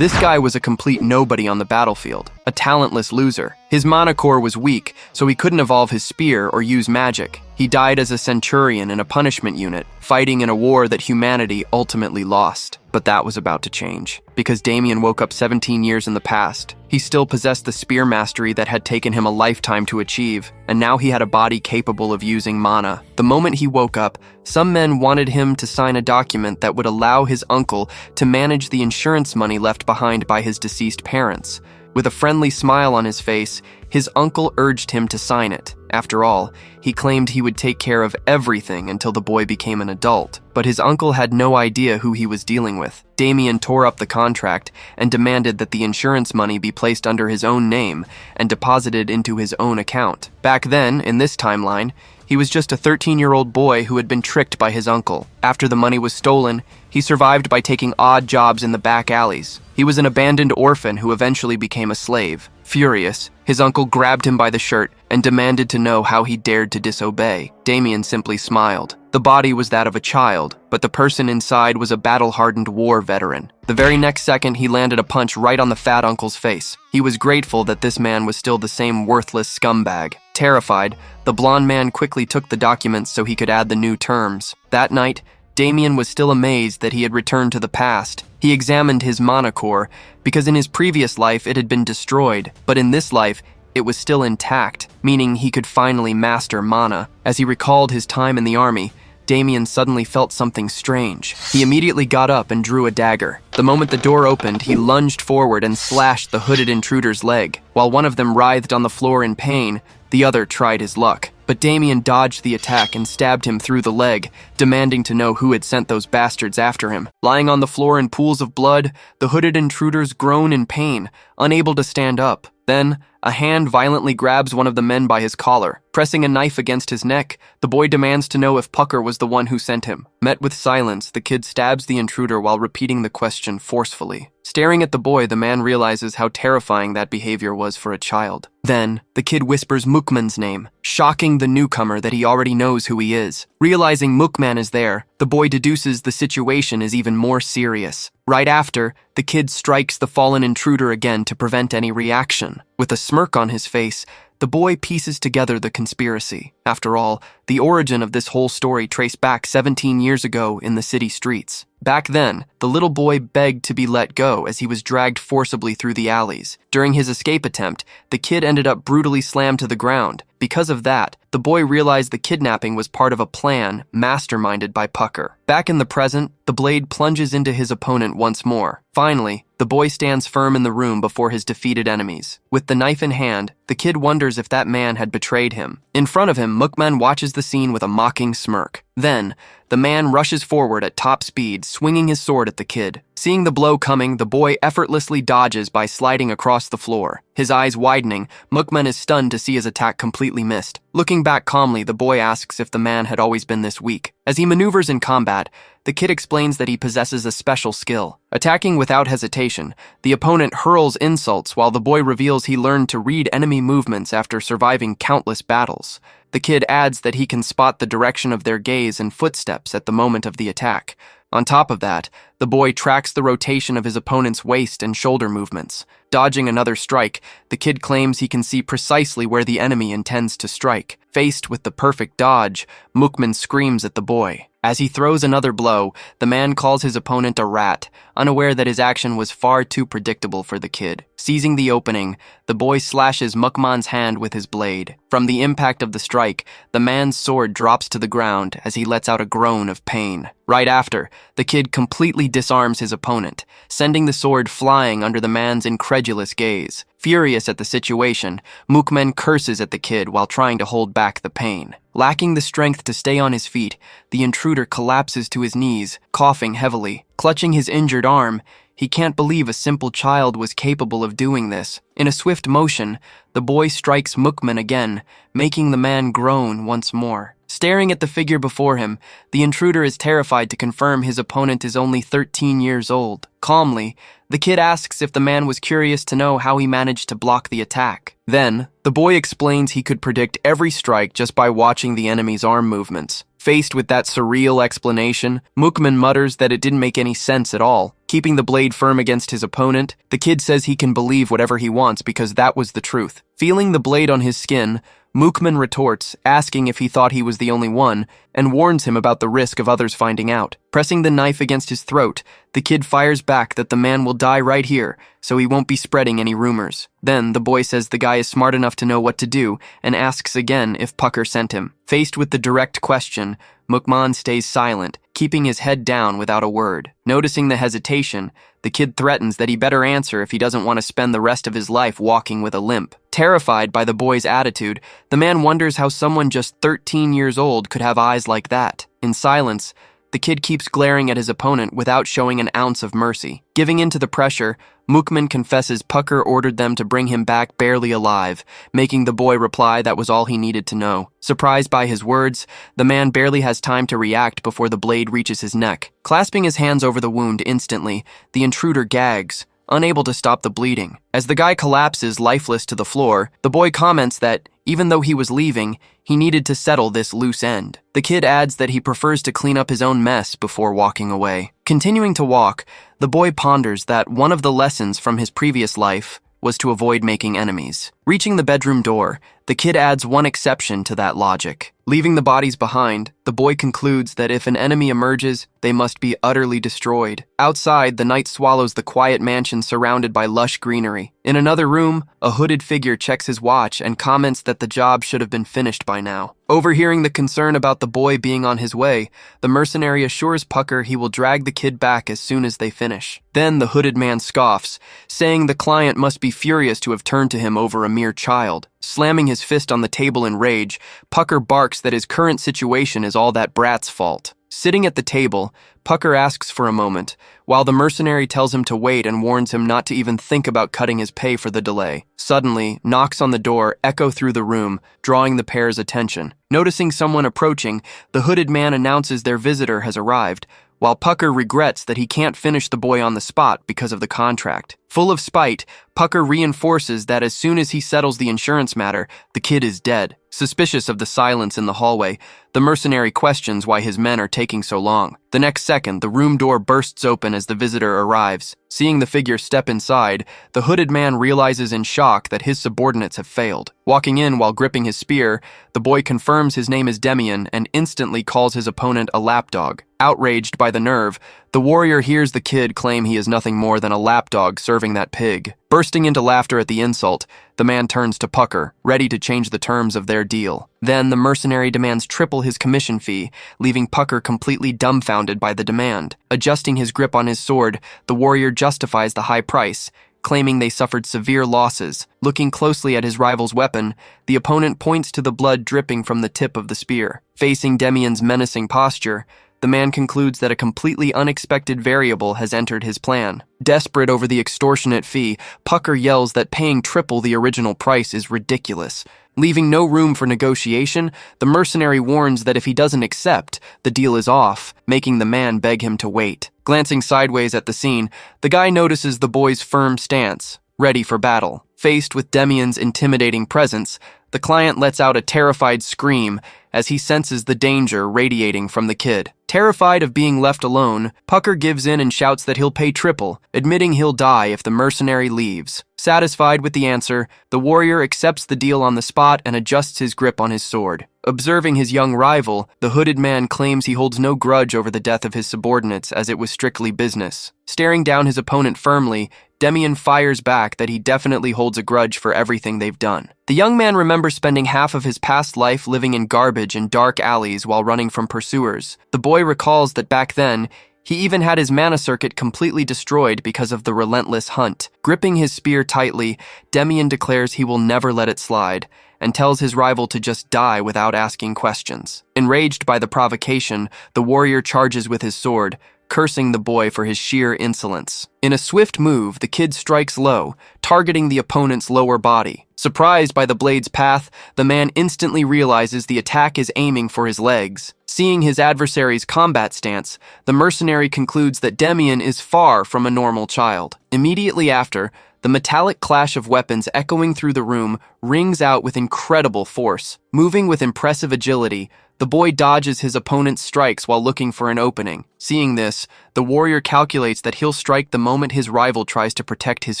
This guy was a complete nobody on the battlefield, a talentless loser. His mana core was weak, so he couldn't evolve his spear or use magic. He died as a centurion in a punishment unit, fighting in a war that humanity ultimately lost. But that was about to change, because Damien woke up 17 years in the past. He still possessed the spear mastery that had taken him a lifetime to achieve, and now he had a body capable of using mana. The moment he woke up, some men wanted him to sign a document that would allow his uncle to manage the insurance money left behind by his deceased parents. With a friendly smile on his face, his uncle urged him to sign it. After all, he claimed he would take care of everything until the boy became an adult. But his uncle had no idea who he was dealing with. Damien tore up the contract and demanded that the insurance money be placed under his own name and deposited into his own account. Back then, in this timeline, he was just a 13-year-old boy who had been tricked by his uncle. After the money was stolen, he survived by taking odd jobs in the back alleys. He was an abandoned orphan who eventually became a slave. Furious, his uncle grabbed him by the shirt and demanded to know how he dared to disobey. Damien simply smiled. The body was that of a child, but the person inside was a battle-hardened war veteran. The very next second, he landed a punch right on the fat uncle's face. He was grateful that this man was still the same worthless scumbag. Terrified, the blonde man quickly took the documents so he could add the new terms. That night, Damien was still amazed that he had returned to the past. He examined his mana core, because in his previous life it had been destroyed, but in this life, it was still intact, meaning he could finally master mana. As he recalled his time in the army, Damien suddenly felt something strange. He immediately got up and drew a dagger. The moment the door opened, he lunged forward and slashed the hooded intruder's leg. While one of them writhed on the floor in pain, the other tried his luck. But Damien dodged the attack and stabbed him through the leg, demanding to know who had sent those bastards after him. Lying on the floor in pools of blood, the hooded intruders groan in pain, unable to stand up. Then, a hand violently grabs one of the men by his collar. Pressing a knife against his neck, the boy demands to know if Pucker was the one who sent him. Met with silence, the kid stabs the intruder while repeating the question forcefully. Staring at the boy, the man realizes how terrifying that behavior was for a child. Then, the kid whispers Mukman's name, shocking the newcomer that he already knows who he is. Realizing Mukman is there, the boy deduces the situation is even more serious. Right after, the kid strikes the fallen intruder again to prevent any reaction. With a smirk on his face, the boy pieces together the conspiracy. After all, the origin of this whole story traced back 17 years ago in the city streets. Back then, the little boy begged to be let go as he was dragged forcibly through the alleys. During his escape attempt, the kid ended up brutally slammed to the ground. Because of that, the boy realized the kidnapping was part of a plan masterminded by Pucker. Back in the present, the blade plunges into his opponent once more. Finally, the boy stands firm in the room before his defeated enemies. With the knife in hand, the kid wonders if that man had betrayed him. In front of him, Mukman watches the scene with a mocking smirk. Then, the man rushes forward at top speed, swinging his sword at the kid. Seeing the blow coming, the boy effortlessly dodges by sliding across the floor. His eyes widening, Mukman is stunned to see his attack completely missed. Looking back calmly, the boy asks if the man had always been this weak. As he maneuvers in combat, the kid explains that he possesses a special skill. Attacking without hesitation, the opponent hurls insults while the boy reveals he learned to read enemy movements after surviving countless battles. The kid adds that he can spot the direction of their gaze and footsteps at the moment of the attack. On top of that, the boy tracks the rotation of his opponent's waist and shoulder movements. Dodging another strike, the kid claims he can see precisely where the enemy intends to strike. Faced with the perfect dodge, Mukman screams at the boy. As he throws another blow, the man calls his opponent a rat, unaware that his action was far too predictable for the kid. Seizing the opening, the boy slashes Mukman's hand with his blade. From the impact of the strike, the man's sword drops to the ground as he lets out a groan of pain. Right after, the kid completely disarms his opponent, sending the sword flying under the man's incredulous gaze. Furious at the situation, Mukman curses at the kid while trying to hold back the pain. Lacking the strength to stay on his feet, the intruder collapses to his knees, coughing heavily. Clutching his injured arm, he can't believe a simple child was capable of doing this. In a swift motion, the boy strikes Mukman again, making the man groan once more. Staring at the figure before him, the intruder is terrified to confirm his opponent is only 13 years old. Calmly, the kid asks if the man was curious to know how he managed to block the attack. Then, the boy explains he could predict every strike just by watching the enemy's arm movements. Faced with that surreal explanation, Mookman mutters that it didn't make any sense at all. Keeping the blade firm against his opponent, the kid says he can believe whatever he wants because that was the truth. Feeling the blade on his skin, Mookman retorts, asking if he thought he was the only one, and warns him about the risk of others finding out. Pressing the knife against his throat, the kid fires back that the man will die right here, so he won't be spreading any rumors. Then, the boy says the guy is smart enough to know what to do, and asks again if Pucker sent him. Faced with the direct question, Mookman stays silent, keeping his head down without a word. Noticing the hesitation, the kid threatens that he better answer if he doesn't want to spend the rest of his life walking with a limp. Terrified by the boy's attitude, the man wonders how someone just 13 years old could have eyes like that. In silence, the kid keeps glaring at his opponent without showing an ounce of mercy. Giving in to the pressure, Mookman confesses Pucker ordered them to bring him back barely alive, making the boy reply that was all he needed to know. Surprised by his words, the man barely has time to react before the blade reaches his neck. Clasping his hands over the wound instantly, the intruder gags, unable to stop the bleeding. As the guy collapses lifeless to the floor, the boy comments that, even though he was leaving, he needed to settle this loose end. The kid adds that he prefers to clean up his own mess before walking away. Continuing to walk, the boy ponders that one of the lessons from his previous life was to avoid making enemies. Reaching the bedroom door, the kid adds one exception to that logic. Leaving the bodies behind, the boy concludes that if an enemy emerges, they must be utterly destroyed. Outside, the night swallows the quiet mansion surrounded by lush greenery. In another room, a hooded figure checks his watch and comments that the job should have been finished by now. Overhearing the concern about the boy being on his way, the mercenary assures Pucker he will drag the kid back as soon as they finish. Then the hooded man scoffs, saying the client must be furious to have turned to him over a mere child. Slamming his fist on the table in rage, Pucker barks that his current situation is all that brat's fault. Sitting at the table, Pucker asks for a moment, while the mercenary tells him to wait and warns him not to even think about cutting his pay for the delay. Suddenly, knocks on the door echo through the room, drawing the pair's attention. Noticing someone approaching, the hooded man announces their visitor has arrived, while Pucker regrets that he can't finish the boy on the spot because of the contract. Full of spite, Pucker reinforces that as soon as he settles the insurance matter, the kid is dead. Suspicious of the silence in the hallway, the mercenary questions why his men are taking so long. The next second, the room door bursts open as the visitor arrives. Seeing the figure step inside, the hooded man realizes in shock that his subordinates have failed. Walking in while gripping his spear, the boy confirms his name is Demian and instantly calls his opponent a lapdog. Outraged by the nerve, the warrior hears the kid claim he is nothing more than a lapdog serving that pig. Bursting into laughter at the insult, the man turns to Pucker, ready to change the terms of their deal. Then the mercenary demands triple his commission fee, leaving Pucker completely dumbfounded by the demand. Adjusting his grip on his sword, the warrior justifies the high price, claiming they suffered severe losses. Looking closely at his rival's weapon, the opponent points to the blood dripping from the tip of the spear. Facing Demian's menacing posture, the man concludes that a completely unexpected variable has entered his plan. Desperate over the extortionate fee, Pucker yells that paying triple the original price is ridiculous. Leaving no room for negotiation, the mercenary warns that if he doesn't accept, the deal is off, making the man beg him to wait. Glancing sideways at the scene, the guy notices the boy's firm stance, ready for battle. Faced with Demian's intimidating presence, the client lets out a terrified scream as he senses the danger radiating from the kid. Terrified of being left alone, Pucker gives in and shouts that he'll pay triple, admitting he'll die if the mercenary leaves. Satisfied with the answer, the warrior accepts the deal on the spot and adjusts his grip on his sword. Observing his young rival, the hooded man claims he holds no grudge over the death of his subordinates as it was strictly business. Staring down his opponent firmly, Demian fires back that he definitely holds a grudge for everything they've done. The young man remembers spending half of his past life living in garbage and dark alleys while running from pursuers. The boy recalls that back then, he even had his mana circuit completely destroyed because of the relentless hunt. Gripping his spear tightly, Demian declares he will never let it slide, and tells his rival to just die without asking questions. Enraged by the provocation, the warrior charges with his sword, cursing the boy for his sheer insolence. In a swift move, the kid strikes low, targeting the opponent's lower body. Surprised by the blade's path, the man instantly realizes the attack is aiming for his legs. Seeing his adversary's combat stance, the mercenary concludes that Demian is far from a normal child. Immediately after, the metallic clash of weapons echoing through the room rings out with incredible force. Moving with impressive agility, the boy dodges his opponent's strikes while looking for an opening. Seeing this, the warrior calculates that he'll strike the moment his rival tries to protect his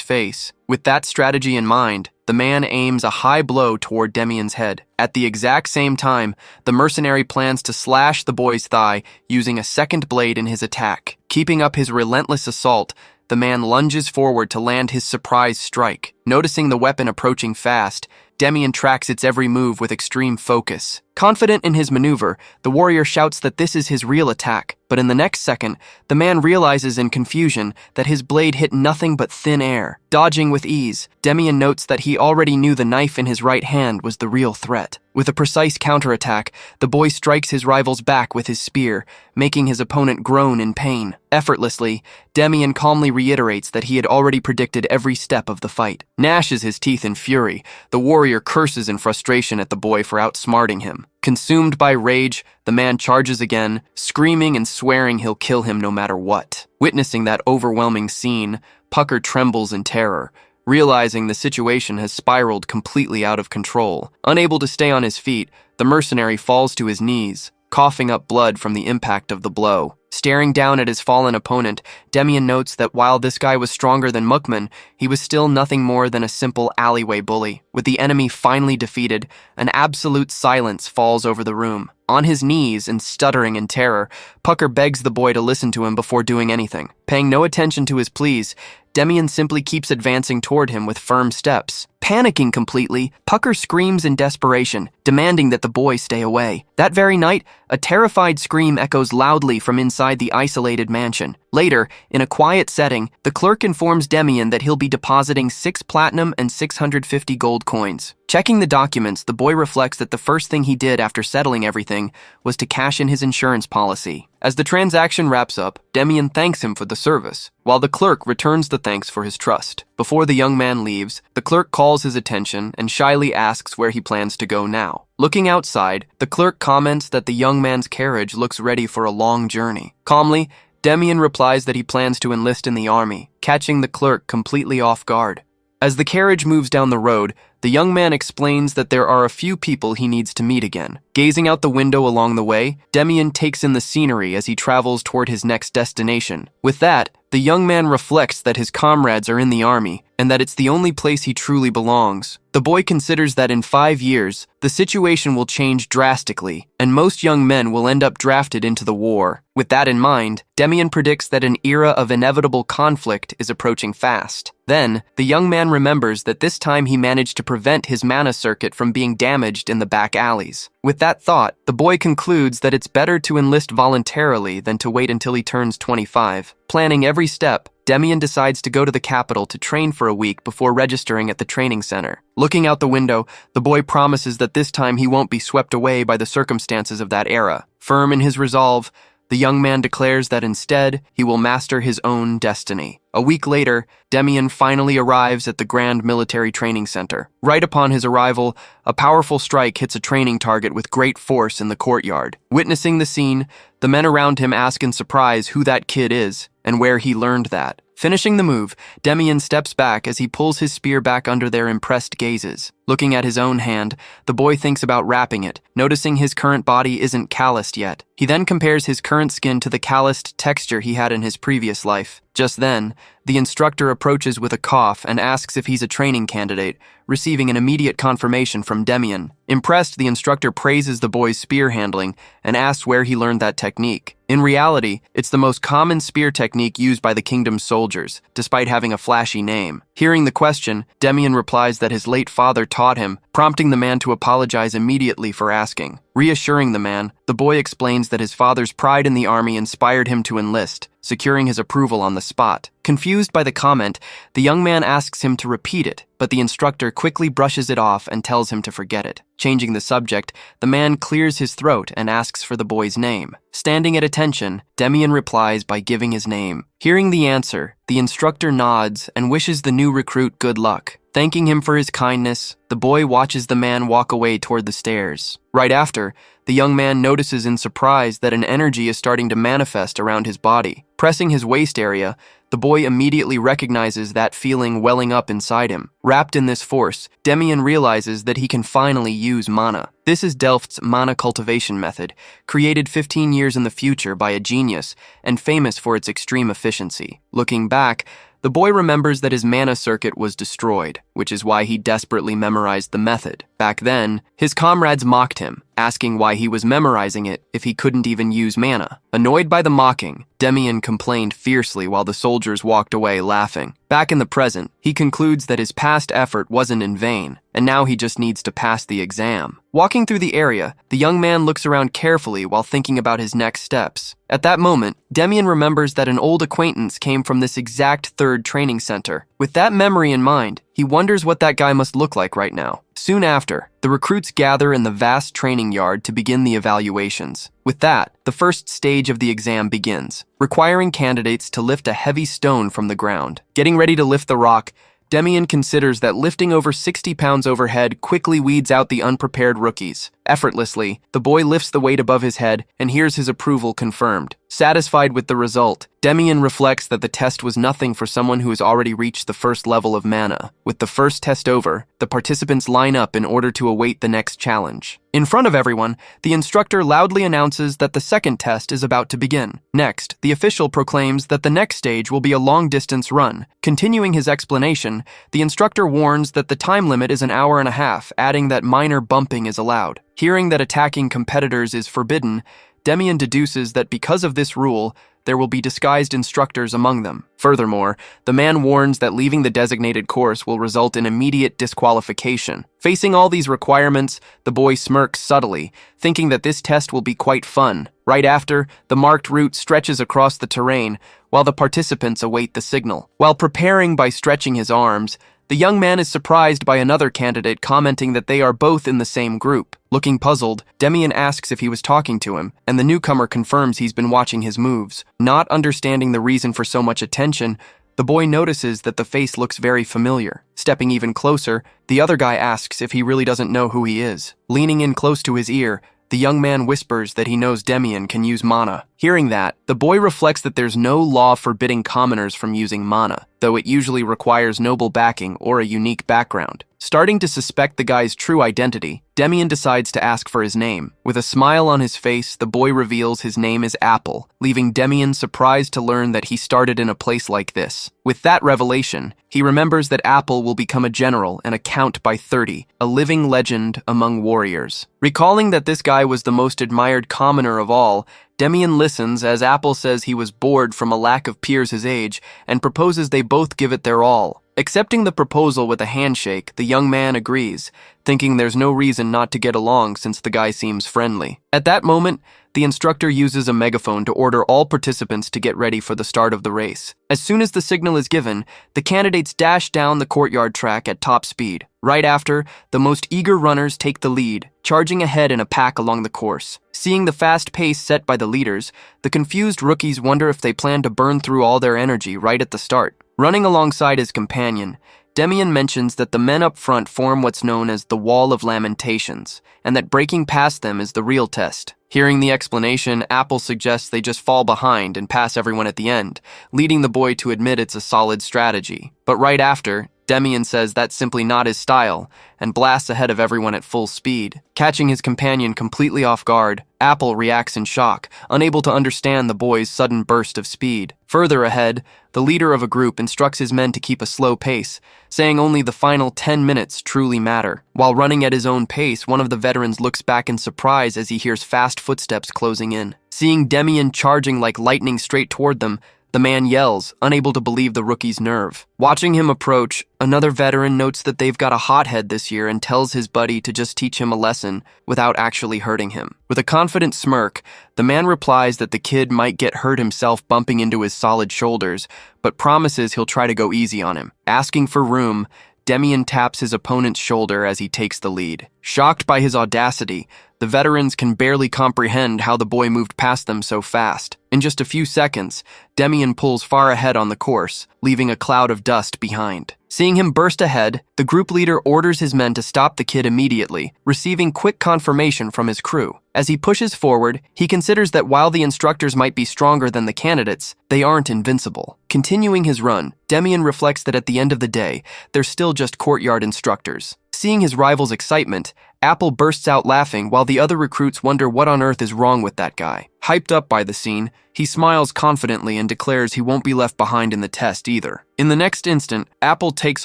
face. With that strategy in mind, the man aims a high blow toward Demian's head. At the exact same time, the mercenary plans to slash the boy's thigh using a second blade in his attack. Keeping up his relentless assault, the man lunges forward to land his surprise strike. Noticing the weapon approaching fast, Demian tracks its every move with extreme focus. Confident in his maneuver, the warrior shouts that this is his real attack, but in the next second, the man realizes in confusion that his blade hit nothing but thin air. Dodging with ease, Demian notes that he already knew the knife in his right hand was the real threat. With a precise counterattack, the boy strikes his rival's back with his spear, making his opponent groan in pain. Effortlessly, Demian calmly reiterates that he had already predicted every step of the fight. Gnashes his teeth in fury, the warrior curses in frustration at the boy for outsmarting him. Consumed by rage, the man charges again, screaming and swearing he'll kill him no matter what. Witnessing that overwhelming scene, Pucker trembles in terror, realizing the situation has spiraled completely out of control. Unable to stay on his feet, the mercenary falls to his knees, coughing up blood from the impact of the blow. Staring down at his fallen opponent, Demian notes that while this guy was stronger than Mukman, he was still nothing more than a simple alleyway bully. With the enemy finally defeated, an absolute silence falls over the room. On his knees and stuttering in terror, Pucker begs the boy to listen to him before doing anything. Paying no attention to his pleas, Demian simply keeps advancing toward him with firm steps. Panicking completely, Pucker screams in desperation, demanding that the boy stay away. That very night, a terrified scream echoes loudly from inside the isolated mansion. Later, in a quiet setting, the clerk informs Demian that he'll be depositing 6 platinum and 650 gold coins. Checking the documents, the boy reflects that the first thing he did after settling everything was to cash in his insurance policy. As the transaction wraps up, Demian thanks him for the service, while the clerk returns the thanks for his trust. Before the young man leaves, the clerk calls his attention and shyly asks where he plans to go now. Looking outside, the clerk comments that the young man's carriage looks ready for a long journey. Calmly, Demian replies that he plans to enlist in the army, catching the clerk completely off guard. As the carriage moves down the road, the young man explains that there are a few people he needs to meet again. Gazing out the window along the way, Demian takes in the scenery as he travels toward his next destination. With that, the young man reflects that his comrades are in the army, and that it's the only place he truly belongs. The boy considers that in 5 years, the situation will change drastically, and most young men will end up drafted into the war. With that in mind, Demian predicts that an era of inevitable conflict is approaching fast. Then, the young man remembers that this time he managed to prevent his mana circuit from being damaged in the back alleys. With that thought, the boy concludes that it's better to enlist voluntarily than to wait until he turns 25. Planning every step, Demian decides to go to the capital to train for a week before registering at the training center. Looking out the window, the boy promises that this time he won't be swept away by the circumstances of that era. Firm in his resolve, the young man declares that instead, he will master his own destiny. A week later, Demian finally arrives at the Grand Military Training Center. Right upon his arrival, a powerful strike hits a training target with great force in the courtyard. Witnessing the scene, the men around him ask in surprise who that kid is and where he learned that. Finishing the move, Demian steps back as he pulls his spear back under their impressed gazes. Looking at his own hand, the boy thinks about wrapping it, noticing his current body isn't calloused yet. He then compares his current skin to the calloused texture he had in his previous life. Just then, the instructor approaches with a cough and asks if he's a training candidate, receiving an immediate confirmation from Demian. Impressed, the instructor praises the boy's spear handling and asks where he learned that technique. In reality, it's the most common spear technique used by the kingdom's soldiers, despite having a flashy name. Hearing the question, Demian replies that his late father taught him, prompting the man to apologize immediately for asking. Reassuring the man, the boy explains that his father's pride in the army inspired him to enlist, securing his approval on the spot. Confused by the comment, the young man asks him to repeat it, but the instructor quickly brushes it off and tells him to forget it. Changing the subject, the man clears his throat and asks for the boy's name. Standing at attention, Demian replies by giving his name. Hearing the answer, the instructor nods and wishes the new recruit good luck. Thanking him for his kindness, the boy watches the man walk away toward the stairs. Right after, the young man notices in surprise that an energy is starting to manifest around his body. Pressing his waist area, the boy immediately recognizes that feeling welling up inside him. Wrapped in this force, Demian realizes that he can finally use mana. This is Delft's mana cultivation method, created 15 years in the future by a genius and famous for its extreme efficiency. Looking back, the boy remembers that his mana circuit was destroyed, which is why he desperately memorized the method. Back then, his comrades mocked him, asking why he was memorizing it if he couldn't even use mana. Annoyed by the mocking, Demian complained fiercely while the soldiers walked away laughing. Back in the present, he concludes that his past effort wasn't in vain, and now he just needs to pass the exam. Walking through the area, the young man looks around carefully while thinking about his next steps. At that moment, Demian remembers that an old acquaintance came from this exact 3rd training center. With that memory in mind, he wonders what that guy must look like right now. Soon after, the recruits gather in the vast training yard to begin the evaluations. With that, the first stage of the exam begins, requiring candidates to lift a heavy stone from the ground. Getting ready to lift the rock, Demian considers that lifting over 60 pounds overhead quickly weeds out the unprepared rookies. Effortlessly, the boy lifts the weight above his head and hears his approval confirmed. Satisfied with the result, Demian reflects that the test was nothing for someone who has already reached the first level of mana. With the first test over, the participants line up in order to await the next challenge. In front of everyone, the instructor loudly announces that the second test is about to begin. Next, the official proclaims that the next stage will be a long-distance run. Continuing his explanation, the instructor warns that the time limit is an hour and a half, adding that minor bumping is allowed. Hearing that attacking competitors is forbidden, Demian deduces that because of this rule, there will be disguised instructors among them. Furthermore, the man warns that leaving the designated course will result in immediate disqualification. Facing all these requirements, the boy smirks subtly, thinking that this test will be quite fun. Right after, the marked route stretches across the terrain, while the participants await the signal. While preparing by stretching his arms, the young man is surprised by another candidate commenting that they are both in the same group. Looking puzzled, Demian asks if he was talking to him, and the newcomer confirms he's been watching his moves. Not understanding the reason for so much attention, the boy notices that the face looks very familiar. Stepping even closer, the other guy asks if he really doesn't know who he is. Leaning in close to his ear, the young man whispers that he knows Demian can use mana. Hearing that, the boy reflects that there's no law forbidding commoners from using mana, though it usually requires noble backing or a unique background. Starting to suspect the guy's true identity, Demian decides to ask for his name. With a smile on his face, the boy reveals his name is Apple, leaving Demian surprised to learn that he started in a place like this. With that revelation, he remembers that Apple will become a general and a count by 30, a living legend among warriors. Recalling that this guy was the most admired commoner of all, Demian listens as Apple says he was bored from a lack of peers his age and proposes they both give it their all. Accepting the proposal with a handshake, the young man agrees, thinking there's no reason not to get along since the guy seems friendly. At that moment, the instructor uses a megaphone to order all participants to get ready for the start of the race. As soon as the signal is given, the candidates dash down the courtyard track at top speed. Right after, the most eager runners take the lead, charging ahead in a pack along the course. Seeing the fast pace set by the leaders, the confused rookies wonder if they plan to burn through all their energy right at the start. Running alongside his companion, Demian mentions that the men up front form what's known as the Wall of Lamentations, and that breaking past them is the real test. Hearing the explanation, Apple suggests they just fall behind and pass everyone at the end, leading the boy to admit it's a solid strategy. But right after, Demian says that's simply not his style, and blasts ahead of everyone at full speed. Catching his companion completely off guard, Apple reacts in shock, unable to understand the boy's sudden burst of speed. Further ahead, the leader of a group instructs his men to keep a slow pace, saying only the final 10 minutes truly matter. While running at his own pace, one of the veterans looks back in surprise as he hears fast footsteps closing in. Seeing Demian charging like lightning straight toward them, the man yells, unable to believe the rookie's nerve. Watching him approach, another veteran notes that they've got a hothead this year and tells his buddy to just teach him a lesson without actually hurting him. With a confident smirk, the man replies that the kid might get hurt himself bumping into his solid shoulders, but promises he'll try to go easy on him. Asking for room, Demian taps his opponent's shoulder as he takes the lead. Shocked by his audacity, the veterans can barely comprehend how the boy moved past them so fast. In just a few seconds, Demian pulls far ahead on the course, leaving a cloud of dust behind. Seeing him burst ahead, the group leader orders his men to stop the kid immediately, receiving quick confirmation from his crew. As he pushes forward, he considers that while the instructors might be stronger than the candidates, they aren't invincible. Continuing his run, Demian reflects that at the end of the day, they're still just courtyard instructors. Seeing his rival's excitement, Apple bursts out laughing while the other recruits wonder what on earth is wrong with that guy. Hyped up by the scene, he smiles confidently and declares he won't be left behind in the test either. In the next instant, Apple takes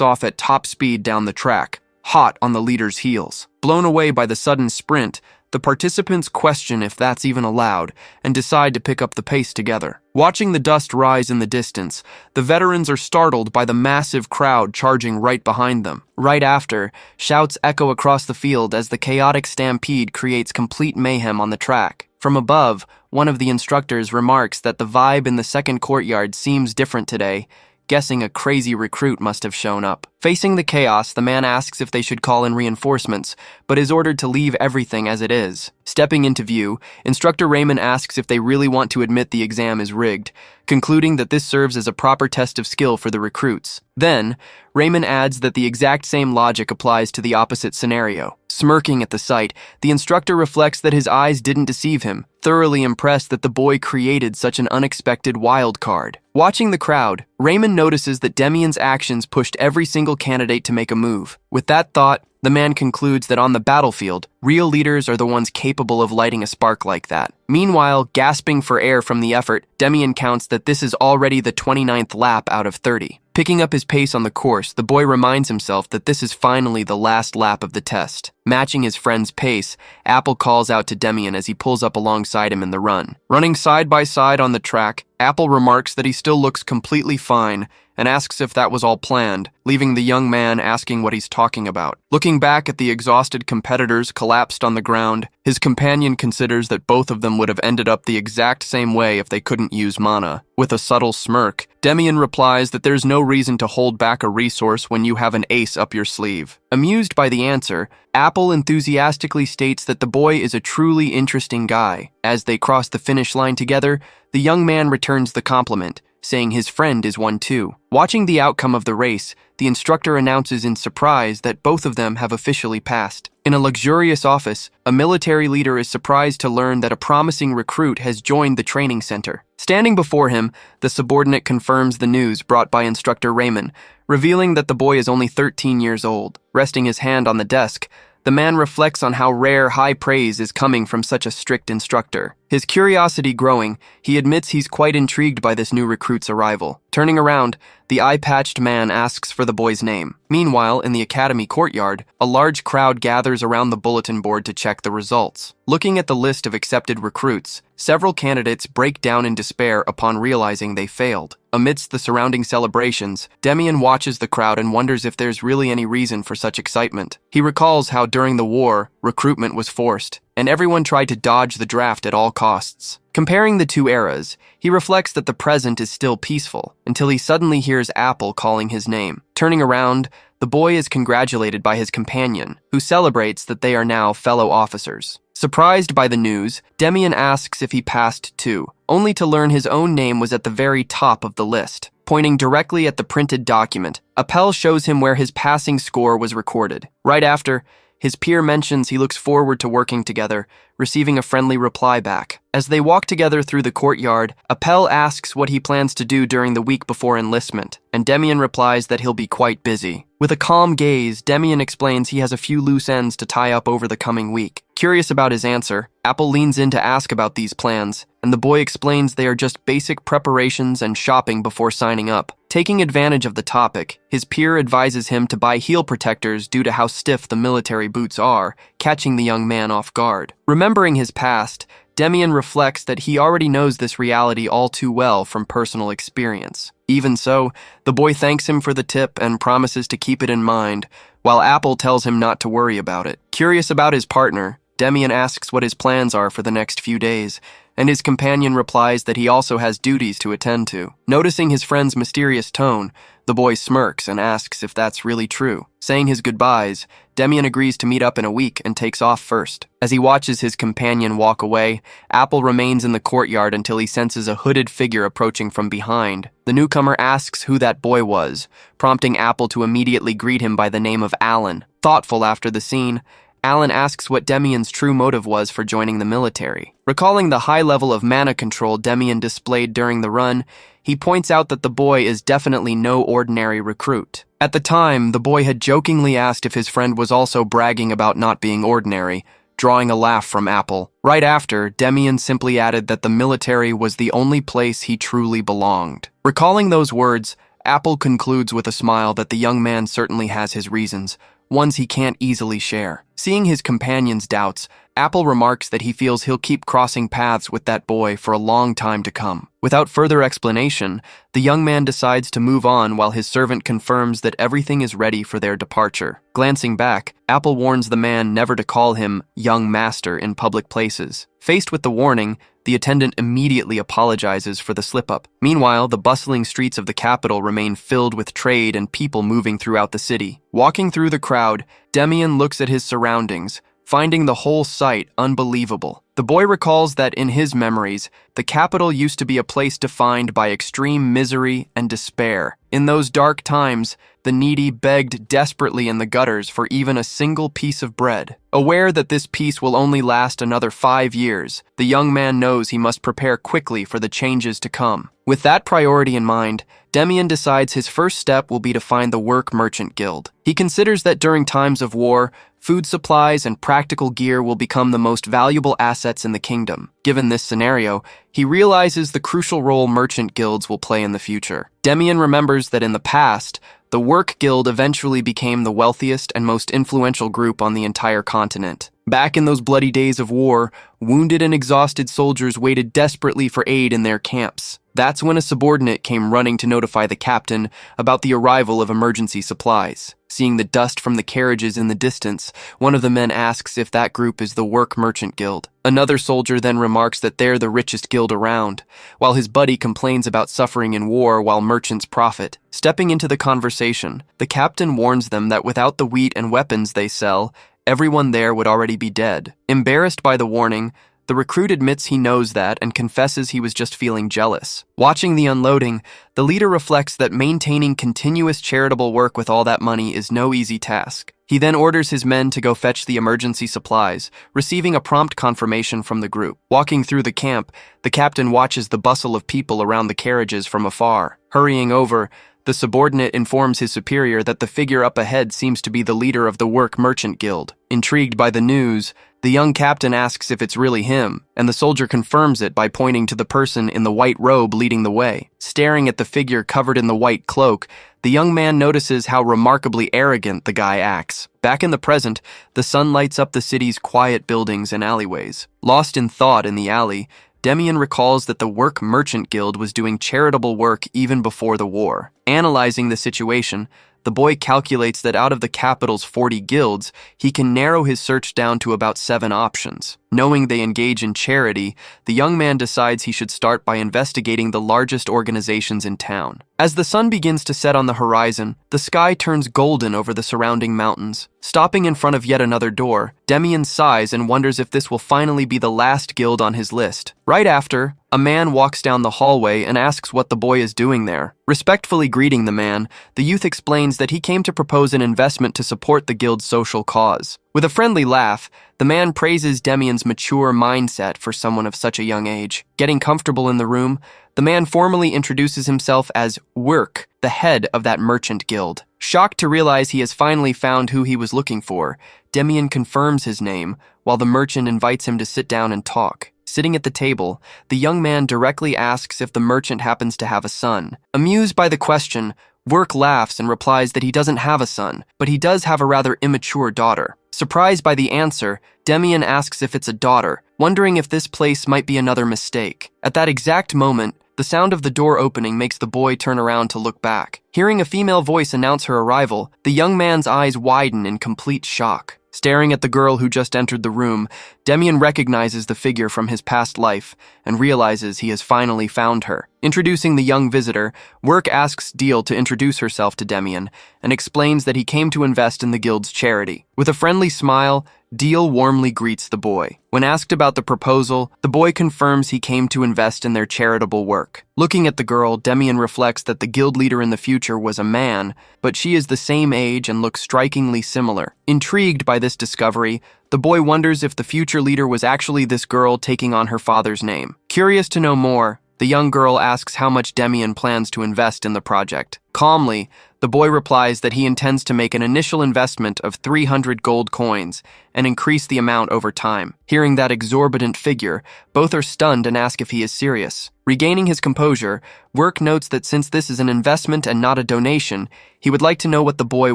off at top speed down the track, hot on the leader's heels. Blown away by the sudden sprint, the participants question if that's even allowed and decide to pick up the pace together. Watching the dust rise in the distance, the veterans are startled by the massive crowd charging right behind them. Right after, shouts echo across the field as the chaotic stampede creates complete mayhem on the track. From above, one of the instructors remarks that the vibe in the second courtyard seems different today, guessing a crazy recruit must have shown up. Facing the chaos, the man asks if they should call in reinforcements, but is ordered to leave everything as it is. Stepping into view, Instructor Raymond asks if they really want to admit the exam is rigged, concluding that this serves as a proper test of skill for the recruits. Then, Raymond adds that the exact same logic applies to the opposite scenario. Smirking at the sight, the instructor reflects that his eyes didn't deceive him, thoroughly impressed that the boy created such an unexpected wild card. Watching the crowd, Raymond notices that Demian's actions pushed every single candidate to make a move. With that thought, the man concludes that on the battlefield, real leaders are the ones capable of lighting a spark like that. Meanwhile, gasping for air from the effort, Demian counts that this is already the 29th lap out of 30. Picking up his pace on the course, the boy reminds himself that this is finally the last lap of the test. Matching his friend's pace, Apple calls out to Demian as he pulls up alongside him in the run. Running side by side on the track, Apple remarks that he still looks completely fine and asks if that was all planned, leaving the young man asking what he's talking about. Looking back at the exhausted competitors collapsed on the ground, his companion considers that both of them would have ended up the exact same way if they couldn't use mana. With a subtle smirk, Demian replies that there's no reason to hold back a resource when you have an ace up your sleeve. Amused by the answer, Apple enthusiastically states that the boy is a truly interesting guy. As they cross the finish line together, the young man returns the compliment, saying his friend is one too. Watching the outcome of the race, the instructor announces in surprise that both of them have officially passed. In a luxurious office, a military leader is surprised to learn that a promising recruit has joined the training center. Standing before him, the subordinate confirms the news brought by Instructor Raymond, revealing that the boy is only 13 years old. Resting his hand on the desk, the man reflects on how rare high praise is coming from such a strict instructor. His curiosity growing, he admits he's quite intrigued by this new recruit's arrival. Turning around, the eye-patched man asks for the boy's name. Meanwhile, in the academy courtyard, a large crowd gathers around the bulletin board to check the results. Looking at the list of accepted recruits, several candidates break down in despair upon realizing they failed. Amidst the surrounding celebrations, Demian watches the crowd and wonders if there's really any reason for such excitement. He recalls how during the war, recruitment was forced, and everyone tried to dodge the draft at all costs. Comparing the two eras, he reflects that the present is still peaceful, until he suddenly hears Apple calling his name. Turning around, the boy is congratulated by his companion, who celebrates that they are now fellow officers. Surprised by the news, Demian asks if he passed too, only to learn his own name was at the very top of the list. Pointing directly at the printed document, Appel shows him where his passing score was recorded. Right after, his peer mentions he looks forward to working together, receiving a friendly reply back. As they walk together through the courtyard, Appel asks what he plans to do during the week before enlistment, and Demian replies that he'll be quite busy. With a calm gaze, Demian explains he has a few loose ends to tie up over the coming week. Curious about his answer, Apple leans in to ask about these plans, and the boy explains they are just basic preparations and shopping before signing up. Taking advantage of the topic, his peer advises him to buy heel protectors due to how stiff the military boots are, catching the young man off guard. Remembering his past, Demian reflects that he already knows this reality all too well from personal experience. Even so, the boy thanks him for the tip and promises to keep it in mind, while Apple tells him not to worry about it. Curious about his partner, Demian asks what his plans are for the next few days, and his companion replies that he also has duties to attend to. Noticing his friend's mysterious tone, the boy smirks and asks if that's really true. Saying his goodbyes, Demian agrees to meet up in a week and takes off first. As he watches his companion walk away, Apple remains in the courtyard until he senses a hooded figure approaching from behind. The newcomer asks who that boy was, prompting Apple to immediately greet him by the name of Alan. Thoughtful after the scene, Alan asks what Demian's true motive was for joining the military. Recalling the high level of mana control Demian displayed during the run, he points out that the boy is definitely no ordinary recruit. At the time, the boy had jokingly asked if his friend was also bragging about not being ordinary, drawing a laugh from Apple. Right after, Demian simply added that the military was the only place he truly belonged. Recalling those words, Apple concludes with a smile that the young man certainly has his reasons, ones he can't easily share. Seeing his companion's doubts, Apple remarks that he feels he'll keep crossing paths with that boy for a long time to come. Without further explanation, the young man decides to move on while his servant confirms that everything is ready for their departure. Glancing back, Apple warns the man never to call him young master in public places. Faced with the warning, the attendant immediately apologizes for the slip-up. Meanwhile, the bustling streets of the capital remain filled with trade and people moving throughout the city. Walking through the crowd, Demian looks at his surroundings, finding the whole sight unbelievable. The boy recalls that in his memories, the capital used to be a place defined by extreme misery and despair. In those dark times, the needy begged desperately in the gutters for even a single piece of bread. Aware that this peace will only last another 5 years, the young man knows he must prepare quickly for the changes to come. With that priority in mind, Demian decides his first step will be to find the Work Merchant Guild. He considers that during times of war, food supplies and practical gear will become the most valuable assets in the kingdom. Given this scenario, he realizes the crucial role merchant guilds will play in the future. Demian remembers that in the past, the Work Guild eventually became the wealthiest and most influential group on the entire continent. Back in those bloody days of war, wounded and exhausted soldiers waited desperately for aid in their camps. That's when a subordinate came running to notify the captain about the arrival of emergency supplies. Seeing the dust from the carriages in the distance, one of the men asks if that group is the Work Merchant Guild. Another soldier then remarks that they're the richest guild around, while his buddy complains about suffering in war while merchants profit. Stepping into the conversation, the captain warns them that without the wheat and weapons they sell, everyone there would already be dead. Embarrassed by the warning, the recruit admits he knows that and confesses he was just feeling jealous. Watching the unloading, the leader reflects that maintaining continuous charitable work with all that money is no easy task. He then orders his men to go fetch the emergency supplies, receiving a prompt confirmation from the group. Walking through the camp, the captain watches the bustle of people around the carriages from afar. Hurrying over, the subordinate informs his superior that the figure up ahead seems to be the leader of the Work Merchant Guild. Intrigued by the news, the young captain asks if it's really him, and the soldier confirms it by pointing to the person in the white robe leading the way. Staring at the figure covered in the white cloak, the young man notices how remarkably arrogant the guy acts. Back in the present, the sun lights up the city's quiet buildings and alleyways. Lost in thought in the alley, Demian recalls that the Work Merchant Guild was doing charitable work even before the war. Analyzing the situation, the boy calculates that out of the capital's 40 guilds, he can narrow his search down to about 7 options. Knowing they engage in charity, the young man decides he should start by investigating the largest organizations in town. As the sun begins to set on the horizon, the sky turns golden over the surrounding mountains. Stopping in front of yet another door, Demian sighs and wonders if this will finally be the last guild on his list. Right after, a man walks down the hallway and asks what the boy is doing there. Respectfully greeting the man, the youth explains that he came to propose an investment to support the guild's social cause. With a friendly laugh, the man praises Demian's mature mindset for someone of such a young age. Getting comfortable in the room, the man formally introduces himself as Work, the head of that merchant guild. Shocked to realize he has finally found who he was looking for, Demian confirms his name, while the merchant invites him to sit down and talk. Sitting at the table, the young man directly asks if the merchant happens to have a son. Amused by the question, Work laughs and replies that he doesn't have a son, but he does have a rather immature daughter. Surprised by the answer, Demian asks if it's a daughter, wondering if this place might be another mistake. At that exact moment, the sound of the door opening makes the boy turn around to look back. Hearing a female voice announce her arrival, the young man's eyes widen in complete shock. Staring at the girl who just entered the room, Demian recognizes the figure from his past life and realizes he has finally found her. Introducing the young visitor, Work asks Deal to introduce herself to Demian and explains that he came to invest in the guild's charity. With a friendly smile, Deal warmly greets the boy. When asked about the proposal, the boy confirms he came to invest in their charitable work. Looking at the girl, Demian reflects that the guild leader in the future was a man, but she is the same age and looks strikingly similar. Intrigued by this discovery, the boy wonders if the future leader was actually this girl taking on her father's name. Curious to know more, the young girl asks how much Demian plans to invest in the project. Calmly, the boy replies that he intends to make an initial investment of 300 gold coins and increase the amount over time. Hearing that exorbitant figure, both are stunned and ask if he is serious. Regaining his composure, Work notes that since this is an investment and not a donation, he would like to know what the boy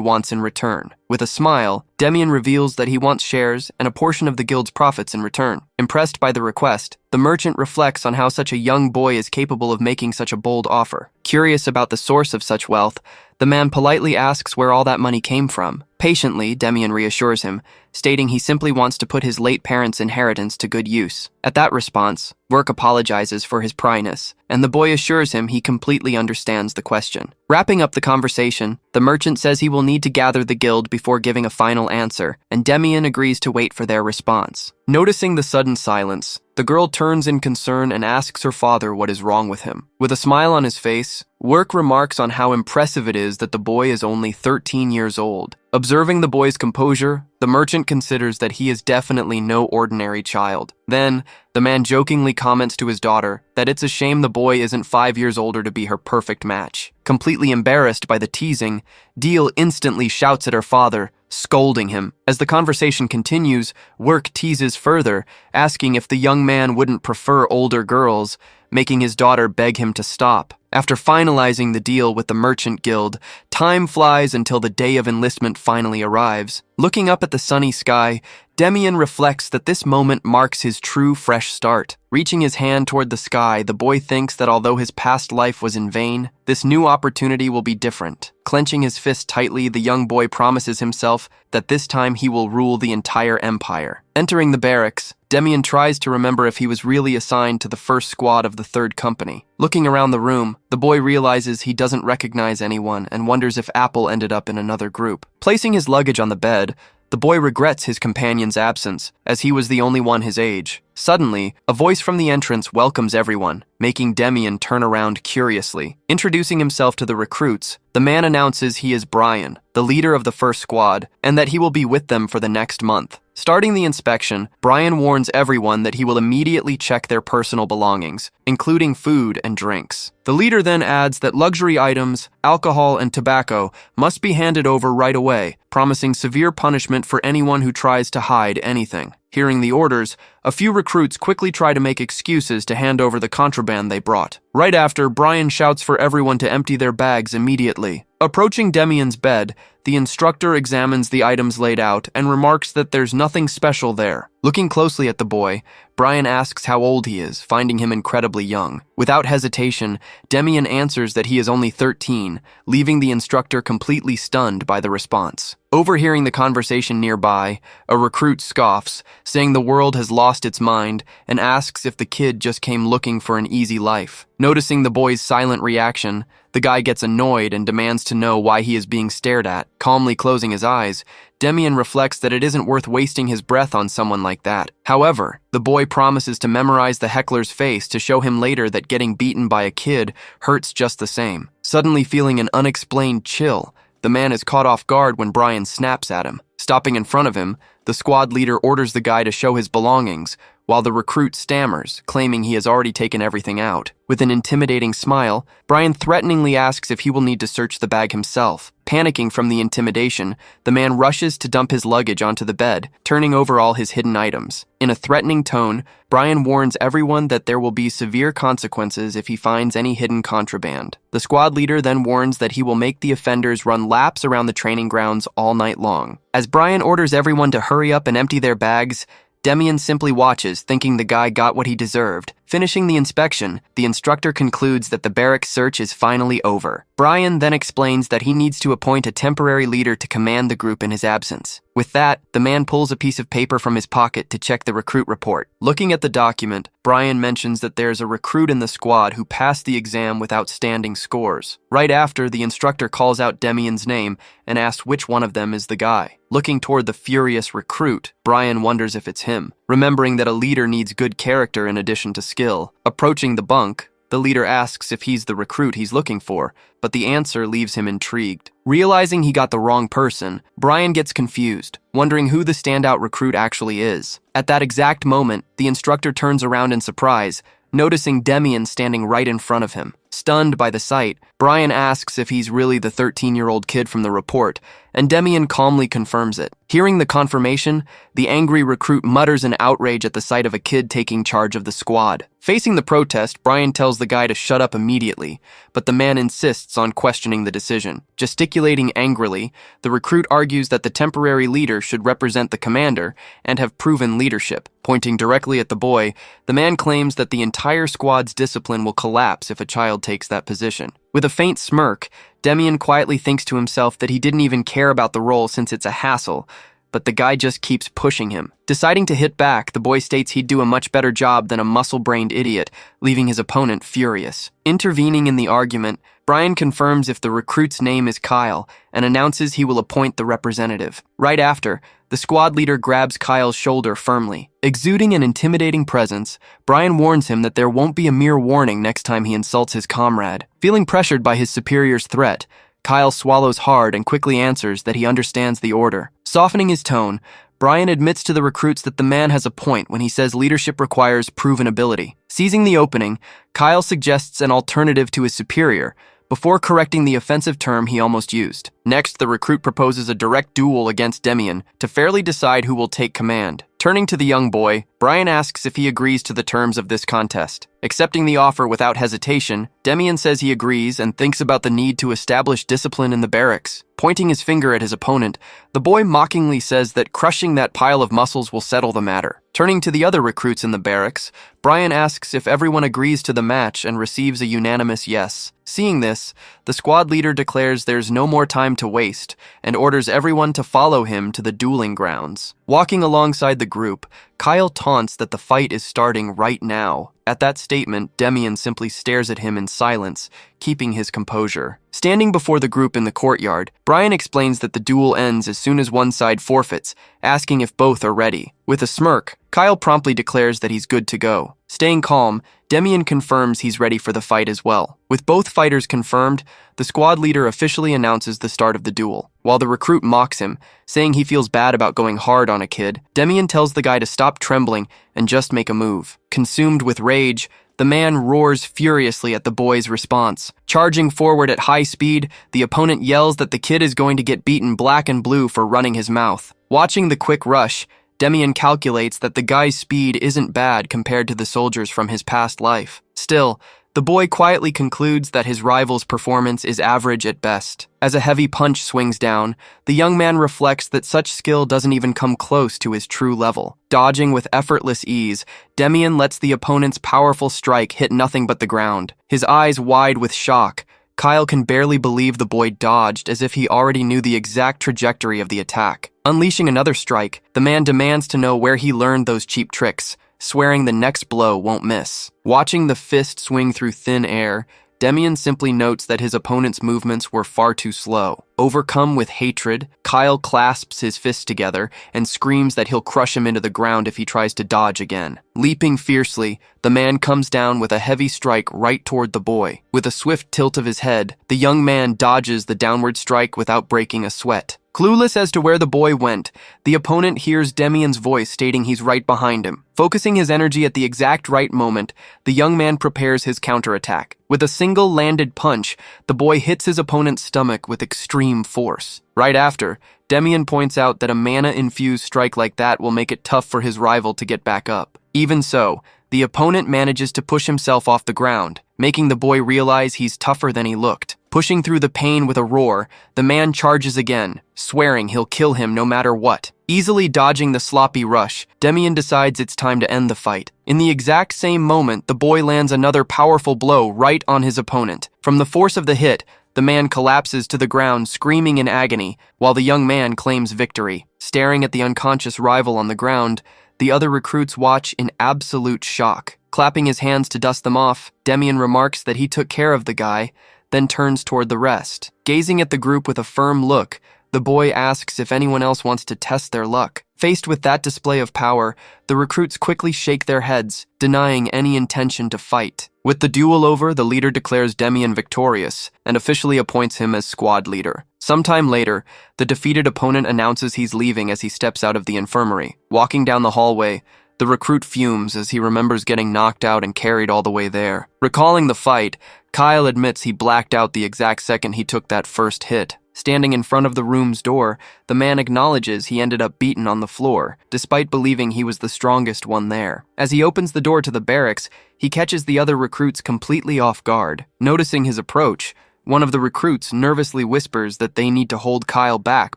wants in return. With a smile, Demian reveals that he wants shares and a portion of the guild's profits in return. Impressed by the request, the merchant reflects on how such a young boy is capable of making such a bold offer. Curious about the source of such wealth, the man politely asks where all that money came from. Patiently, Demian reassures him, stating he simply wants to put his late parents' inheritance to good use. At that response, Work apologizes for his pryness, and the boy assures him he completely understands the question. Wrapping up the conversation, the merchant says he will need to gather the guild before giving a final answer, and Demian agrees to wait for their response. Noticing the sudden silence, the girl turns in concern and asks her father what is wrong with him. With a smile on his face, Work remarks on how impressive it is that the boy is only 13 years old. Observing the boy's composure, the merchant considers that he is definitely no ordinary child. Then, the man jokingly comments to his daughter that it's a shame the boy isn't 5 years older to be her perfect match. Completely embarrassed by the teasing, Deal instantly shouts at her father, scolding him. As the conversation continues, Work teases further, asking if the young man wouldn't prefer older girls, making his daughter beg him to stop. After finalizing the deal with the merchant guild, time flies until the day of enlistment finally arrives. Looking up at the sunny sky, Demian reflects that this moment marks his true fresh start. Reaching his hand toward the sky, the boy thinks that although his past life was in vain, this new opportunity will be different. Clenching his fist tightly, the young boy promises himself that this time he will rule the entire empire. Entering the barracks, Demian tries to remember if he was really assigned to the first squad of the 3rd company. Looking around the room, the boy realizes he doesn't recognize anyone and wonders if Apple ended up in another group. Placing his luggage on the bed, the boy regrets his companion's absence, as he was the only one his age. Suddenly, a voice from the entrance welcomes everyone, making Demian turn around curiously. Introducing himself to the recruits, the man announces he is Brian, the leader of the first squad, and that he will be with them for the next month. Starting the inspection, Brian warns everyone that he will immediately check their personal belongings, including food and drinks. The leader then adds that luxury items, alcohol, and tobacco must be handed over right away, promising severe punishment for anyone who tries to hide anything. Hearing the orders, a few recruits quickly try to make excuses to hand over the contraband they brought. Right after, Brian shouts for everyone to empty their bags immediately. Approaching Demian's bed, the instructor examines the items laid out and remarks that there's nothing special there. Looking closely at the boy, Brian asks how old he is, finding him incredibly young. Without hesitation, Demian answers that he is only 13, leaving the instructor completely stunned by the response. Overhearing the conversation nearby, a recruit scoffs, saying the world has lost its mind, and asks if the kid just came looking for an easy life. Noticing the boy's silent reaction, the guy gets annoyed and demands to know why he is being stared at. Calmly closing his eyes, Demian reflects that it isn't worth wasting his breath on someone like that. However, the boy promises to memorize the heckler's face to show him later that getting beaten by a kid hurts just the same. Suddenly feeling an unexplained chill, the man is caught off guard when Brian snaps at him. Stopping in front of him, the squad leader orders the guy to show his belongings, while the recruit stammers, claiming he has already taken everything out. With an intimidating smile, Brian threateningly asks if he will need to search the bag himself. Panicking from the intimidation, the man rushes to dump his luggage onto the bed, turning over all his hidden items. In a threatening tone, Brian warns everyone that there will be severe consequences if he finds any hidden contraband. The squad leader then warns that he will make the offenders run laps around the training grounds all night long. As Brian orders everyone to hurry up and empty their bags, Demian simply watches, thinking the guy got what he deserved. Finishing the inspection, the instructor concludes that the barracks search is finally over. Brian then explains that he needs to appoint a temporary leader to command the group in his absence. With that, the man pulls a piece of paper from his pocket to check the recruit report. Looking at the document, Brian mentions that there's a recruit in the squad who passed the exam with outstanding scores. Right after, the instructor calls out Demian's name and asks which one of them is the guy. Looking toward the furious recruit, Brian wonders if it's him. Remembering that a leader needs good character in addition to skill. Approaching the bunk, the leader asks if he's the recruit he's looking for, but the answer leaves him intrigued. Realizing he got the wrong person, Brian gets confused, wondering who the standout recruit actually is. At that exact moment, the instructor turns around in surprise, noticing Demian standing right in front of him. Stunned by the sight, Brian asks if he's really the 13-year-old kid from the report, and Demian calmly confirms it. Hearing the confirmation, the angry recruit mutters in outrage at the sight of a kid taking charge of the squad. Facing the protest, Brian tells the guy to shut up immediately, but the man insists on questioning the decision. Gesticulating angrily, the recruit argues that the temporary leader should represent the commander and have proven leadership. Pointing directly at the boy, the man claims that the entire squad's discipline will collapse if a child takes that position. With a faint smirk, Demian quietly thinks to himself that he didn't even care about the role since it's a hassle, but the guy just keeps pushing him. Deciding to hit back, the boy states he'd do a much better job than a muscle-brained idiot, leaving his opponent furious. Intervening in the argument, Brian confirms if the recruit's name is Kyle and announces he will appoint the representative. Right after, the squad leader grabs Kyle's shoulder firmly. Exuding an intimidating presence, Brian warns him that there won't be a mere warning next time he insults his comrade. Feeling pressured by his superior's threat, Kyle swallows hard and quickly answers that he understands the order. Softening his tone, Brian admits to the recruits that the man has a point when he says leadership requires proven ability. Seizing the opening, Kyle suggests an alternative to his superior, before correcting the offensive term he almost used. Next, the recruit proposes a direct duel against Demian to fairly decide who will take command. Turning to the young boy, Brian asks if he agrees to the terms of this contest. Accepting the offer without hesitation, Demian says he agrees and thinks about the need to establish discipline in the barracks. Pointing his finger at his opponent, the boy mockingly says that crushing that pile of muscles will settle the matter. Turning to the other recruits in the barracks, Brian asks if everyone agrees to the match and receives a unanimous yes. Seeing this, the squad leader declares there's no more time to waste and orders everyone to follow him to the dueling grounds. Walking alongside the group, Kyle taunts that the fight is starting right now. At that statement, Demian simply stares at him in silence, keeping his composure. Standing before the group in the courtyard, Brian explains that the duel ends as soon as one side forfeits, asking if both are ready. With a smirk, Kyle promptly declares that he's good to go. Staying calm, Demian confirms he's ready for the fight as well. With both fighters confirmed, the squad leader officially announces the start of the duel. While the recruit mocks him, saying he feels bad about going hard on a kid, Demian tells the guy to stop trembling and just make a move. Consumed with rage, the man roars furiously at the boy's response. Charging forward at high speed, the opponent yells that the kid is going to get beaten black and blue for running his mouth. Watching the quick rush, Demian calculates that the guy's speed isn't bad compared to the soldiers from his past life. Still, the boy quietly concludes that his rival's performance is average at best. As a heavy punch swings down, the young man reflects that such skill doesn't even come close to his true level. Dodging with effortless ease, Demian lets the opponent's powerful strike hit nothing but the ground. His eyes wide with shock, Kyle can barely believe the boy dodged as if he already knew the exact trajectory of the attack. Unleashing another strike, the man demands to know where he learned those cheap tricks, swearing the next blow won't miss. Watching the fist swing through thin air, Demian simply notes that his opponent's movements were far too slow. Overcome with hatred, Kyle clasps his fists together and screams that he'll crush him into the ground if he tries to dodge again. Leaping fiercely, the man comes down with a heavy strike right toward the boy. With a swift tilt of his head, the young man dodges the downward strike without breaking a sweat. Clueless as to where the boy went, the opponent hears Demian's voice stating he's right behind him. Focusing his energy at the exact right moment, the young man prepares his counterattack. With a single landed punch, the boy hits his opponent's stomach with extreme force. Right after, Demian points out that a mana-infused strike like that will make it tough for his rival to get back up. Even so, the opponent manages to push himself off the ground, making the boy realize he's tougher than he looked. Pushing through the pain with a roar, the man charges again, swearing he'll kill him no matter what. Easily dodging the sloppy rush, Demian decides it's time to end the fight. In the exact same moment, the boy lands another powerful blow right on his opponent. From the force of the hit, the man collapses to the ground, screaming in agony, while the young man claims victory. Staring at the unconscious rival on the ground, the other recruits watch in absolute shock. Clapping his hands to dust them off, Demian remarks that he took care of the guy, then turns toward the rest. Gazing at the group with a firm look, the boy asks if anyone else wants to test their luck. Faced with that display of power, the recruits quickly shake their heads, denying any intention to fight. With the duel over, the leader declares Demian victorious and officially appoints him as squad leader. Sometime later, the defeated opponent announces he's leaving as he steps out of the infirmary. Walking down the hallway, the recruit fumes as he remembers getting knocked out and carried all the way there. Recalling the fight, Kyle admits he blacked out the exact second he took that first hit. Standing in front of the room's door, the man acknowledges he ended up beaten on the floor, despite believing he was the strongest one there. As he opens the door to the barracks, he catches the other recruits completely off guard. Noticing his approach, one of the recruits nervously whispers that they need to hold Kyle back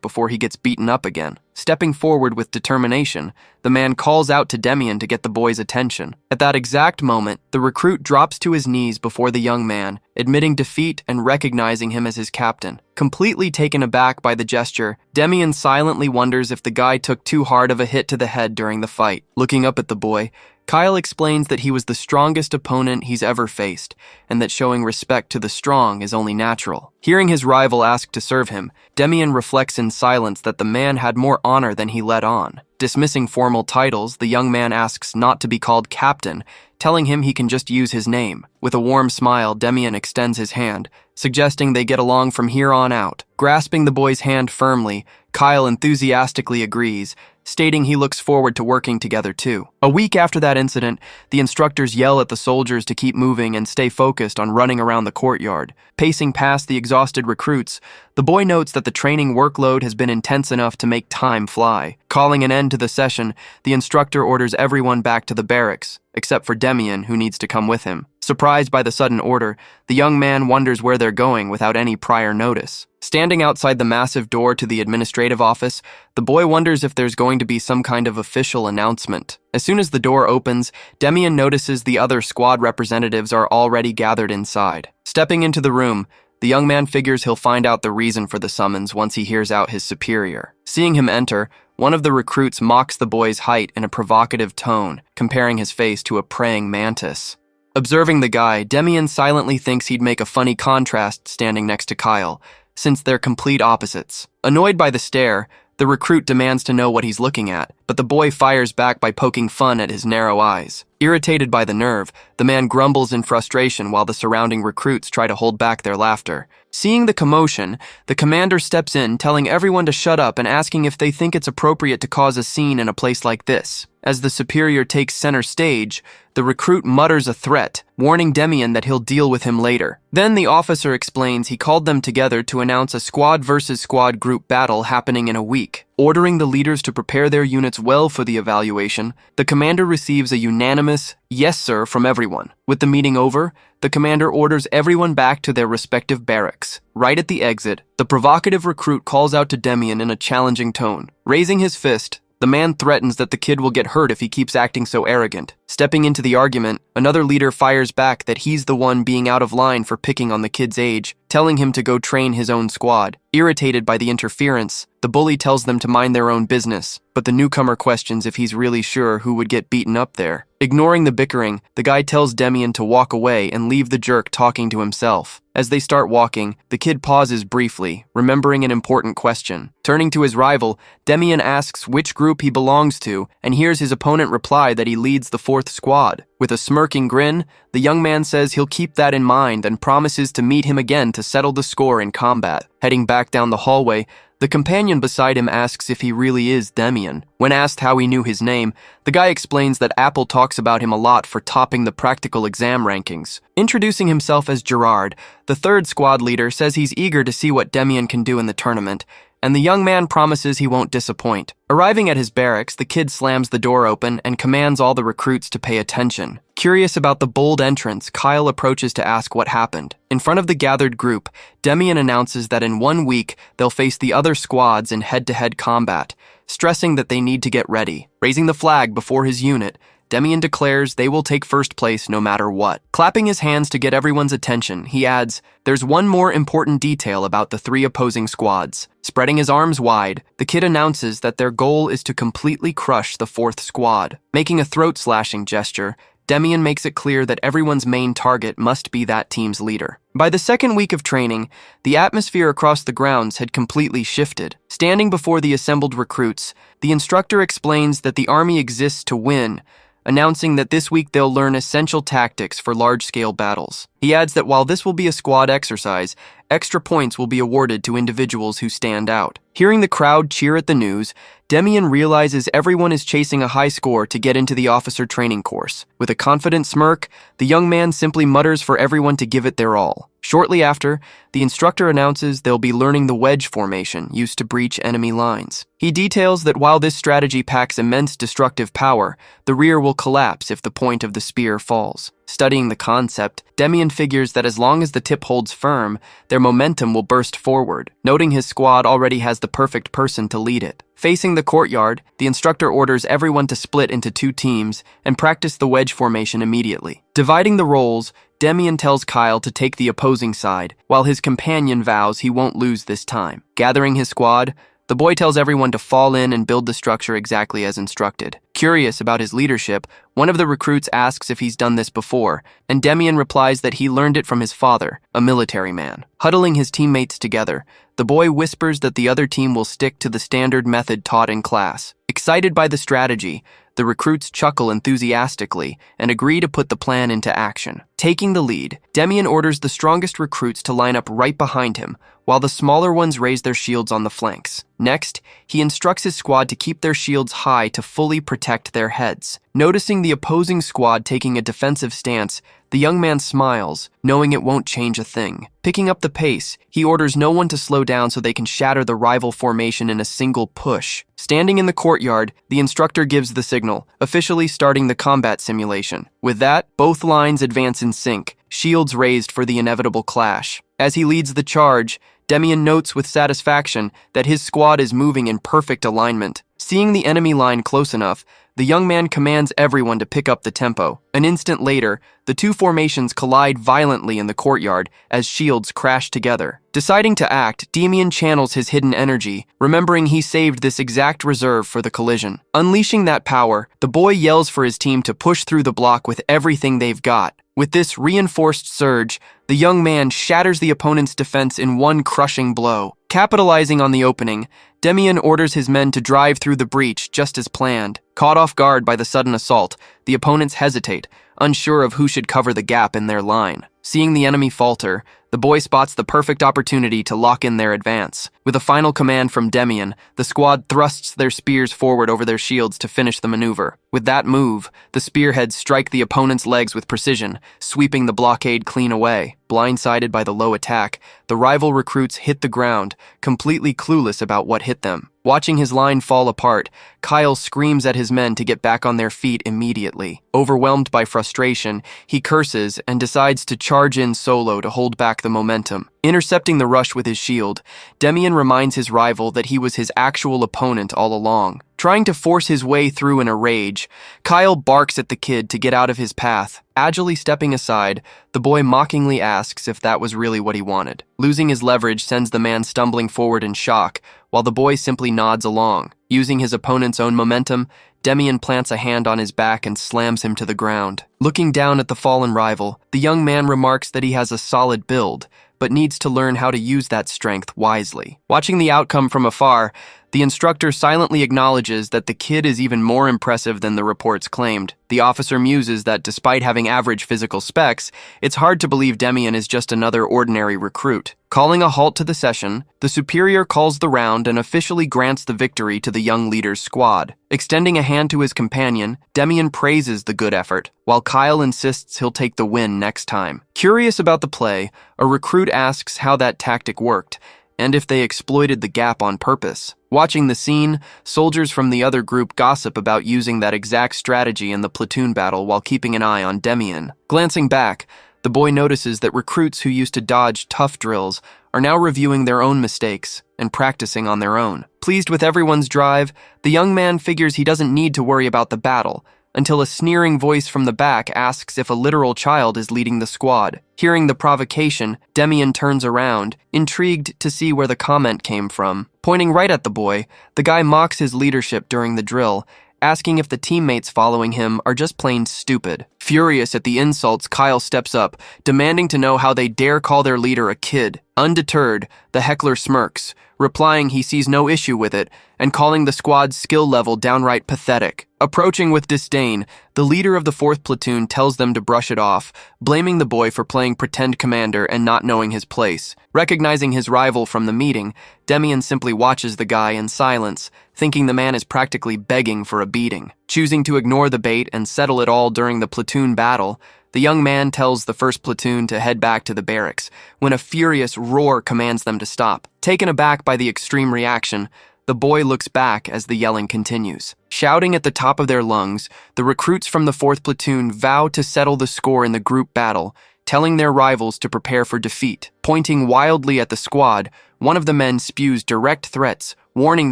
before he gets beaten up again. Stepping forward with determination, the man calls out to Demian to get the boy's attention. At that exact moment, the recruit drops to his knees before the young man, admitting defeat and recognizing him as his captain. Completely taken aback by the gesture, Demian silently wonders if the guy took too hard of a hit to the head during the fight. Looking up at the boy, Kyle explains that he was the strongest opponent he's ever faced, and that showing respect to the strong is only natural. Hearing his rival ask to serve him, Demian reflects in silence that the man had more honor than he let on. Dismissing formal titles, the young man asks not to be called captain, telling him he can just use his name. With a warm smile, Demian extends his hand, suggesting they get along from here on out. Grasping the boy's hand firmly, Kyle enthusiastically agrees, stating he looks forward to working together too. A week after that incident, the instructors yell at the soldiers to keep moving and stay focused on running around the courtyard. Pacing past the exhausted recruits, the boy notes that the training workload has been intense enough to make time fly. Calling an end to the session, the instructor orders everyone back to the barracks, except for Demian, who needs to come with him. Surprised by the sudden order, the young man wonders where they're going without any prior notice. Standing outside the massive door to the administrative office, the boy wonders if there's going to be some kind of official announcement. As soon as the door opens, Demian notices the other squad representatives are already gathered inside. Stepping into the room, the young man figures he'll find out the reason for the summons once he hears out his superior. Seeing him enter, one of the recruits mocks the boy's height in a provocative tone, comparing his face to a praying mantis. Observing the guy, Demian silently thinks he'd make a funny contrast standing next to Kyle, since they're complete opposites. Annoyed by the stare, the recruit demands to know what he's looking at, but the boy fires back by poking fun at his narrow eyes. Irritated by the nerve, the man grumbles in frustration while the surrounding recruits try to hold back their laughter. Seeing the commotion, the commander steps in, telling everyone to shut up and asking if they think it's appropriate to cause a scene in a place like this. As the superior takes center stage, the recruit mutters a threat, warning Demian that he'll deal with him later. Then the officer explains he called them together to announce a squad versus squad group battle happening in a week. Ordering the leaders to prepare their units well for the evaluation, the commander receives a unanimous "yes, sir" from everyone. With the meeting over, the commander orders everyone back to their respective barracks. Right at the exit, the provocative recruit calls out to Demian in a challenging tone. Raising his fist, the man threatens that the kid will get hurt if he keeps acting so arrogant. Stepping into the argument, another leader fires back that he's the one being out of line for picking on the kid's age, telling him to go train his own squad. Irritated by the interference, the bully tells them to mind their own business, but the newcomer questions if he's really sure who would get beaten up there. Ignoring the bickering, the guy tells Demian to walk away and leave the jerk talking to himself. As they start walking, the kid pauses briefly, remembering an important question. Turning to his rival, Demian asks which group he belongs to and hears his opponent reply that he leads the 4th squad. With a smirking grin, the young man says he'll keep that in mind and promises to meet him again to settle the score in combat. Heading back down the hallway, the companion beside him asks if he really is Demian. When asked how he knew his name, the guy explains that Apple talks about him a lot for topping the practical exam rankings. Introducing himself as Gerard, the 3rd squad leader says he's eager to see what Demian can do in the tournament, and the young man promises he won't disappoint. Arriving at his barracks, the kid slams the door open and commands all the recruits to pay attention. Curious about the bold entrance, Kyle approaches to ask what happened. In front of the gathered group, Demian announces that in 1 week, they'll face the other squads in head-to-head combat, stressing that they need to get ready. Raising the flag before his unit, Demian declares they will take first place no matter what. Clapping his hands to get everyone's attention, he adds, "There's one more important detail about the 3 opposing squads." Spreading his arms wide, the kid announces that their goal is to completely crush the 4th squad. Making a throat-slashing gesture, Demian makes it clear that everyone's main target must be that team's leader. By the 2nd week of training, the atmosphere across the grounds had completely shifted. Standing before the assembled recruits, the instructor explains that the army exists to win, announcing that this week they'll learn essential tactics for large-scale battles. He adds that while this will be a squad exercise, extra points will be awarded to individuals who stand out. Hearing the crowd cheer at the news, Demian realizes everyone is chasing a high score to get into the officer training course. With a confident smirk, the young man simply mutters for everyone to give it their all. Shortly after, the instructor announces they'll be learning the wedge formation used to breach enemy lines. He details that while this strategy packs immense destructive power, the rear will collapse if the point of the spear falls. Studying the concept, Demian figures that as long as the tip holds firm, their momentum will burst forward, noting his squad already has the perfect person to lead it. Facing the courtyard, the instructor orders everyone to split into 2 teams and practice the wedge formation immediately. Dividing the roles, Demian tells Kyle to take the opposing side, while his companion vows he won't lose this time. Gathering his squad, the boy tells everyone to fall in and build the structure exactly as instructed. Curious about his leadership, one of the recruits asks if he's done this before, and Demian replies that he learned it from his father, a military man. Huddling his teammates together, the boy whispers that the other team will stick to the standard method taught in class. Excited by the strategy, the recruits chuckle enthusiastically and agree to put the plan into action. Taking the lead, Demian orders the strongest recruits to line up right behind him, while the smaller ones raise their shields on the flanks. Next, he instructs his squad to keep their shields high to fully protect their heads. Noticing the opposing squad taking a defensive stance, the young man smiles, knowing it won't change a thing. Picking up the pace, he orders no one to slow down so they can shatter the rival formation in a single push. Standing in the courtyard, the instructor gives the signal, officially starting the combat simulation. With that, both lines advance in sync, shields raised for the inevitable clash. As he leads the charge, Demian notes with satisfaction that his squad is moving in perfect alignment. Seeing the enemy line close enough, the young man commands everyone to pick up the tempo. An instant later, the 2 formations collide violently in the courtyard as shields crash together. Deciding to act, Demian channels his hidden energy, remembering he saved this exact reserve for the collision. Unleashing that power, the boy yells for his team to push through the block with everything they've got. With this reinforced surge, the young man shatters the opponent's defense in one crushing blow. Capitalizing on the opening, Demian orders his men to drive through the breach just as planned. Caught off guard by the sudden assault, the opponents hesitate, unsure of who should cover the gap in their line. Seeing the enemy falter, the boy spots the perfect opportunity to lock in their advance. With a final command from Demian, the squad thrusts their spears forward over their shields to finish the maneuver. With that move, the spearheads strike the opponent's legs with precision, sweeping the blockade clean away. Blindsided by the low attack, the rival recruits hit the ground, completely clueless about what hit them. Watching his line fall apart, Kyle screams at his men to get back on their feet immediately. Overwhelmed by frustration, he curses and decides to charge in solo to hold back the momentum. Intercepting the rush with his shield, Demian reminds his rival that he was his actual opponent all along. Trying to force his way through in a rage, Kyle barks at the kid to get out of his path. Agilely stepping aside, the boy mockingly asks if that was really what he wanted. Losing his leverage sends the man stumbling forward in shock, while the boy simply nods along. Using his opponent's own momentum, Demian plants a hand on his back and slams him to the ground. Looking down at the fallen rival, the young man remarks that he has a solid build, but needs to learn how to use that strength wisely. Watching the outcome from afar, the instructor silently acknowledges that the kid is even more impressive than the reports claimed. The officer muses that despite having average physical specs, it's hard to believe Demian is just another ordinary recruit. Calling a halt to the session, the superior calls the round and officially grants the victory to the young leader's squad. Extending a hand to his companion, Demian praises the good effort, while Kyle insists he'll take the win next time. Curious about the play, a recruit asks how that tactic worked, and if they exploited the gap on purpose. Watching the scene, soldiers from the other group gossip about using that exact strategy in the platoon battle while keeping an eye on Demian. Glancing back, The boy notices that recruits who used to dodge tough drills are now reviewing their own mistakes and practicing on their own. Pleased with everyone's drive, the young man figures he doesn't need to worry about the battle until a sneering voice from the back asks if a literal child is leading the squad. Hearing the provocation, Demian turns around, intrigued to see where the comment came from. Pointing right at the boy, the guy mocks his leadership during the drill, asking if the teammates following him are just plain stupid. Furious at the insults, Kyle steps up, demanding to know how they dare call their leader a kid. Undeterred, the heckler smirks, replying he sees no issue with it, and calling the squad's skill level downright pathetic. Approaching with disdain, the leader of the 4th platoon tells them to brush it off, blaming the boy for playing pretend commander and not knowing his place. Recognizing his rival from the meeting, Demian simply watches the guy in silence, thinking the man is practically begging for a beating. Choosing to ignore the bait and settle it all during the platoon battle, the young man tells the 1st platoon to head back to the barracks, when a furious roar commands them to stop. Taken aback by the extreme reaction, the boy looks back as the yelling continues. Shouting at the top of their lungs, the recruits from the 4th platoon vow to settle the score in the group battle, telling their rivals to prepare for defeat. Pointing wildly at the squad, one of the men spews direct threats, warning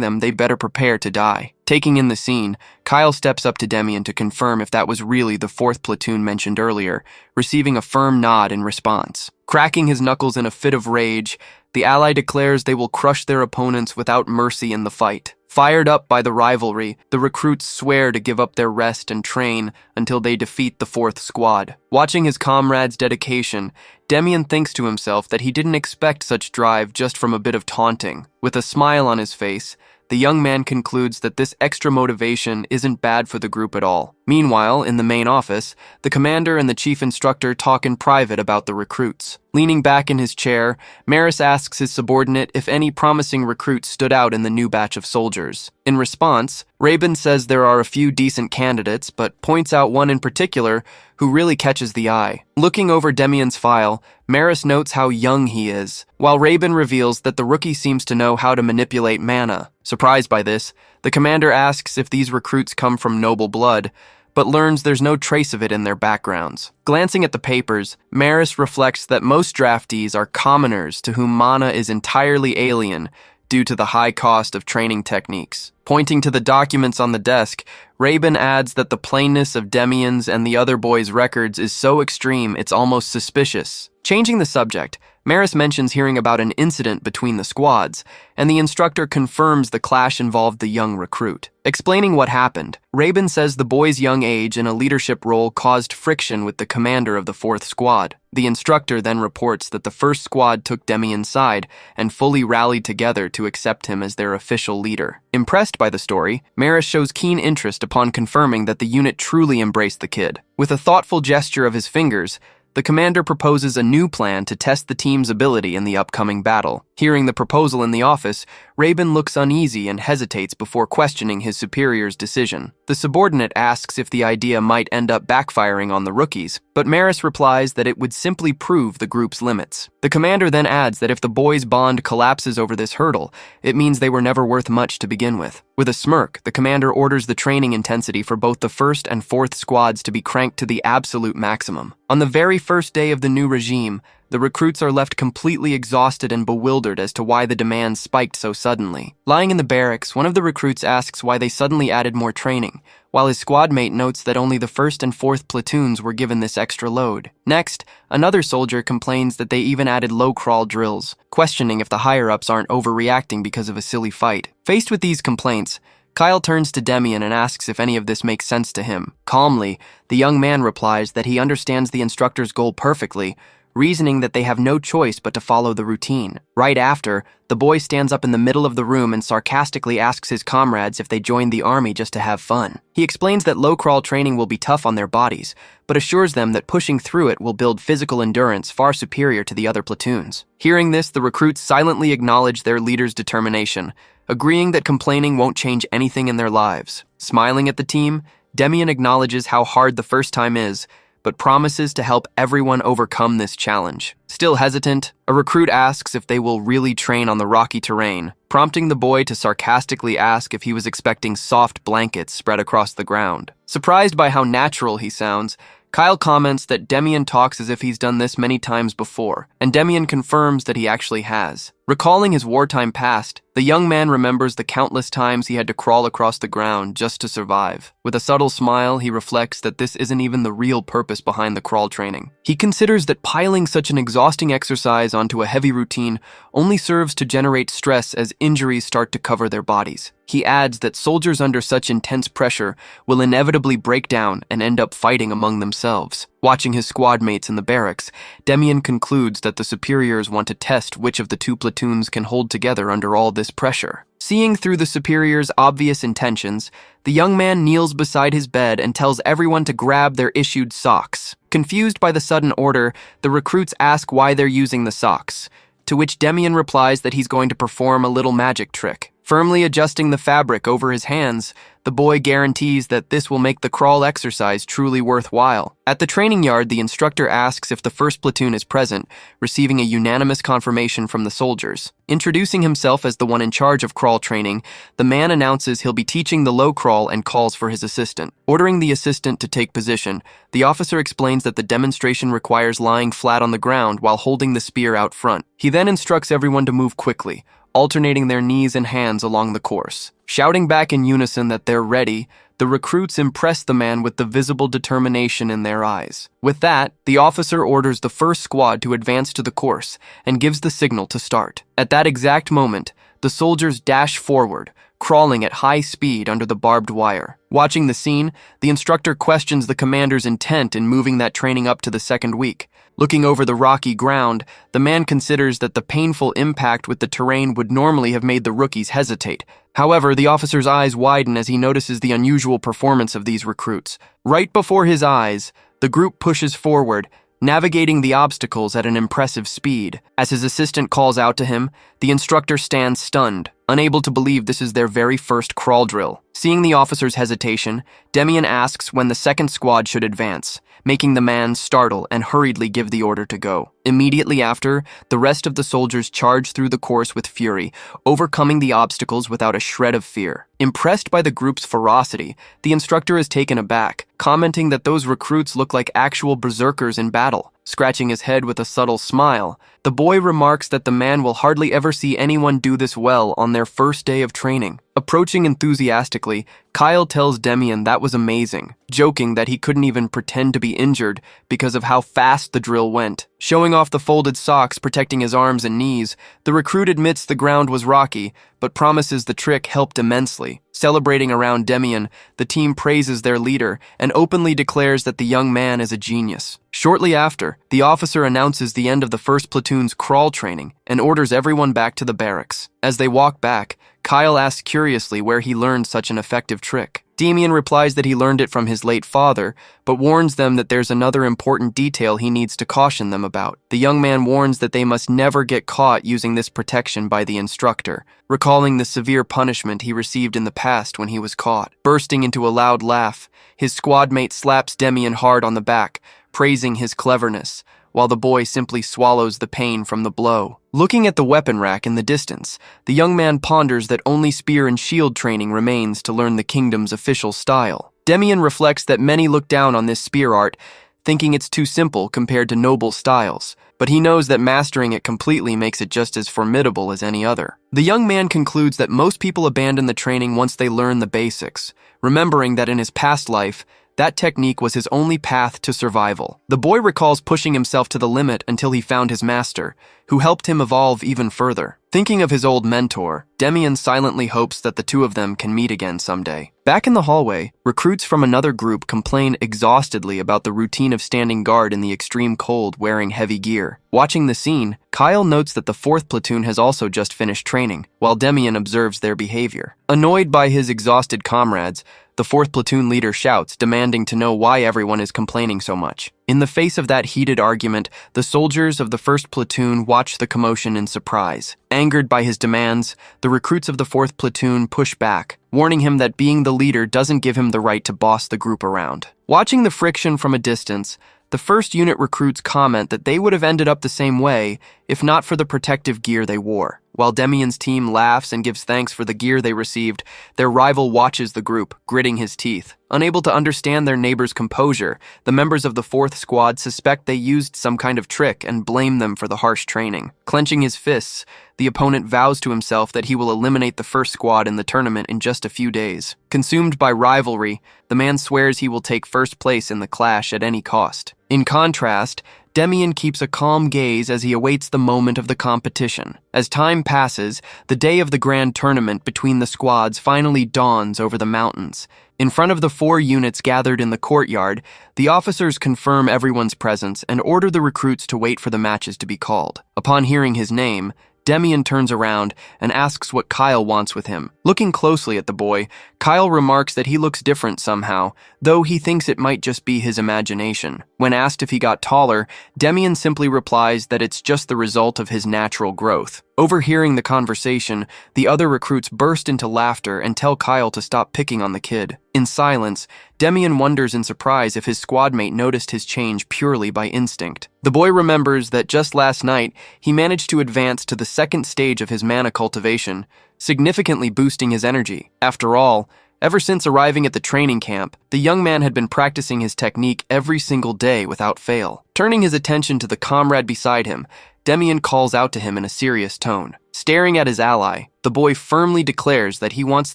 them they'd better prepare to die. Taking in the scene, Kyle steps up to Demian to confirm if that was really the 4th platoon mentioned earlier, receiving a firm nod in response. Cracking his knuckles in a fit of rage, the ally declares they will crush their opponents without mercy in the fight. Fired up by the rivalry, the recruits swear to give up their rest and train until they defeat the 4th squad. Watching his comrades' dedication, Demian thinks to himself that he didn't expect such drive just from a bit of taunting. With a smile on his face, the young man concludes that this extra motivation isn't bad for the group at all. Meanwhile, in the main office, the commander and the chief instructor talk in private about the recruits. Leaning back in his chair, Maris asks his subordinate if any promising recruits stood out in the new batch of soldiers. In response, Rabin says there are a few decent candidates, but points out one in particular who really catches the eye. Looking over Demian's file, Maris notes how young he is, while Rabin reveals that the rookie seems to know how to manipulate mana. Surprised by this, the commander asks if these recruits come from noble blood, but learns there's no trace of it in their backgrounds. Glancing at the papers, Maris reflects that most draftees are commoners to whom mana is entirely alien due to the high cost of training techniques. Pointing to the documents on the desk, Rabin adds that the plainness of Demian's and the other boys' records is so extreme it's almost suspicious. Changing the subject, Maris mentions hearing about an incident between the squads, and the instructor confirms the clash involved the young recruit. Explaining what happened, Rabin says the boy's young age in a leadership role caused friction with the commander of the 4th squad. The instructor then reports that the 1st squad took Demian's side and fully rallied together to accept him as their official leader. Impressed by the story, Maris shows keen interest upon confirming that the unit truly embraced the kid. With a thoughtful gesture of his fingers, the commander proposes a new plan to test the team's ability in the upcoming battle. Hearing the proposal in the office, Rabin looks uneasy and hesitates before questioning his superior's decision. The subordinate asks if the idea might end up backfiring on the rookies, but Maris replies that it would simply prove the group's limits. The commander then adds that if the boys' bond collapses over this hurdle, it means they were never worth much to begin with. With a smirk, the commander orders the training intensity for both the 1st and 4th squads to be cranked to the absolute maximum. On the very first day of the new regime, the recruits are left completely exhausted and bewildered as to why the demands spiked so suddenly. Lying in the barracks, one of the recruits asks why they suddenly added more training, while his squad mate notes that only the 1st and 4th platoons were given this extra load. Next, another soldier complains that they even added low-crawl drills, questioning if the higher-ups aren't overreacting because of a silly fight. Faced with these complaints, Kyle turns to Demian and asks if any of this makes sense to him. Calmly, the young man replies that he understands the instructor's goal perfectly, reasoning that they have no choice but to follow the routine. Right after, the boy stands up in the middle of the room and sarcastically asks his comrades if they joined the army just to have fun. He explains that low-crawl training will be tough on their bodies, but assures them that pushing through it will build physical endurance far superior to the other platoons. Hearing this, the recruits silently acknowledge their leader's determination, agreeing that complaining won't change anything in their lives. Smiling at the team, Demian acknowledges how hard the first time is, but promises to help everyone overcome this challenge. Still hesitant, a recruit asks if they will really train on the rocky terrain, prompting the boy to sarcastically ask if he was expecting soft blankets spread across the ground. Surprised by how natural he sounds, Kyle comments that Demian talks as if he's done this many times before, and Demian confirms that he actually has. Recalling his wartime past, the young man remembers the countless times he had to crawl across the ground just to survive. With a subtle smile, he reflects that this isn't even the real purpose behind the crawl training. He considers that piling such an exhausting exercise onto a heavy routine only serves to generate stress as injuries start to cover their bodies. He adds that soldiers under such intense pressure will inevitably break down and end up fighting among themselves. Watching his squad mates in the barracks, Demian concludes that the superiors want to test which of the two platoons can hold together under all this pressure. Seeing through the superiors' obvious intentions, the young man kneels beside his bed and tells everyone to grab their issued socks. Confused by the sudden order, the recruits ask why they're using the socks, to which Demian replies that he's going to perform a little magic trick. Firmly adjusting the fabric over his hands, the boy guarantees that this will make the crawl exercise truly worthwhile. At the training yard, the instructor asks if the first platoon is present, receiving a unanimous confirmation from the soldiers. Introducing himself as the one in charge of crawl training, the man announces he'll be teaching the low crawl and calls for his assistant. Ordering the assistant to take position, the officer explains that the demonstration requires lying flat on the ground while holding the spear out front. He then instructs everyone to move quickly, alternating their knees and hands along the course. Shouting back in unison that they're ready, the recruits impress the man with the visible determination in their eyes. With that, the officer orders the first squad to advance to the course and gives the signal to start. At that exact moment, the soldiers dash forward, crawling at high speed under the barbed wire. Watching the scene, the instructor questions the commander's intent in moving that training up to the second week. Looking over the rocky ground, the man considers that the painful impact with the terrain would normally have made the rookies hesitate. However, the officer's eyes widen as he notices the unusual performance of these recruits. Right before his eyes, the group pushes forward, navigating the obstacles at an impressive speed. As his assistant calls out to him, the instructor stands stunned, unable to believe this is their very first crawl drill. Seeing the officer's hesitation, Demian asks when the second squad should advance, making the man startle and hurriedly give the order to go. Immediately after, the rest of the soldiers charge through the course with fury, overcoming the obstacles without a shred of fear. Impressed by the group's ferocity, the instructor is taken aback, commenting that those recruits look like actual berserkers in battle. Scratching his head with a subtle smile, the boy remarks that the man will hardly ever see anyone do this well on their first day of training. Approaching enthusiastically, Kyle tells Demian that was amazing, joking that he couldn't even pretend to be injured because of how fast the drill went. Showing off the folded socks protecting his arms and knees, the recruit admits the ground was rocky, but promises the trick helped immensely. Celebrating around Demian, the team praises their leader and openly declares that the young man is a genius. Shortly after, the officer announces the end of the first platoon's crawl training and orders everyone back to the barracks. As they walk back, Kyle asks curiously where he learned such an effective trick. Demian replies that he learned it from his late father, but warns them that there's another important detail he needs to caution them about. The young man warns that they must never get caught using this protection by the instructor, recalling the severe punishment he received in the past when he was caught. Bursting into a loud laugh, his squad mate slaps Demian hard on the back, praising his cleverness, while the boy simply swallows the pain from the blow. Looking at the weapon rack in the distance, the young man ponders that only spear and shield training remains to learn the kingdom's official style. Demian reflects that many look down on this spear art, thinking it's too simple compared to noble styles, but he knows that mastering it completely makes it just as formidable as any other. The young man concludes that most people abandon the training once they learn the basics, remembering that in his past life, that technique was his only path to survival. The boy recalls pushing himself to the limit until he found his master, who helped him evolve even further. Thinking of his old mentor, Demian silently hopes that the two of them can meet again someday. Back in the hallway, recruits from another group complain exhaustedly about the routine of standing guard in the extreme cold wearing heavy gear. Watching the scene, Kyle notes that the 4th platoon has also just finished training, while Demian observes their behavior. Annoyed by his exhausted comrades, the 4th platoon leader shouts, demanding to know why everyone is complaining so much. In the face of that heated argument, the soldiers of the 1st platoon watch the commotion in surprise. Angered by his demands, the recruits of the 4th platoon push back, warning him that being the leader doesn't give him the right to boss the group around. Watching the friction from a distance, the 1st unit recruits comment that they would have ended up the same way if not for the protective gear they wore. While Demian's team laughs and gives thanks for the gear they received, their rival watches the group, gritting his teeth. Unable to understand their neighbor's composure, the members of the 4th squad suspect they used some kind of trick and blame them for the harsh training. Clenching his fists, the opponent vows to himself that he will eliminate the 1st squad in the tournament in just a few days. Consumed by rivalry, the man swears he will take 1st place in the clash at any cost. In contrast, Demian keeps a calm gaze as he awaits the moment of the competition. As time passes, the day of the grand tournament between the squads finally dawns over the mountains. In front of the 4 units gathered in the courtyard, the officers confirm everyone's presence and order the recruits to wait for the matches to be called. Upon hearing his name, Demian turns around and asks what Kyle wants with him. Looking closely at the boy, Kyle remarks that he looks different somehow, though he thinks it might just be his imagination. When asked if he got taller, Demian simply replies that it's just the result of his natural growth. Overhearing the conversation, the other recruits burst into laughter and tell Kyle to stop picking on the kid. In silence, Demian wonders in surprise if his squadmate noticed his change purely by instinct. The boy remembers that just last night, he managed to advance to the 2nd stage of his mana cultivation, significantly boosting his energy. After all, ever since arriving at the training camp, the young man had been practicing his technique every single day without fail. Turning his attention to the comrade beside him, Demian calls out to him in a serious tone. Staring at his ally, the boy firmly declares that he wants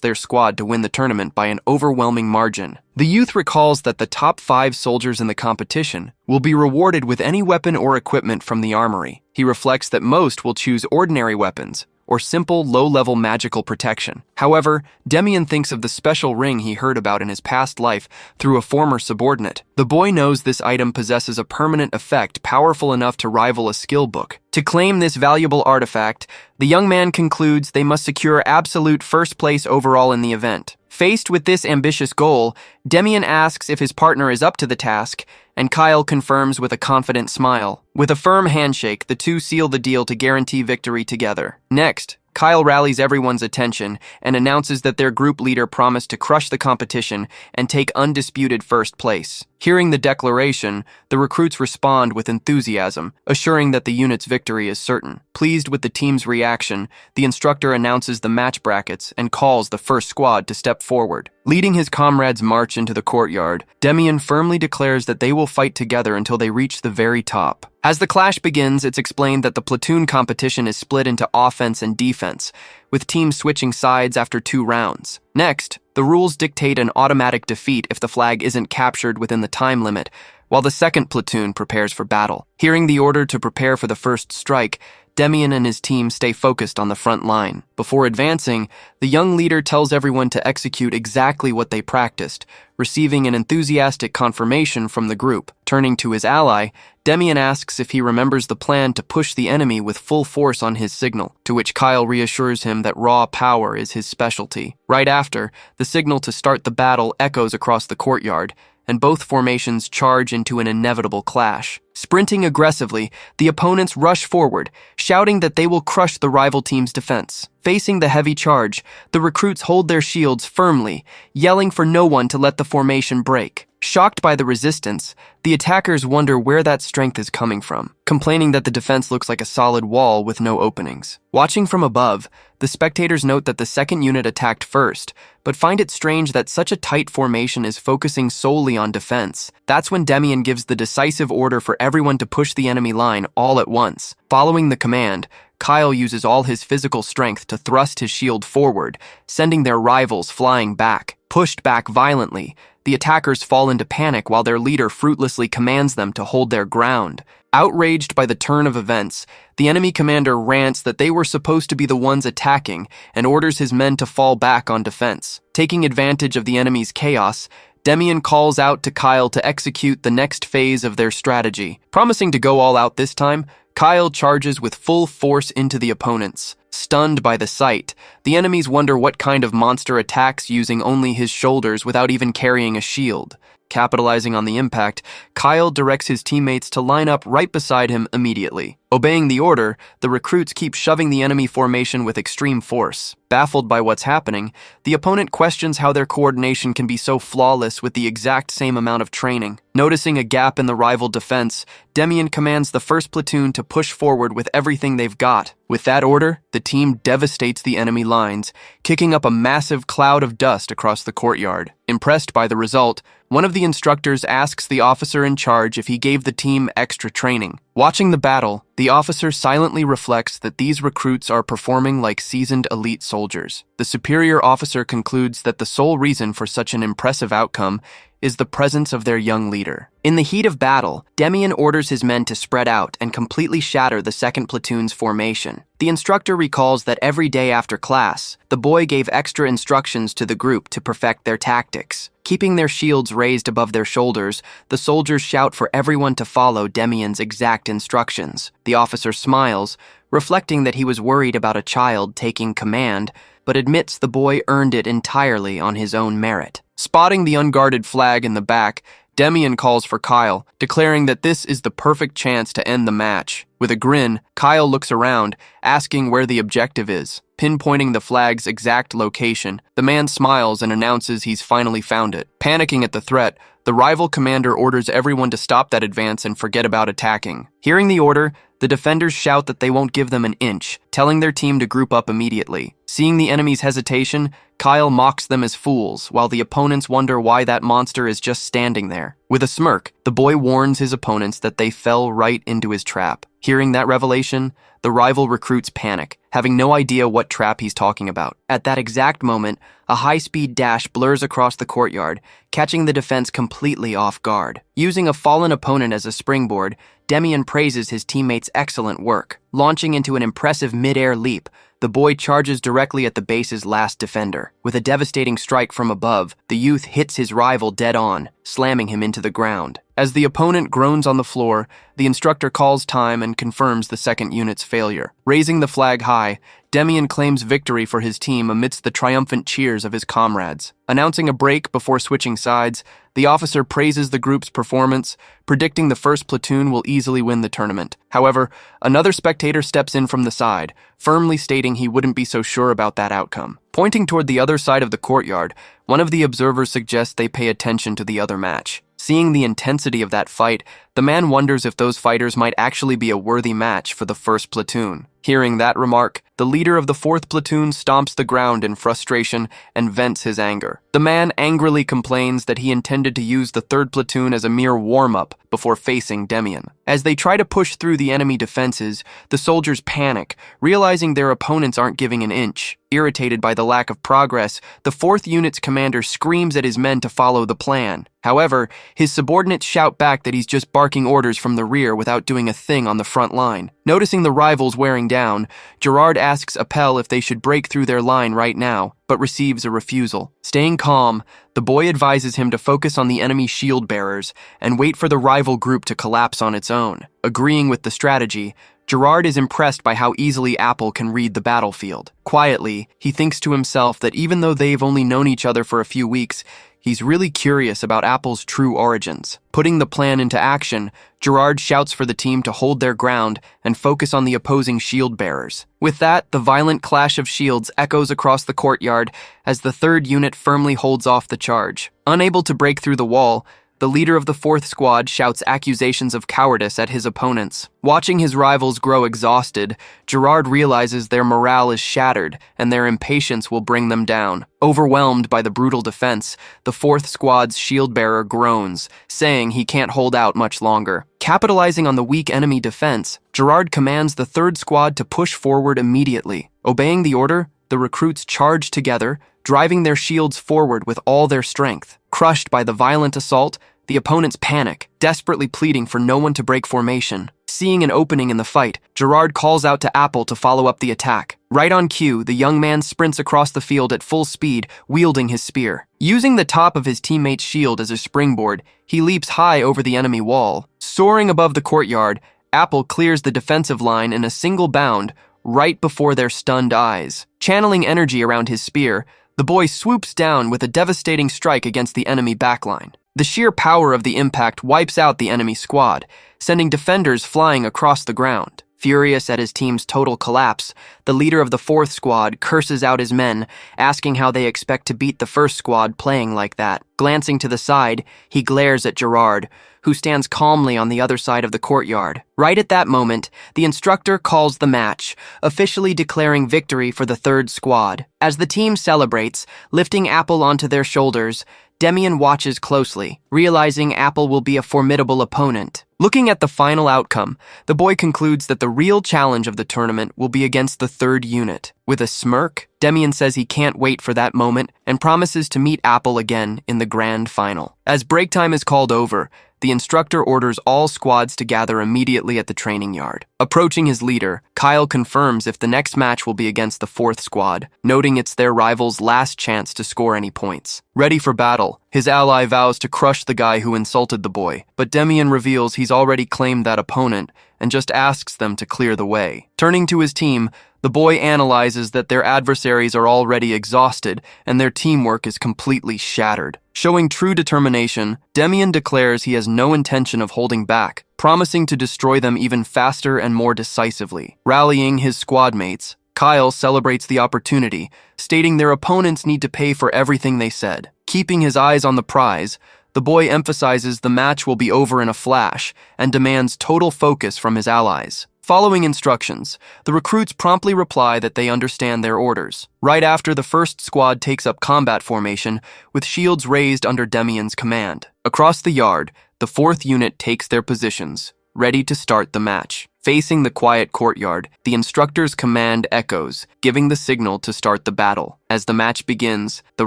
their squad to win the tournament by an overwhelming margin. The youth recalls that the top 5 soldiers in the competition will be rewarded with any weapon or equipment from the armory. He reflects that most will choose ordinary weapons, or simple, low-level magical protection. However, Demian thinks of the special ring he heard about in his past life through a former subordinate. The boy knows this item possesses a permanent effect powerful enough to rival a skill book. To claim this valuable artifact, the young man concludes they must secure absolute 1st place overall in the event. Faced with this ambitious goal, Demian asks if his partner is up to the task, and Kyle confirms with a confident smile. With a firm handshake, the two seal the deal to guarantee victory together. Next, Kyle rallies everyone's attention and announces that their group leader promised to crush the competition and take undisputed 1st place. Hearing the declaration, the recruits respond with enthusiasm, assuring that the unit's victory is certain. Pleased with the team's reaction, the instructor announces the match brackets and calls the 1st squad to step forward. Leading his comrades march into the courtyard, Demian firmly declares that they will fight together until they reach the very top. As the clash begins, it's explained that the platoon competition is split into offense and defense, with teams switching sides after 2 rounds. Next, the rules dictate an automatic defeat if the flag isn't captured within the time limit, while the 2nd platoon prepares for battle. Hearing the order to prepare for the 1st strike, Demian and his team stay focused on the front line. Before advancing, the young leader tells everyone to execute exactly what they practiced, receiving an enthusiastic confirmation from the group. Turning to his ally, Demian asks if he remembers the plan to push the enemy with full force on his signal, to which Kyle reassures him that raw power is his specialty. Right after, the signal to start the battle echoes across the courtyard, and both formations charge into an inevitable clash. Sprinting aggressively, the opponents rush forward, shouting that they will crush the rival team's defense. Facing the heavy charge, the recruits hold their shields firmly, yelling for no one to let the formation break. Shocked by the resistance, the attackers wonder where that strength is coming from, complaining that the defense looks like a solid wall with no openings. Watching from above, the spectators note that the 2nd unit attacked first, but find it strange that such a tight formation is focusing solely on defense. That's when Demian gives the decisive order for everyone to push the enemy line all at once. Following the command, Kyle uses all his physical strength to thrust his shield forward, sending their rivals flying back. Pushed back violently, the attackers fall into panic while their leader fruitlessly commands them to hold their ground. Outraged by the turn of events, the enemy commander rants that they were supposed to be the ones attacking and orders his men to fall back on defense. Taking advantage of the enemy's chaos, Demian calls out to Kyle to execute the next phase of their strategy. Promising to go all out this time, Kyle charges with full force into the opponents. Stunned by the sight, the enemies wonder what kind of monster attacks using only his shoulders without even carrying a shield. Capitalizing on the impact, Kyle directs his teammates to line up right beside him immediately. Obeying the order, the recruits keep shoving the enemy formation with extreme force. Baffled by what's happening, the opponent questions how their coordination can be so flawless with the exact same amount of training. Noticing a gap in the rival defense, Demian commands the first platoon to push forward with everything they've got. With that order, the team devastates the enemy lines, kicking up a massive cloud of dust across the courtyard. Impressed by the result, one of the instructors asks the officer in charge if he gave the team extra training. Watching the battle, the officer silently reflects that these recruits are performing like seasoned elite soldiers. The superior officer concludes that the sole reason for such an impressive outcome is the presence of their young leader. In the heat of battle, Demian orders his men to spread out and completely shatter the second platoon's formation. The instructor recalls that every day after class, the boy gave extra instructions to the group to perfect their tactics. Keeping their shields raised above their shoulders, the soldiers shout for everyone to follow Demian's exact instructions. The officer smiles, reflecting that he was worried about a child taking command, but admits the boy earned it entirely on his own merit. Spotting the unguarded flag in the back, Demian calls for Kyle, declaring that this is the perfect chance to end the match. With a grin, Kyle looks around, asking where the objective is. Pinpointing the flag's exact location, the man smiles and announces he's finally found it. Panicking at the threat, the rival commander orders everyone to stop that advance and forget about attacking. Hearing the order, the defenders shout that they won't give them an inch, telling their team to group up immediately. Seeing the enemy's hesitation, Kyle mocks them as fools, while the opponents wonder why that monster is just standing there. With a smirk, the boy warns his opponents that they fell right into his trap. Hearing that revelation, the rival recruits panic, having no idea what trap he's talking about. At that exact moment, a high-speed dash blurs across the courtyard, catching the defense completely off guard. Using a fallen opponent as a springboard, Demian praises his teammates' excellent work. Launching into an impressive mid-air leap, the boy charges directly at the base's last defender. With a devastating strike from above, the youth hits his rival dead on, slamming him into the ground. As the opponent groans on the floor, the instructor calls time and confirms the second unit's failure. Raising the flag high, Demian claims victory for his team amidst the triumphant cheers of his comrades. Announcing a break before switching sides, the officer praises the group's performance, predicting the first platoon will easily win the tournament. However, another spectator steps in from the side, firmly stating he wouldn't be so sure about that outcome. Pointing toward the other side of the courtyard, one of the observers suggests they pay attention to the other match. Seeing the intensity of that fight, the man wonders if those fighters might actually be a worthy match for the first platoon. Hearing that remark, the leader of the fourth platoon stomps the ground in frustration and vents his anger. The man angrily complains that he intended to use the third platoon as a mere warm-up before facing Demian. As they try to push through the enemy defenses, the soldiers panic, realizing their opponents aren't giving an inch. Irritated by the lack of progress, the fourth unit's commander screams at his men to follow the plan. However, his subordinates shout back that he's just barking orders from the rear without doing a thing on the front line. Noticing the rivals wearing down, Gerard asks Appel if they should break through their line right now, but receives a refusal. Staying calm, the boy advises him to focus on the enemy shield bearers and wait for the rival group to collapse on its own. Agreeing with the strategy, Gerard is impressed by how easily Apple can read the battlefield. Quietly, he thinks to himself that even though they've only known each other for a few weeks, he's really curious about Apple's true origins. Putting the plan into action, Gerard shouts for the team to hold their ground and focus on the opposing shield bearers. With that, the violent clash of shields echoes across the courtyard as the third unit firmly holds off the charge. Unable to break through the wall, the leader of the fourth squad shouts accusations of cowardice at his opponents. Watching his rivals grow exhausted, Gerard realizes their morale is shattered and their impatience will bring them down. Overwhelmed by the brutal defense, the fourth squad's shield bearer groans, saying he can't hold out much longer. Capitalizing on the weak enemy defense, Gerard commands the third squad to push forward immediately. Obeying the order, the recruits charge together, driving their shields forward with all their strength. Crushed by the violent assault, the opponents panic, desperately pleading for no one to break formation. Seeing an opening in the fight, Gerard calls out to Apple to follow up the attack. Right on cue, the young man sprints across the field at full speed, wielding his spear. Using the top of his teammate's shield as a springboard, he leaps high over the enemy wall. Soaring above the courtyard, Apple clears the defensive line in a single bound, right before their stunned eyes. Channeling energy around his spear, the boy swoops down with a devastating strike against the enemy backline. The sheer power of the impact wipes out the enemy squad, sending defenders flying across the ground. Furious at his team's total collapse, the leader of the fourth squad curses out his men, asking how they expect to beat the first squad playing like that. Glancing to the side, he glares at Gerard, who stands calmly on the other side of the courtyard. Right at that moment, the instructor calls the match, officially declaring victory for the third squad. As the team celebrates, lifting Apple onto their shoulders, Demian watches closely, realizing Apple will be a formidable opponent. Looking at the final outcome, the boy concludes that the real challenge of the tournament will be against the third unit. With a smirk, Demian says he can't wait for that moment and promises to meet Apple again in the grand final. As break time is called over, the instructor orders all squads to gather immediately at the training yard. Approaching his leader, Kyle confirms if the next match will be against the fourth squad, noting it's their rival's last chance to score any points. Ready for battle, his ally vows to crush the guy who insulted the boy, but Demian reveals he's already claimed that opponent and just asks them to clear the way. Turning to his team, the boy analyzes that their adversaries are already exhausted and their teamwork is completely shattered. Showing true determination, Demian declares he has no intention of holding back, promising to destroy them even faster and more decisively. Rallying his squad mates, Kyle celebrates the opportunity, stating their opponents need to pay for everything they said. Keeping his eyes on the prize, the boy emphasizes the match will be over in a flash and demands total focus from his allies. Following instructions, the recruits promptly reply that they understand their orders. Right after, the first squad takes up combat formation, with shields raised under Demian's command. Across the yard, the fourth unit takes their positions, ready to start the match. Facing the quiet courtyard, the instructor's command echoes, giving the signal to start the battle. As the match begins, the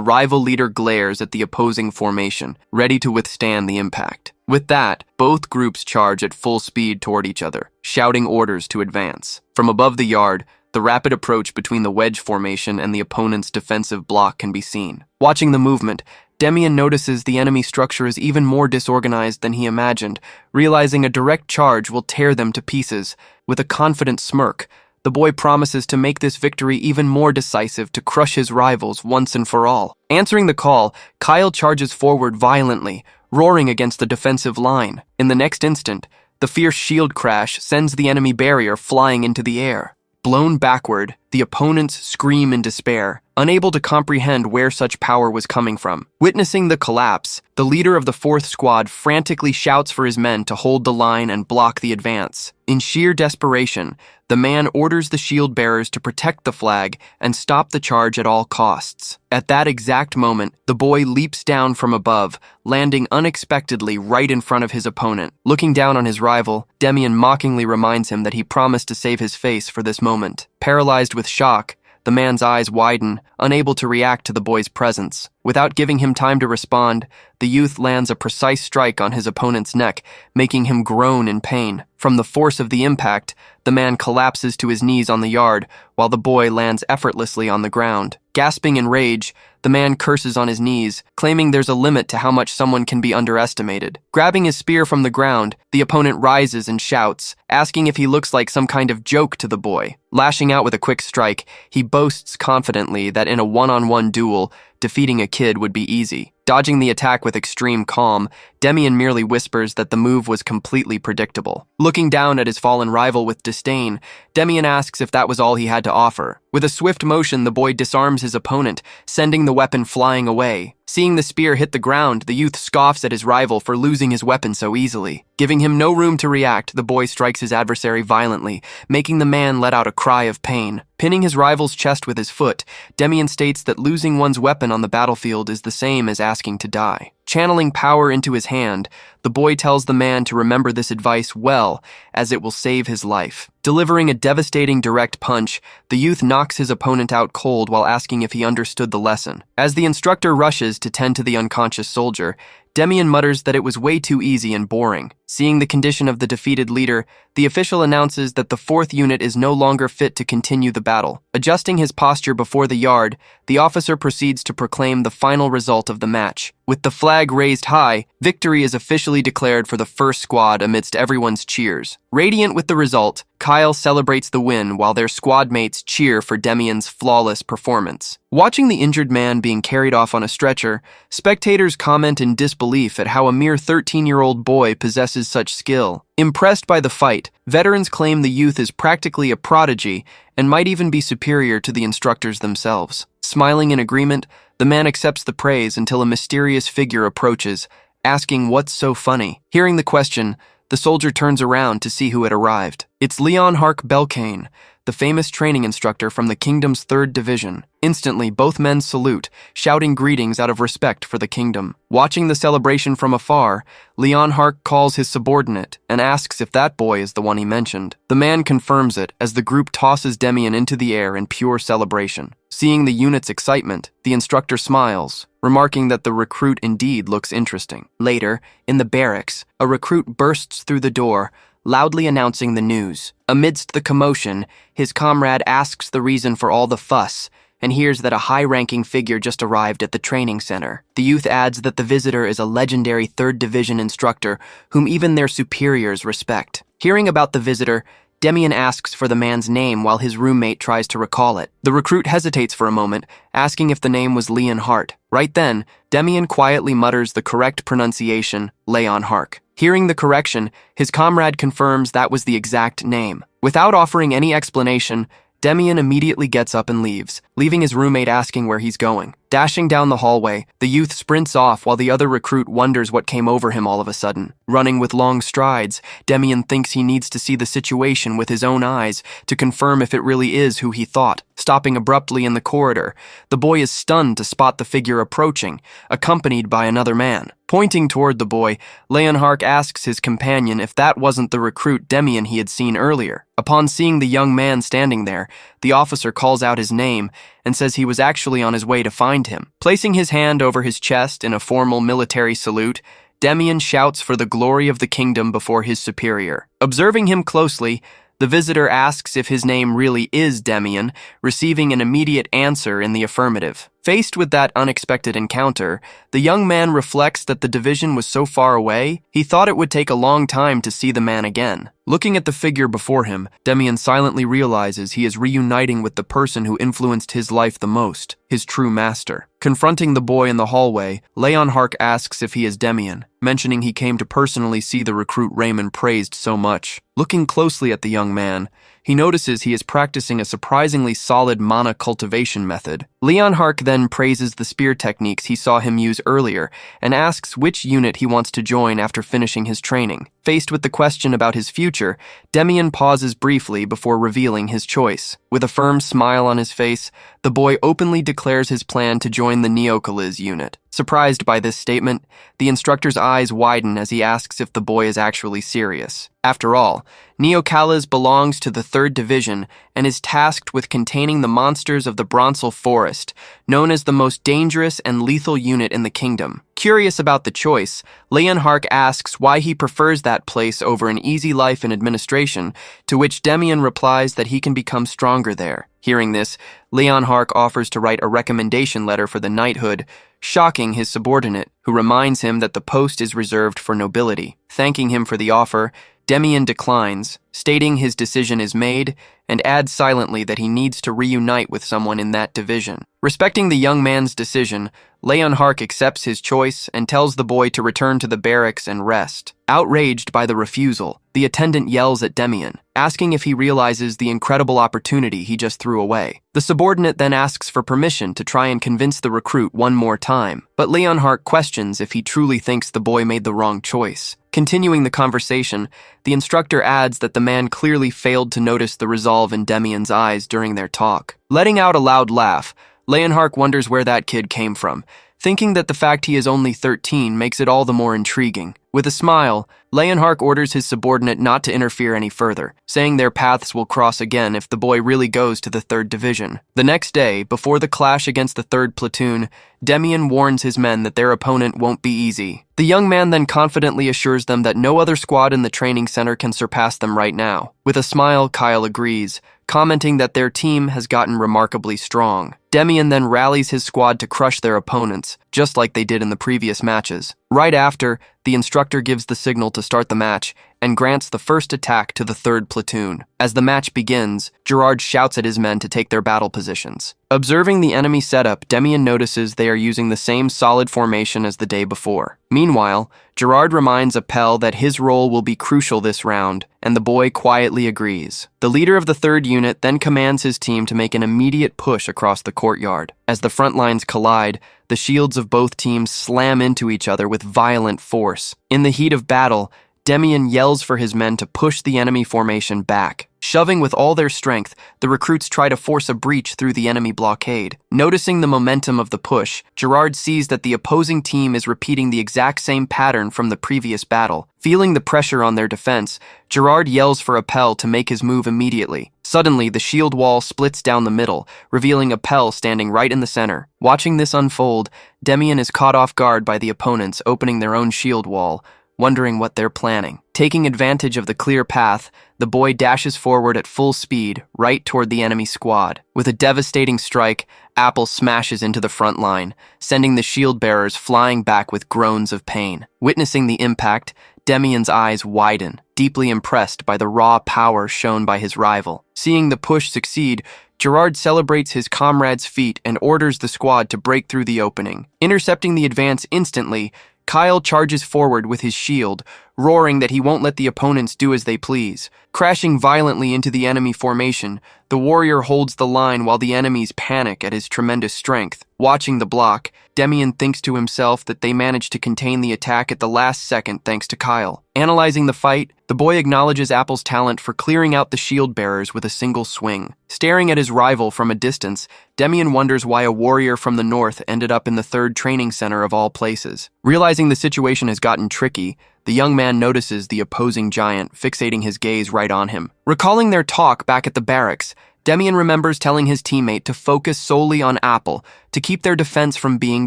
rival leader glares at the opposing formation, ready to withstand the impact. With that, both groups charge at full speed toward each other, shouting orders to advance. From above the yard, the rapid approach between the wedge formation and the opponent's defensive block can be seen. Watching the movement, Demian notices the enemy structure is even more disorganized than he imagined, realizing a direct charge will tear them to pieces. With a confident smirk, the boy promises to make this victory even more decisive to crush his rivals once and for all. Answering the call, Kyle charges forward violently, roaring against the defensive line. In the next instant, the fierce shield crash sends the enemy barrier flying into the air. Blown backward, the opponents scream in despair, unable to comprehend where such power was coming from. Witnessing the collapse, the leader of the fourth squad frantically shouts for his men to hold the line and block the advance. In sheer desperation, the man orders the shield bearers to protect the flag and stop the charge at all costs. At that exact moment, the boy leaps down from above, landing unexpectedly right in front of his opponent. Looking down on his rival, Demian mockingly reminds him that he promised to save his face for this moment. Paralyzed with shock, the man's eyes widen, unable to react to the boy's presence. Without giving him time to respond, the youth lands a precise strike on his opponent's neck, making him groan in pain. From the force of the impact, the man collapses to his knees on the yard, while the boy lands effortlessly on the ground. Gasping in rage, the man curses on his knees, claiming there's a limit to how much someone can be underestimated. Grabbing his spear from the ground, the opponent rises and shouts, asking if he looks like some kind of joke to the boy. Lashing out with a quick strike, he boasts confidently that in a one-on-one duel, defeating a kid would be easy. Dodging the attack with extreme calm, Demian merely whispers that the move was completely predictable. Looking down at his fallen rival with disdain, Demian asks if that was all he had to offer. With a swift motion, the boy disarms his opponent, sending the weapon flying away. Seeing the spear hit the ground, the youth scoffs at his rival for losing his weapon so easily. Giving him no room to react, the boy strikes his adversary violently, making the man let out a cry of pain. Pinning his rival's chest with his foot, Demian states that losing one's weapon on the battlefield is the same as asking to die. Channeling power into his hand, the boy tells the man to remember this advice well, as it will save his life. Delivering a devastating direct punch, the youth knocks his opponent out cold while asking if he understood the lesson. As the instructor rushes to tend to the unconscious soldier, Demian mutters that it was way too easy and boring. Seeing the condition of the defeated leader, the official announces that the fourth unit is no longer fit to continue the battle. Adjusting his posture before the yard, the officer proceeds to proclaim the final result of the match. With the flag raised high, victory is officially declared for the first squad amidst everyone's cheers. Radiant with the result, Kyle celebrates the win while their squad mates cheer for Demian's flawless performance. Watching the injured man being carried off on a stretcher, spectators comment in disbelief at how a mere 13-year-old boy possesses such skill. Impressed by the fight, veterans claim the youth is practically a prodigy and might even be superior to the instructors themselves. Smiling in agreement, the man accepts the praise until a mysterious figure approaches, asking what's so funny. Hearing the question, the soldier turns around to see who had arrived. It's Leonhardt Belkane, the famous training instructor from the kingdom's 3rd Division. Instantly, both men salute, shouting greetings out of respect for the kingdom. Watching the celebration from afar, Leonhardt calls his subordinate and asks if that boy is the one he mentioned. The man confirms it as the group tosses Demian into the air in pure celebration. Seeing the unit's excitement, the instructor smiles, remarking that the recruit indeed looks interesting. Later, in the barracks, a recruit bursts through the door, loudly announcing the news. Amidst the commotion, his comrade asks the reason for all the fuss and hears that a high-ranking figure just arrived at the training center. The youth adds that the visitor is a legendary 3rd Division instructor whom even their superiors respect. Hearing about the visitor, Demian asks for the man's name while his roommate tries to recall it. The recruit hesitates for a moment, asking if the name was Leonhardt. Right then, Demian quietly mutters the correct pronunciation, Leonhardt. Hearing the correction, his comrade confirms that was the exact name. Without offering any explanation, Demian immediately gets up and leaves, leaving his roommate asking where he's going. Dashing down the hallway, the youth sprints off while the other recruit wonders what came over him all of a sudden. Running with long strides, Demian thinks he needs to see the situation with his own eyes to confirm if it really is who he thought. Stopping abruptly in the corridor, the boy is stunned to spot the figure approaching, accompanied by another man. Pointing toward the boy, Leonhardt asks his companion if that wasn't the recruit Demian he had seen earlier. Upon seeing the young man standing there, the officer calls out his name and says he was actually on his way to find him. Placing his hand over his chest in a formal military salute, Demian shouts for the glory of the kingdom before his superior. Observing him closely, the visitor asks if his name really is Demian, receiving an immediate answer in the affirmative. Faced with that unexpected encounter, the young man reflects that the division was so far away, he thought it would take a long time to see the man again. Looking at the figure before him, Demian silently realizes he is reuniting with the person who influenced his life the most, his true master. Confronting the boy in the hallway, Leonhardt asks if he is Demian, mentioning he came to personally see the recruit Raymond praised so much. Looking closely at the young man, he notices he is practicing a surprisingly solid mana cultivation method. Leonhardt then praises the spear techniques he saw him use earlier and asks which unit he wants to join after finishing his training. Faced with the question about his future, Demian pauses briefly before revealing his choice. With a firm smile on his face, the boy openly declares his plan to join the Neocalis unit. Surprised by this statement, the instructor's eyes widen as he asks if the boy is actually serious. After all, Neocalis belongs to the 3rd Division and is tasked with containing the monsters of the Bronzel Forest, known as the most dangerous and lethal unit in the kingdom. Curious about the choice, Leonhardt asks why he prefers that place over an easy life in administration, to which Demian replies that he can become stronger there. Hearing this, Leonhardt offers to write a recommendation letter for the knighthood, shocking his subordinate, who reminds him that the post is reserved for nobility. Thanking him for the offer, Demian declines, stating his decision is made, and adds silently that he needs to reunite with someone in that division. Respecting the young man's decision, Leonhardt accepts his choice and tells the boy to return to the barracks and rest. Outraged by the refusal, the attendant yells at Demian, asking if he realizes the incredible opportunity he just threw away. The subordinate then asks for permission to try and convince the recruit one more time, but Leonhardt questions if he truly thinks the boy made the wrong choice. Continuing the conversation, the instructor adds that the man clearly failed to notice the resolve in Demian's eyes during their talk. Letting out a loud laugh, Leonhardt wonders where that kid came from, thinking that the fact he is only 13 makes it all the more intriguing. With a smile, Leonhardt orders his subordinate not to interfere any further, saying their paths will cross again if the boy really goes to the 3rd Division. The next day, before the clash against the 3rd Platoon, Demian warns his men that their opponent won't be easy. The young man then confidently assures them that no other squad in the training center can surpass them right now. With a smile, Kyle agrees, commenting that their team has gotten remarkably strong. Demian then rallies his squad to crush their opponents, just like they did in the previous matches. Right after, the instructor gives the signal to start the match and grants the first attack to the third platoon. As the match begins, Gerard shouts at his men to take their battle positions. Observing the enemy setup, Demian notices they are using the same solid formation as the day before. Meanwhile, Gerard reminds Appel that his role will be crucial this round, and the boy quietly agrees. The leader of the third unit then commands his team to make an immediate push across the courtyard. As the front lines collide, the shields of both teams slam into each other with violent force. In the heat of battle, Demian yells for his men to push the enemy formation back. Shoving with all their strength, the recruits try to force a breach through the enemy blockade. Noticing the momentum of the push, Gerard sees that the opposing team is repeating the exact same pattern from the previous battle. Feeling the pressure on their defense, Gerard yells for Appel to make his move immediately. Suddenly, the shield wall splits down the middle, revealing Appel standing right in the center. Watching this unfold, Demian is caught off guard by the opponents opening their own shield wall, wondering what they're planning. Taking advantage of the clear path, the boy dashes forward at full speed, right toward the enemy squad. With a devastating strike, Apple smashes into the front line, sending the shield bearers flying back with groans of pain. Witnessing the impact, Demian's eyes widen, deeply impressed by the raw power shown by his rival. Seeing the push succeed, Gerard celebrates his comrade's feat and orders the squad to break through the opening. Intercepting the advance instantly, Kyle charges forward with his shield, roaring that he won't let the opponents do as they please. Crashing violently into the enemy formation, the warrior holds the line while the enemies panic at his tremendous strength. Watching the block, Demian thinks to himself that they managed to contain the attack at the last second thanks to Kyle. Analyzing the fight, the boy acknowledges Apple's talent for clearing out the shield bearers with a single swing. Staring at his rival from a distance, Demian wonders why a warrior from the north ended up in the third training center of all places. Realizing the situation has gotten tricky, the young man notices the opposing giant, fixating his gaze right on him. Recalling their talk back at the barracks, Demian remembers telling his teammate to focus solely on Apple to keep their defense from being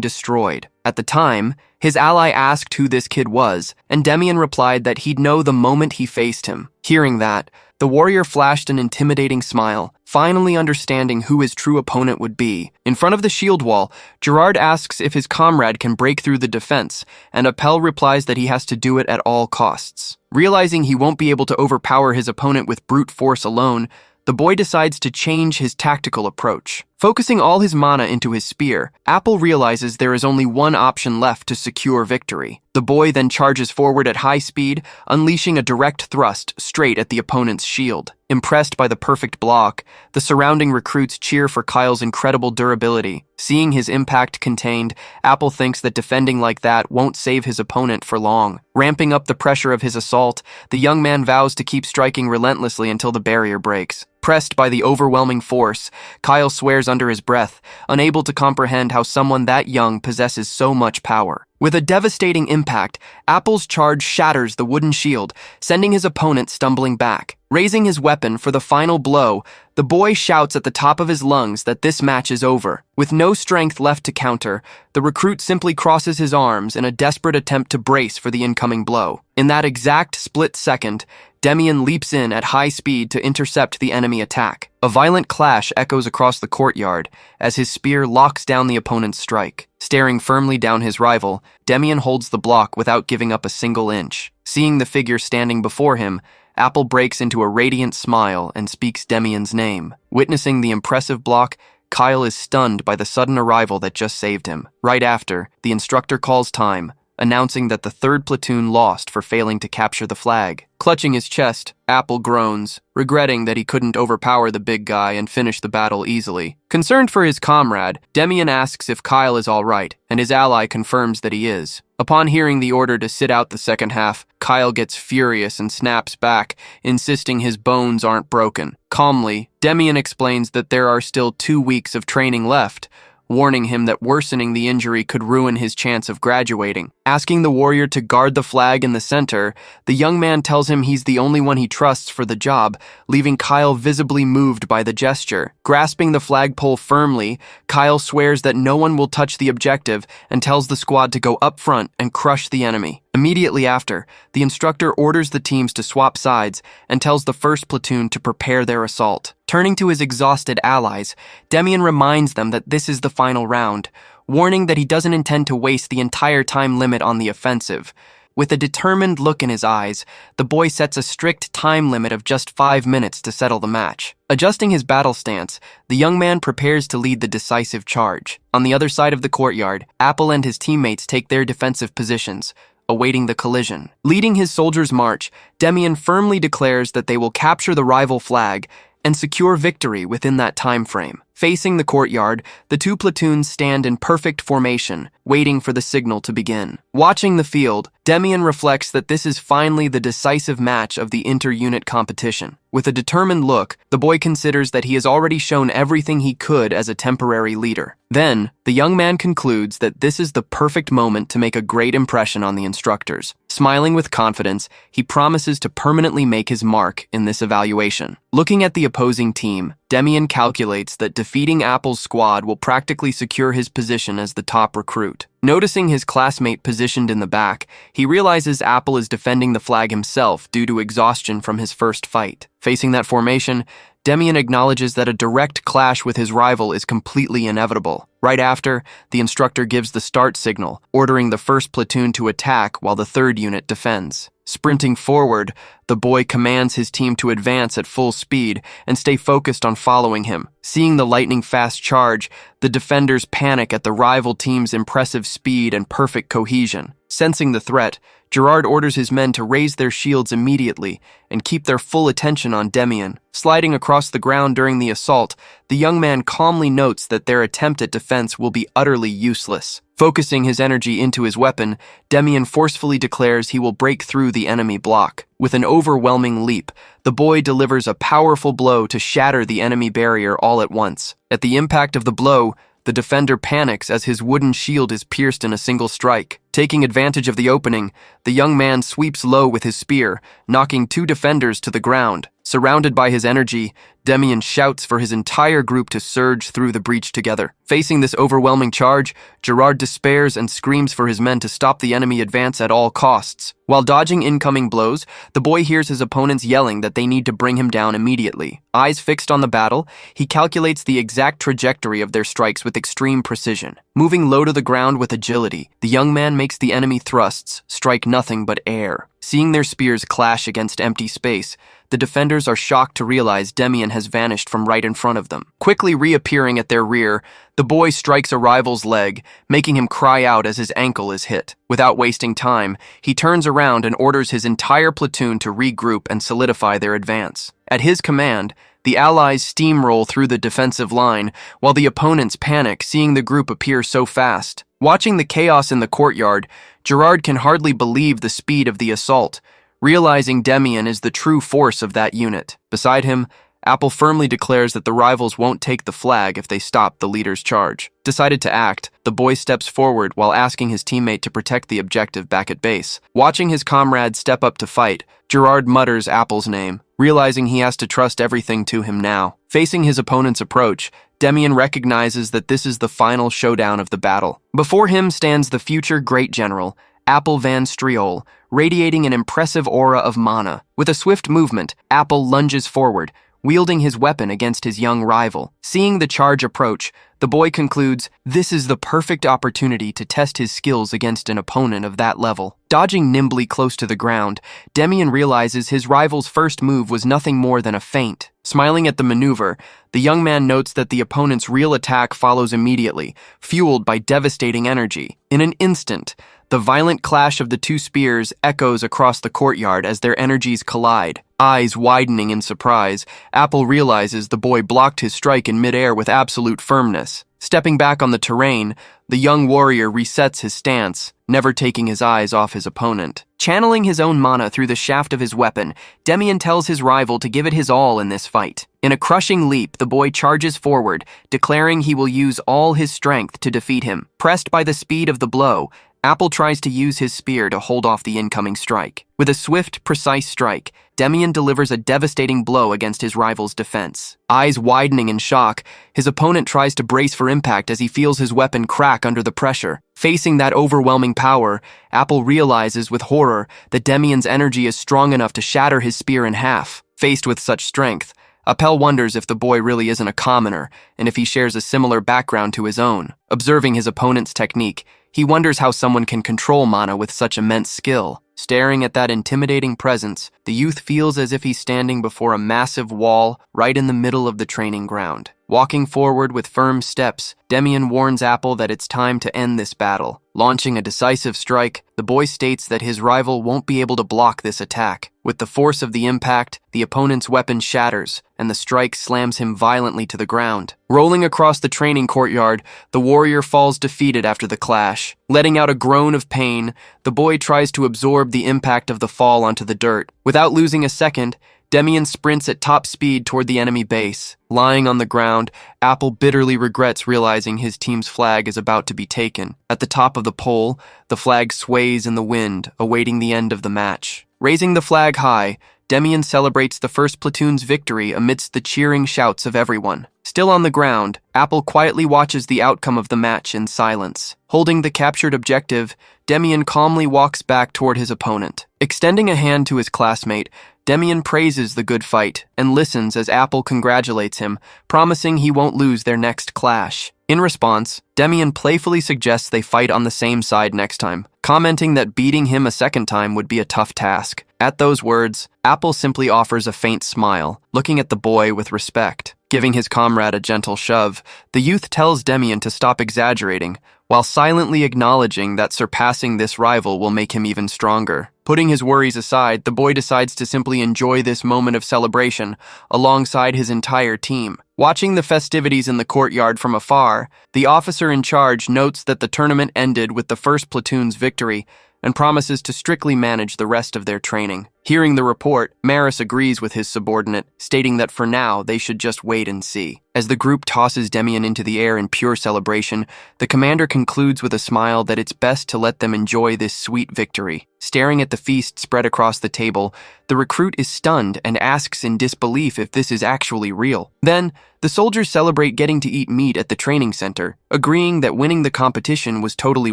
destroyed. At the time, his ally asked who this kid was, and Demian replied that he'd know the moment he faced him. Hearing that, the warrior flashed an intimidating smile, finally understanding who his true opponent would be. In front of the shield wall, Gerard asks if his comrade can break through the defense, and Appel replies that he has to do it at all costs. Realizing he won't be able to overpower his opponent with brute force alone, the boy decides to change his tactical approach. Focusing all his mana into his spear, Apple realizes there is only one option left to secure victory. The boy then charges forward at high speed, unleashing a direct thrust straight at the opponent's shield. Impressed by the perfect block, the surrounding recruits cheer for Kyle's incredible durability. Seeing his impact contained, Apple thinks that defending like that won't save his opponent for long. Ramping up the pressure of his assault, the young man vows to keep striking relentlessly until the barrier breaks. Pressed by the overwhelming force, Kyle swears under his breath, unable to comprehend how someone that young possesses so much power. With a devastating impact, Apple's charge shatters the wooden shield, sending his opponent stumbling back. Raising his weapon for the final blow, the boy shouts at the top of his lungs that this match is over. With no strength left to counter, the recruit simply crosses his arms in a desperate attempt to brace for the incoming blow. In that exact split second, Demian leaps in at high speed to intercept the enemy attack. A violent clash echoes across the courtyard as his spear locks down the opponent's strike. Staring firmly down his rival, Demian holds the block without giving up a single inch. Seeing the figure standing before him, Apple breaks into a radiant smile and speaks Demian's name. Witnessing the impressive block, Kyle is stunned by the sudden arrival that just saved him. Right after, the instructor calls time, announcing that the third platoon lost for failing to capture the flag. Clutching his chest, Apple groans, regretting that he couldn't overpower the big guy and finish the battle easily. Concerned for his comrade, Demian asks if Kyle is all right, and his ally confirms that he is. Upon hearing the order to sit out the second half, Kyle gets furious and snaps back, insisting his bones aren't broken. Calmly, Demian explains that there are still 2 weeks of training left, warning him that worsening the injury could ruin his chance of graduating. Asking the warrior to guard the flag in the center, the young man tells him he's the only one he trusts for the job, leaving Kyle visibly moved by the gesture. Grasping the flagpole firmly, Kyle swears that no one will touch the objective and tells the squad to go up front and crush the enemy. Immediately after, the instructor orders the teams to swap sides and tells the first platoon to prepare their assault. Turning to his exhausted allies, Demian reminds them that this is the final round, warning that he doesn't intend to waste the entire time limit on the offensive. With a determined look in his eyes, the boy sets a strict time limit of just 5 minutes to settle the match. Adjusting his battle stance, the young man prepares to lead the decisive charge. On the other side of the courtyard, Apple and his teammates take their defensive positions, awaiting the collision. Leading his soldiers' march, Demian firmly declares that they will capture the rival flag and secure victory within that time frame. Facing the courtyard, the two platoons stand in perfect formation, waiting for the signal to begin. Watching the field, Demian reflects that this is finally the decisive match of the inter-unit competition. With a determined look, the boy considers that he has already shown everything he could as a temporary leader. Then, the young man concludes that this is the perfect moment to make a great impression on the instructors. Smiling with confidence, he promises to permanently make his mark in this evaluation. Looking at the opposing team, Demian calculates that defeating Apple's squad will practically secure his position as the top recruit. Noticing his classmate positioned in the back, he realizes Apple is defending the flag himself due to exhaustion from his first fight. Facing that formation, Demian acknowledges that a direct clash with his rival is completely inevitable. Right after, the instructor gives the start signal, ordering the first platoon to attack while the third unit defends. Sprinting forward, the boy commands his team to advance at full speed and stay focused on following him. Seeing the lightning-fast charge, the defenders panic at the rival team's impressive speed and perfect cohesion. Sensing the threat, Gerard orders his men to raise their shields immediately and keep their full attention on Demian. Sliding across the ground during the assault, the young man calmly notes that their attempt at defense will be utterly useless. Focusing his energy into his weapon, Demian forcefully declares he will break through the enemy block. With an overwhelming leap, the boy delivers a powerful blow to shatter the enemy barrier all at once. At the impact of the blow, the defender panics as his wooden shield is pierced in a single strike. Taking advantage of the opening, the young man sweeps low with his spear, knocking two defenders to the ground. Surrounded by his energy, Demian shouts for his entire group to surge through the breach together. Facing this overwhelming charge, Gerard despairs and screams for his men to stop the enemy advance at all costs. While dodging incoming blows, the boy hears his opponents yelling that they need to bring him down immediately. Eyes fixed on the battle, he calculates the exact trajectory of their strikes with extreme precision. Moving low to the ground with agility, the young man makes the enemy thrusts strike nothing but air. Seeing their spears clash against empty space, the defenders are shocked to realize Demian has vanished from right in front of them. Quickly reappearing at their rear, the boy strikes a rival's leg, making him cry out as his ankle is hit. Without wasting time, he turns around and orders his entire platoon to regroup and solidify their advance. At his command, the allies steamroll through the defensive line, while the opponents panic seeing the group appear so fast. Watching the chaos in the courtyard, Gerard can hardly believe the speed of the assault, realizing Demian is the true force of that unit. Beside him, Apple firmly declares that the rivals won't take the flag if they stop the leader's charge. Decided to act, the boy steps forward while asking his teammate to protect the objective back at base. Watching his comrade step up to fight, Gerard mutters Apple's name, realizing he has to trust everything to him now. Facing his opponent's approach, Demian recognizes that this is the final showdown of the battle. Before him stands the future great general, Apple Van Striol, radiating an impressive aura of mana. With a swift movement, Apple lunges forward, wielding his weapon against his young rival. Seeing the charge approach, the boy concludes, this is the perfect opportunity to test his skills against an opponent of that level. Dodging nimbly close to the ground, Demian realizes his rival's first move was nothing more than a feint. Smiling at the maneuver, the young man notes that the opponent's real attack follows immediately, fueled by devastating energy. In an instant, the violent clash of the two spears echoes across the courtyard as their energies collide. Eyes widening in surprise, Apple realizes the boy blocked his strike in midair with absolute firmness. Stepping back on the terrain, the young warrior resets his stance, never taking his eyes off his opponent. Channeling his own mana through the shaft of his weapon, Demian tells his rival to give it his all in this fight. In a crushing leap, the boy charges forward, declaring he will use all his strength to defeat him. Pressed by the speed of the blow, Apple tries to use his spear to hold off the incoming strike. With a swift, precise strike, Demian delivers a devastating blow against his rival's defense. Eyes widening in shock, his opponent tries to brace for impact as he feels his weapon crack under the pressure. Facing that overwhelming power, Apple realizes with horror that Demian's energy is strong enough to shatter his spear in half. Faced with such strength, Apple wonders if the boy really isn't a commoner, and if he shares a similar background to his own. Observing his opponent's technique, he wonders how someone can control mana with such immense skill. Staring at that intimidating presence, the youth feels as if he's standing before a massive wall right in the middle of the training ground. Walking forward with firm steps, Demian warns Apple that it's time to end this battle. Launching a decisive strike, the boy states that his rival won't be able to block this attack. With the force of the impact, the opponent's weapon shatters, and the strike slams him violently to the ground. Rolling across the training courtyard, the warrior falls defeated after the clash. Letting out a groan of pain, the boy tries to absorb the impact of the fall onto the dirt. Without losing a second, Demian sprints at top speed toward the enemy base. Lying on the ground, Apple bitterly regrets realizing his team's flag is about to be taken. At the top of the pole, the flag sways in the wind, awaiting the end of the match. Raising the flag high, Demian celebrates the first platoon's victory amidst the cheering shouts of everyone. Still on the ground, Apple quietly watches the outcome of the match in silence. Holding the captured objective, Demian calmly walks back toward his opponent. Extending a hand to his classmate, Demian praises the good fight and listens as Apple congratulates him, promising he won't lose their next clash. In response, Demian playfully suggests they fight on the same side next time, commenting that beating him a second time would be a tough task. At those words, Apple simply offers a faint smile, looking at the boy with respect. Giving his comrade a gentle shove, the youth tells Demian to stop exaggerating, while silently acknowledging that surpassing this rival will make him even stronger. Putting his worries aside, the boy decides to simply enjoy this moment of celebration alongside his entire team. Watching the festivities in the courtyard from afar, the officer in charge notes that the tournament ended with the first platoon's victory and promises to strictly manage the rest of their training. Hearing the report, Maris agrees with his subordinate, stating that for now they should just wait and see. As the group tosses Demian into the air in pure celebration, the commander concludes with a smile that it's best to let them enjoy this sweet victory. Staring at the feast spread across the table, the recruit is stunned and asks in disbelief if this is actually real. Then, the soldiers celebrate getting to eat meat at the training center, agreeing that winning the competition was totally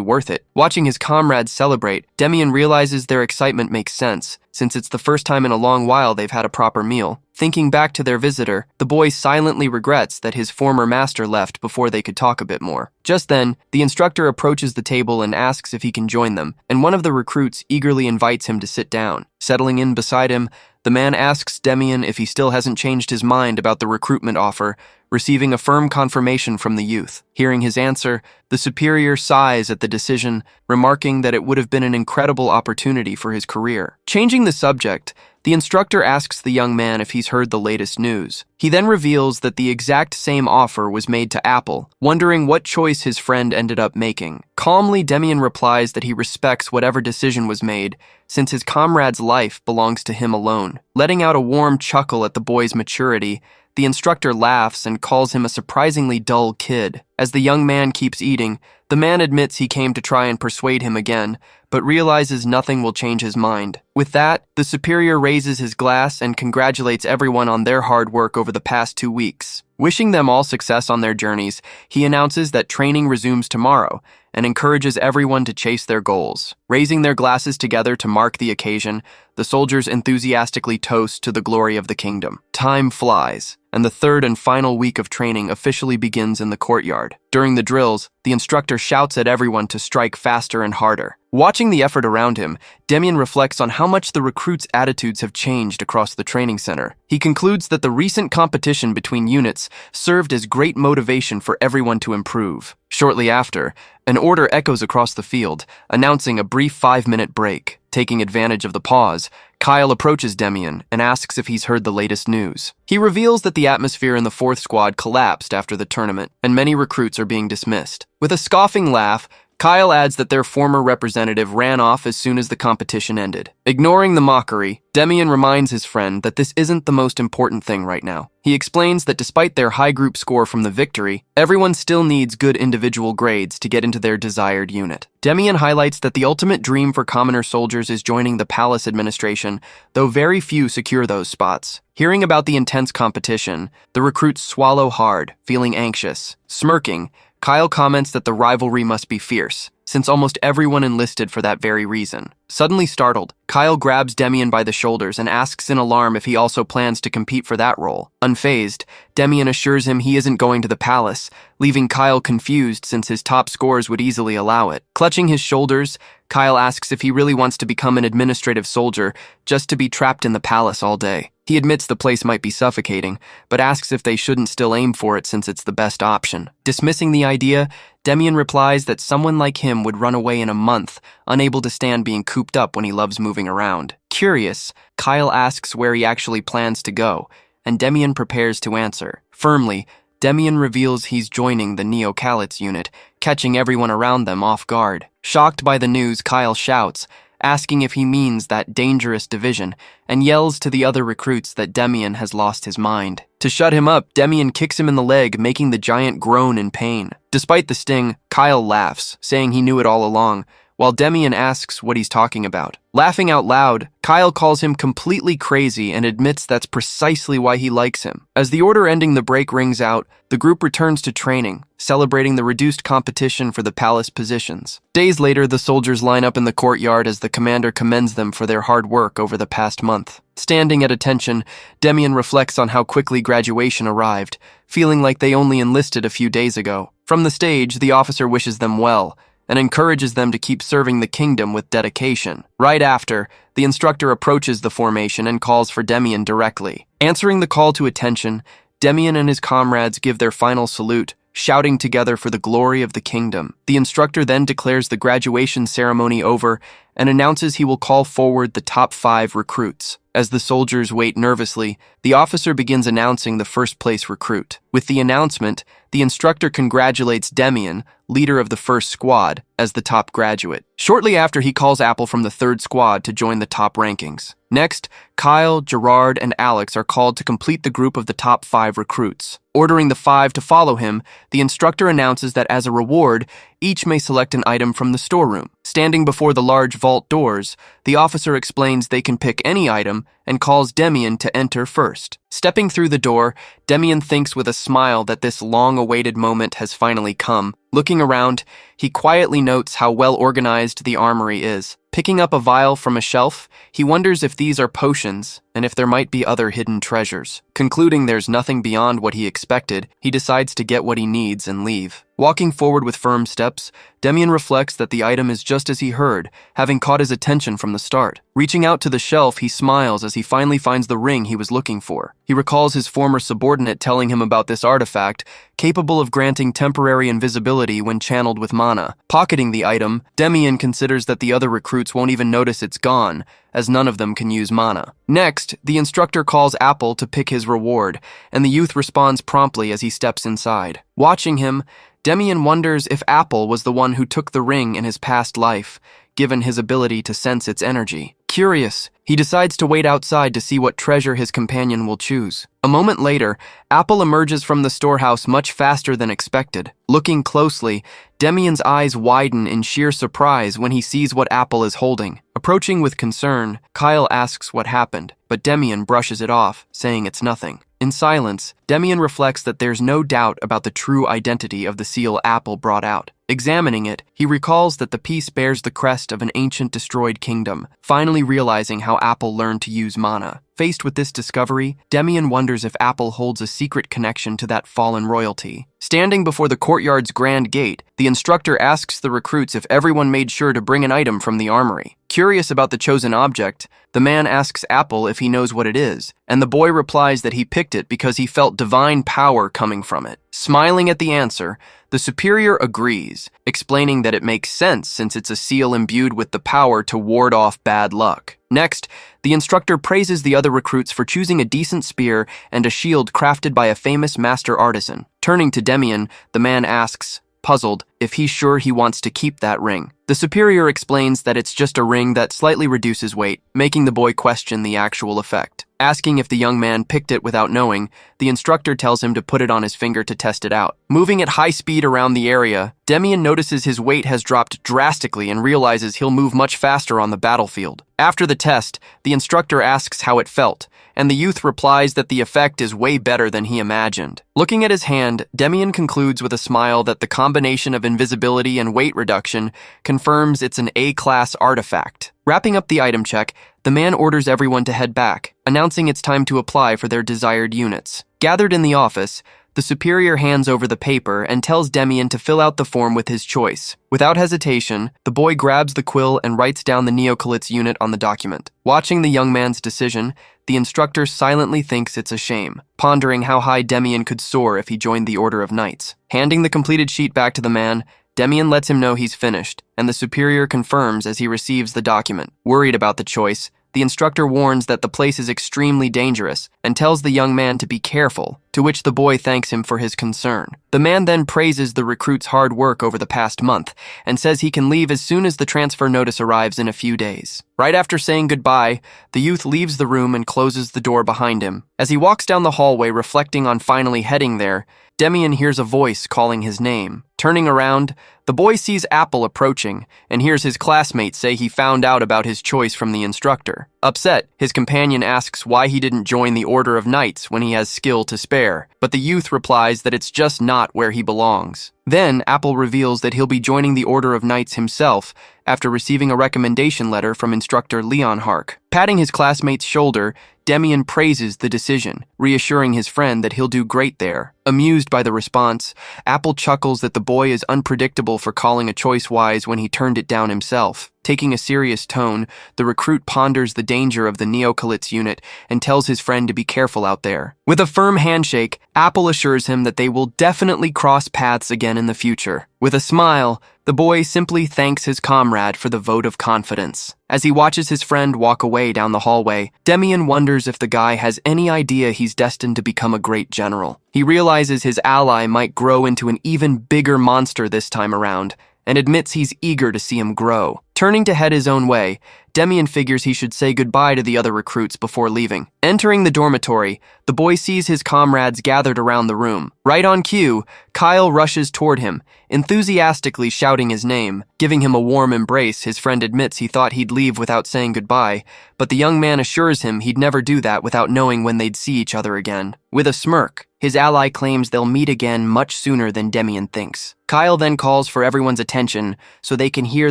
worth it. Watching his comrades celebrate, Demian realizes their excitement makes sense, since it's the first time in a long while they've had a proper meal. Thinking back to their visitor, the boy silently regrets that his former master left before they could talk a bit more. Just then, the instructor approaches the table and asks if he can join them, and one of the recruits eagerly invites him to sit down. Settling in beside him, the man asks Demian if he still hasn't changed his mind about the recruitment offer, receiving a firm confirmation from the youth. Hearing his answer, the superior sighs at the decision, remarking that it would have been an incredible opportunity for his career. Changing the subject, the instructor asks the young man if he's heard the latest news. He then reveals that the exact same offer was made to Apple, wondering what choice his friend ended up making. Calmly, Demian replies that he respects whatever decision was made, since his comrade's life belongs to him alone. Letting out a warm chuckle at the boy's maturity, the instructor laughs and calls him a surprisingly dull kid. As the young man keeps eating, the man admits he came to try and persuade him again, but realizes nothing will change his mind. With that, the superior raises his glass and congratulates everyone on their hard work over the past 2 weeks. Wishing them all success on their journeys, he announces that training resumes tomorrow and encourages everyone to chase their goals. Raising their glasses together to mark the occasion, the soldiers enthusiastically toast to the glory of the kingdom. Time flies, and the third and final week of training officially begins in the courtyard. During the drills, the instructor shouts at everyone to strike faster and harder. Watching the effort around him, Demian reflects on how much the recruits' attitudes have changed across the training center. He concludes that the recent competition between units served as great motivation for everyone to improve. Shortly after, an order echoes across the field, announcing a brief 5-minute break. Taking advantage of the pause, Kyle approaches Demian and asks if he's heard the latest news. He reveals that the atmosphere in the 4th squad collapsed after the tournament, and many recruits are being dismissed. With a scoffing laugh, Kyle adds that their former representative ran off as soon as the competition ended. Ignoring the mockery, Demian reminds his friend that this isn't the most important thing right now. He explains that despite their high group score from the victory, everyone still needs good individual grades to get into their desired unit. Demian highlights that the ultimate dream for commoner soldiers is joining the palace administration, though very few secure those spots. Hearing about the intense competition, the recruits swallow hard, feeling anxious. Smirking, Kyle comments that the rivalry must be fierce, since almost everyone enlisted for that very reason. Suddenly startled, Kyle grabs Demian by the shoulders and asks in alarm if he also plans to compete for that role. Unfazed, Demian assures him he isn't going to the palace, leaving Kyle confused since his top scores would easily allow it. Clutching his shoulders, Kyle asks if he really wants to become an administrative soldier just to be trapped in the palace all day. He admits the place might be suffocating, but asks if they shouldn't still aim for it since it's the best option. Dismissing the idea, Demian replies that someone like him would run away in a month, unable to stand being cooped up when he loves moving around. Curious, Kyle asks where he actually plans to go, and Demian prepares to answer. Firmly, Demian reveals he's joining the Neo-Calites unit, catching everyone around them off guard. Shocked by the news, Kyle shouts, asking if he means that dangerous division, and yells to the other recruits that Demian has lost his mind. To shut him up, Demian kicks him in the leg, making the giant groan in pain. Despite the sting, Kyle laughs, saying he knew it all along, while Demian asks what he's talking about. Laughing out loud, Kyle calls him completely crazy and admits that's precisely why he likes him. As the order ending the break rings out, the group returns to training, celebrating the reduced competition for the palace positions. Days later, the soldiers line up in the courtyard as the commander commends them for their hard work over the past month. Standing at attention, Demian reflects on how quickly graduation arrived, feeling like they only enlisted a few days ago. From the stage, the officer wishes them well, and encourages them to keep serving the kingdom with dedication. Right after, the instructor approaches the formation and calls for Demian directly. Answering the call to attention, Demian and his comrades give their final salute, shouting together for the glory of the kingdom. The instructor then declares the graduation ceremony over and announces he will call forward the top 5 recruits. As the soldiers wait nervously, the officer begins announcing the first-place recruit. With the announcement, the instructor congratulates Demian, leader of the first squad, as the top graduate. Shortly after, he calls Apple from the third squad to join the top rankings. Next, Kyle, Gerard, and Alex are called to complete the group of the top 5 recruits. Ordering the 5 to follow him, the instructor announces that as a reward, each may select an item from the storeroom. Standing before the large vault doors, the officer explains they can pick any item and calls Demian to enter first. Stepping through the door, Demian thinks with a smile that this long-awaited moment has finally come. Looking around, he quietly notes how well-organized the armory is. Picking up a vial from a shelf, he wonders if these are potions and if there might be other hidden treasures. Concluding there's nothing beyond what he expected, he decides to get what he needs and leave. Walking forward with firm steps, Demian reflects that the item is just as he heard, having caught his attention from the start. Reaching out to the shelf, he smiles as he finally finds the ring he was looking for. He recalls his former subordinate telling him about this artifact, capable of granting temporary invisibility when channeled with mana. Pocketing the item, Demian considers that the other recruits won't even notice it's gone, as none of them can use mana. Next, the instructor calls Apple to pick his reward, and the youth responds promptly as he steps inside. Watching him, Demian wonders if Apple was the one who took the ring in his past life, given his ability to sense its energy. Curious, he decides to wait outside to see what treasure his companion will choose. A moment later, Apple emerges from the storehouse much faster than expected. Looking closely, Demian's eyes widen in sheer surprise when he sees what Apple is holding. Approaching with concern, Kyle asks what happened, but Demian brushes it off, saying it's nothing. In silence, Demian reflects that there's no doubt about the true identity of the seal Apple brought out. Examining it, he recalls that the piece bears the crest of an ancient destroyed kingdom, finally realizing how Apple learned to use mana. Faced with this discovery, Demian wonders if Apple holds a secret connection to that fallen royalty. Standing before the courtyard's grand gate, the instructor asks the recruits if everyone made sure to bring an item from the armory. Curious about the chosen object, the man asks Apple if he knows what it is, and the boy replies that he picked it because he felt divine power coming from it. Smiling at the answer, the superior agrees, explaining that it makes sense since it's a seal imbued with the power to ward off bad luck. Next, the instructor praises the other recruits for choosing a decent spear and a shield crafted by a famous master artisan. Turning to Demian, the man asks, puzzled if he's sure he wants to keep that ring. The superior explains that it's just a ring that slightly reduces weight, making the boy question the actual effect. Asking if the young man picked it without knowing, the instructor tells him to put it on his finger to test it out. Moving at high speed around the area, Demian notices his weight has dropped drastically and realizes he'll move much faster on the battlefield. After the test, the instructor asks how it felt, and the youth replies that the effect is way better than he imagined. Looking at his hand, Demian concludes with a smile that the combination of invisibility and weight reduction confirms it's an A-class artifact. Wrapping up the item check, the man orders everyone to head back, announcing it's time to apply for their desired units. Gathered in the office, the superior hands over the paper and tells Demian to fill out the form with his choice. Without hesitation, the boy grabs the quill and writes down the neocalit's unit on the document. Watching the young man's decision, the instructor silently thinks it's a shame, pondering how high Demian could soar if he joined the Order of Knights. Handing the completed sheet back to the man, Demian lets him know he's finished, and the superior confirms as he receives the document. Worried about the choice, the instructor warns that the place is extremely dangerous and tells the young man to be careful, to which the boy thanks him for his concern. The man then praises the recruit's hard work over the past month and says he can leave as soon as the transfer notice arrives in a few days. Right after saying goodbye, the youth leaves the room and closes the door behind him. As he walks down the hallway reflecting on finally heading there, Demian hears a voice calling his name. Turning around, the boy sees Apple approaching and hears his classmates say he found out about his choice from the instructor. Upset, his companion asks why he didn't join the Order of Knights when he has skill to spare, but the youth replies that it's just not where he belongs. Then, Apple reveals that he'll be joining the Order of Knights himself after receiving a recommendation letter from instructor Leonhardt. Patting his classmate's shoulder, Demian praises the decision, reassuring his friend that he'll do great there. Amused by the response, Apple chuckles that the boy is unpredictable for calling a choice wise when he turned it down himself. Taking a serious tone, the recruit ponders the danger of the neocalit's unit and tells his friend to be careful out there. With a firm handshake, Apple assures him that they will definitely cross paths again in the future. With a smile, the boy simply thanks his comrade for the vote of confidence. As he watches his friend walk away down the hallway, Demian wonders if the guy has any idea he's destined to become a great general. He realizes his ally might grow into an even bigger monster this time around, and admits he's eager to see him grow. Turning to head his own way, Demian figures he should say goodbye to the other recruits before leaving. Entering the dormitory, the boy sees his comrades gathered around the room. Right on cue, Kyle rushes toward him, enthusiastically shouting his name. Giving him a warm embrace, his friend admits he thought he'd leave without saying goodbye, but the young man assures him he'd never do that without knowing when they'd see each other again. With a smirk, his ally claims they'll meet again much sooner than Demian thinks. Kyle then calls for everyone's attention so they can hear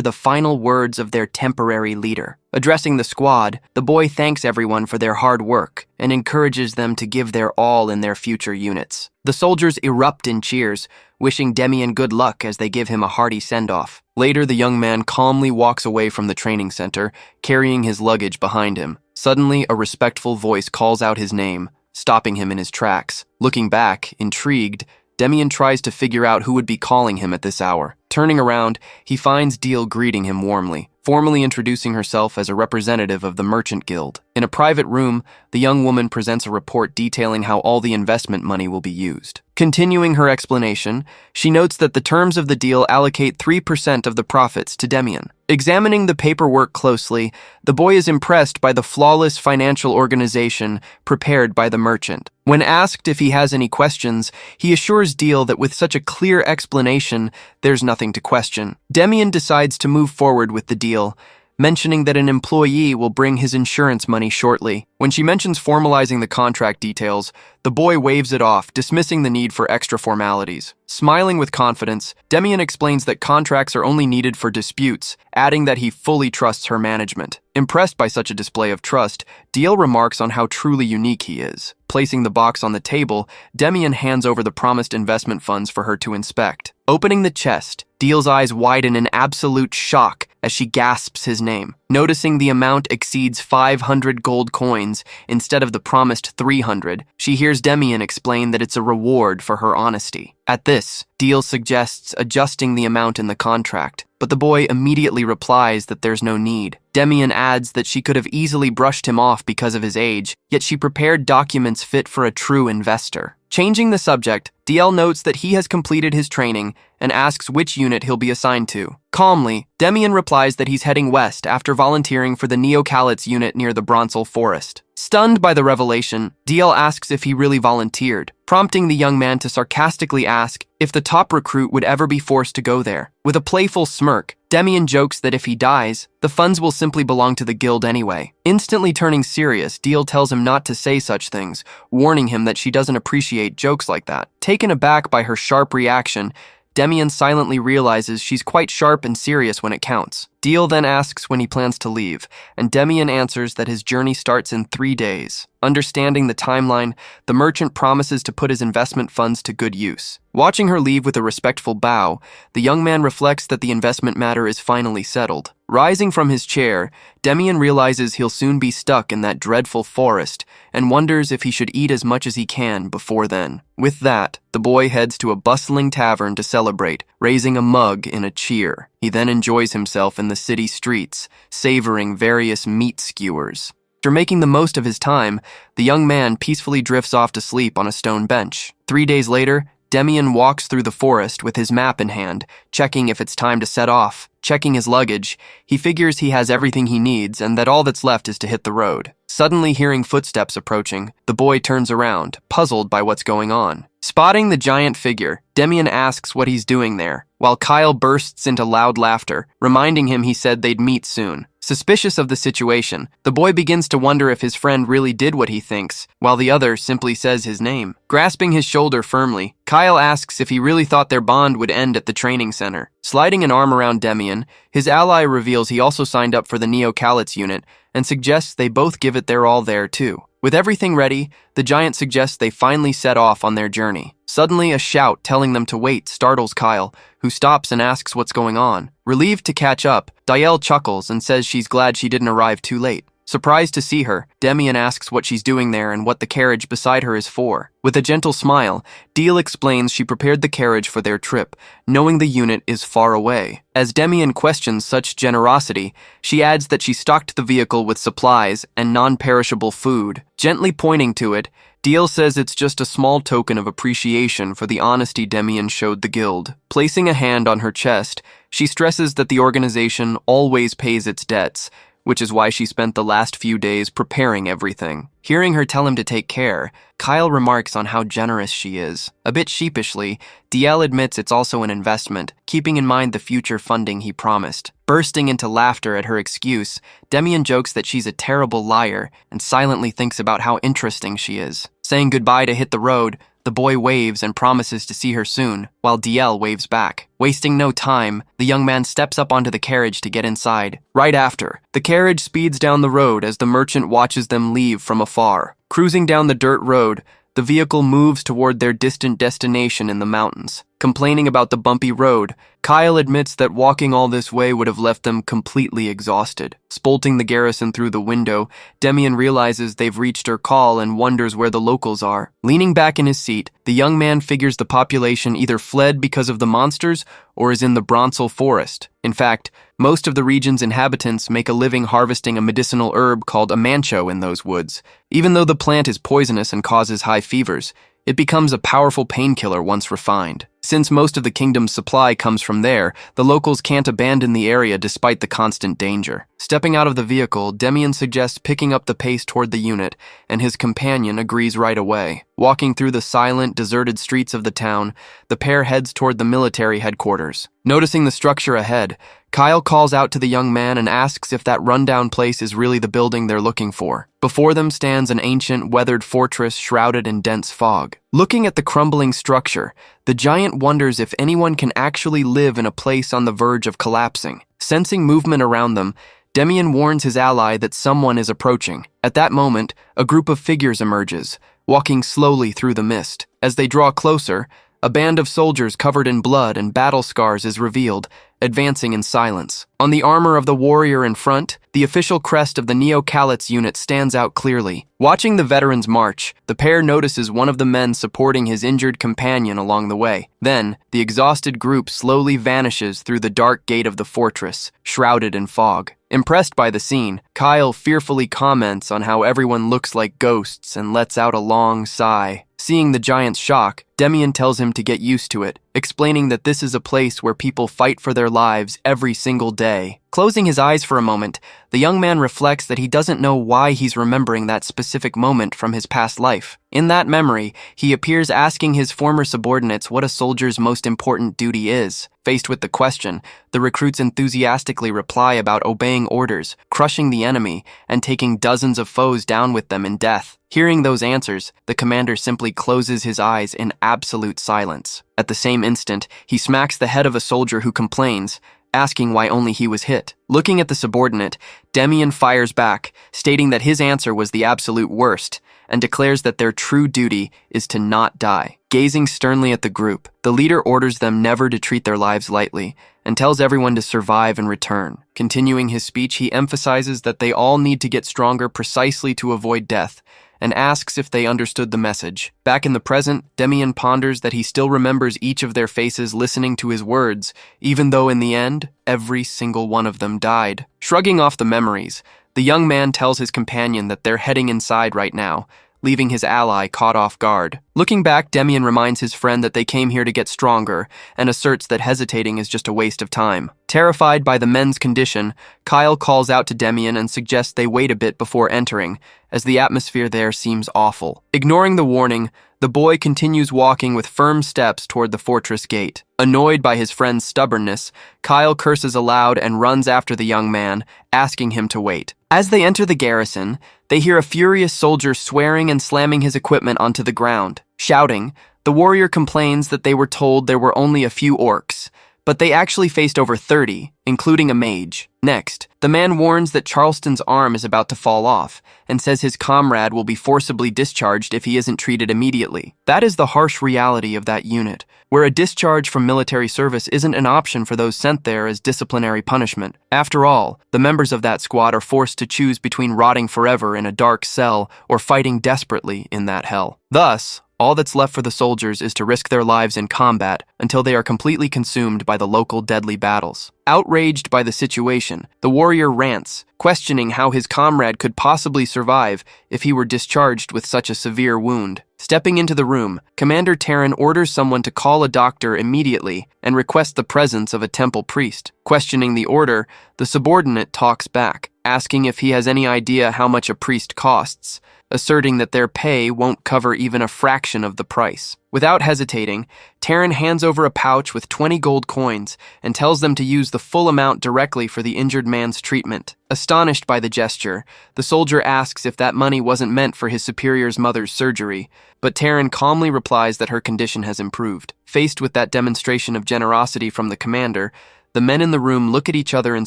the final words of their temporary leader. Addressing the squad, the boy thanks everyone for their hard work and encourages them to give their all in their future units. The soldiers erupt in cheers, wishing Demian good luck as they give him a hearty send-off. Later, the young man calmly walks away from the training center, carrying his luggage behind him. Suddenly, a respectful voice calls out his name, stopping him in his tracks. Looking back, intrigued, Demian tries to figure out who would be calling him at this hour. Turning around, he finds Deal greeting him warmly, formally introducing herself as a representative of the Merchant Guild. In a private room, the young woman presents a report detailing how all the investment money will be used. Continuing her explanation, she notes that the terms of the deal allocate 3% of the profits to Demian. Examining the paperwork closely, the boy is impressed by the flawless financial organization prepared by the merchant. When asked if he has any questions, he assures Deal that with such a clear explanation, there's nothing to question. Demian decides to move forward with the deal, mentioning that an employee will bring his insurance money shortly. When she mentions formalizing the contract details, the boy waves it off, dismissing the need for extra formalities. Smiling with confidence, Demian explains that contracts are only needed for disputes, adding that he fully trusts her management. Impressed by such a display of trust, Deal remarks on how truly unique he is. Placing the box on the table, Demian hands over the promised investment funds for her to inspect. Opening the chest, Deal's eyes widen in absolute shock as she gasps his name. Noticing the amount exceeds 500 gold coins instead of the promised 300, she hears Demian explain that it's a reward for her honesty. At this, Deal suggests adjusting the amount in the contract, but the boy immediately replies that there's no need. Demian adds that she could have easily brushed him off because of his age, yet she prepared documents fit for a true investor. Changing the subject, DL notes that he has completed his training and asks which unit he'll be assigned to. Calmly, Demian replies that he's heading west after volunteering for the Neocalit's unit near the Bronzel Forest. Stunned by the revelation, DL asks if he really volunteered, prompting the young man to sarcastically ask if the top recruit would ever be forced to go there. With a playful smirk, Demian jokes that if he dies, the funds will simply belong to the guild anyway. Instantly turning serious, DL tells him not to say such things, warning him that she doesn't appreciate jokes like that. Taken aback by her sharp reaction, Demian silently realizes she's quite sharp and serious when it counts. Deal then asks when he plans to leave, and Demian answers that his journey starts in 3 days. Understanding the timeline, the merchant promises to put his investment funds to good use. Watching her leave with a respectful bow, the young man reflects that the investment matter is finally settled. Rising from his chair, Demian realizes he'll soon be stuck in that dreadful forest and wonders if he should eat as much as he can before then. With that, the boy heads to a bustling tavern to celebrate, raising a mug in a cheer. He then enjoys himself in the city streets, savoring various meat skewers. After making the most of his time, the young man peacefully drifts off to sleep on a stone bench. 3 days later, Demian walks through the forest with his map in hand, checking if it's time to set off. Checking his luggage, he figures he has everything he needs and that all that's left is to hit the road. Suddenly hearing footsteps approaching, the boy turns around, puzzled by what's going on. Spotting the giant figure, Demian asks what he's doing there, while Kyle bursts into loud laughter, reminding him he said they'd meet soon. Suspicious of the situation, the boy begins to wonder if his friend really did what he thinks, while the other simply says his name. Grasping his shoulder firmly, Kyle asks if he really thought their bond would end at the training center. Sliding an arm around Demian, his ally reveals he also signed up for the Neocalit's unit and suggests they both give it their all there too. With everything ready, the giant suggests they finally set off on their journey. Suddenly, a shout telling them to wait startles Kyle, who stops and asks what's going on. Relieved to catch up, Diel chuckles and says she's glad she didn't arrive too late. Surprised to see her, Demian asks what she's doing there and what the carriage beside her is for. With a gentle smile, Deal explains she prepared the carriage for their trip, knowing the unit is far away. As Demian questions such generosity, she adds that she stocked the vehicle with supplies and non-perishable food. Gently pointing to it, Deal says it's just a small token of appreciation for the honesty Demian showed the guild. Placing a hand on her chest, she stresses that the organization always pays its debts, which is why she spent the last few days preparing everything. Hearing her tell him to take care, Kyle remarks on how generous she is. A bit sheepishly, DL admits it's also an investment, keeping in mind the future funding he promised. Bursting into laughter at her excuse, Demian jokes that she's a terrible liar and silently thinks about how interesting she is. Saying goodbye to hit the road, the boy waves and promises to see her soon, while DL waves back. Wasting no time, the young man steps up onto the carriage to get inside. Right after, the carriage speeds down the road as the merchant watches them leave from afar. Cruising down the dirt road, the vehicle moves toward their distant destination in the mountains. Complaining about the bumpy road, Kyle admits that walking all this way would have left them completely exhausted. Spolting the garrison through the window, Demian realizes they've reached her call and wonders where the locals are. Leaning back in his seat, the young man figures the population either fled because of the monsters or is in the Bronzel Forest. In fact, most of the region's inhabitants make a living harvesting a medicinal herb called a mancho in those woods. Even though the plant is poisonous and causes high fevers, it becomes a powerful painkiller once refined. Since most of the kingdom's supply comes from there, the locals can't abandon the area despite the constant danger. Stepping out of the vehicle, Demian suggests picking up the pace toward the unit, and his companion agrees right away. Walking through the silent, deserted streets of the town, the pair heads toward the military headquarters. Noticing the structure ahead, Kyle calls out to the young man and asks if that rundown place is really the building they're looking for. Before them stands an ancient, weathered fortress shrouded in dense fog. Looking at the crumbling structure, the giant wonders if anyone can actually live in a place on the verge of collapsing. Sensing movement around them, Demian warns his ally that someone is approaching. At that moment, a group of figures emerges, walking slowly through the mist. As they draw closer, a band of soldiers covered in blood and battle scars is revealed, advancing in silence. On the armor of the warrior in front, the official crest of the Neo-Calit's unit stands out clearly. Watching the veterans march, the pair notices one of the men supporting his injured companion along the way. Then, the exhausted group slowly vanishes through the dark gate of the fortress, shrouded in fog. Impressed by the scene, Kyle fearfully comments on how everyone looks like ghosts and lets out a long sigh. Seeing the giant's shock, Demian tells him to get used to it, explaining that this is a place where people fight for their lives every single day. Closing his eyes for a moment, the young man reflects that he doesn't know why he's remembering that specific moment from his past life. In that memory, he appears asking his former subordinates what a soldier's most important duty is. Faced with the question, the recruits enthusiastically reply about obeying orders, crushing the enemy, and taking dozens of foes down with them in death. Hearing those answers, the commander simply closes his eyes in absolute silence. At the same instant, he smacks the head of a soldier who complains, asking why only he was hit. Looking at the subordinate, Demian fires back, stating that his answer was the absolute worst, and declares that their true duty is to not die. Gazing sternly at the group, the leader orders them never to treat their lives lightly, and tells everyone to survive and return. Continuing his speech, he emphasizes that they all need to get stronger precisely to avoid death, and asks if they understood the message. Back in the present, Demian ponders that he still remembers each of their faces listening to his words, even though in the end, every single one of them died. Shrugging off the memories, the young man tells his companion that they're heading inside right now, leaving his ally caught off guard. Looking back, Demian reminds his friend that they came here to get stronger, and asserts that hesitating is just a waste of time. Terrified by the men's condition, Kyle calls out to Demian and suggests they wait a bit before entering, as the atmosphere there seems awful. Ignoring the warning, the boy continues walking with firm steps toward the fortress gate. Annoyed by his friend's stubbornness, Kyle curses aloud and runs after the young man, asking him to wait. As they enter the garrison, they hear a furious soldier swearing and slamming his equipment onto the ground. Shouting, the warrior complains that they were told there were only a few orcs, but they actually faced over 30, including a mage. Next, the man warns that Charleston's arm is about to fall off, and says his comrade will be forcibly discharged if he isn't treated immediately. That is the harsh reality of that unit, where a discharge from military service isn't an option for those sent there as disciplinary punishment. After all, the members of that squad are forced to choose between rotting forever in a dark cell or fighting desperately in that hell. Thus, all that's left for the soldiers is to risk their lives in combat until they are completely consumed by the local deadly battles. Outraged by the situation, the warrior rants, questioning how his comrade could possibly survive if he were discharged with such a severe wound. Stepping into the room, Commander Terran orders someone to call a doctor immediately and request the presence of a temple priest. Questioning the order, the subordinate talks back, asking if he has any idea how much a priest costs, asserting that their pay won't cover even a fraction of the price. Without hesitating, Terran hands over a pouch with 20 gold coins and tells them to use the full amount directly for the injured man's treatment. Astonished by the gesture, the soldier asks if that money wasn't meant for his superior's mother's surgery, but Terran calmly replies that her condition has improved. Faced with that demonstration of generosity from the commander, the men in the room look at each other in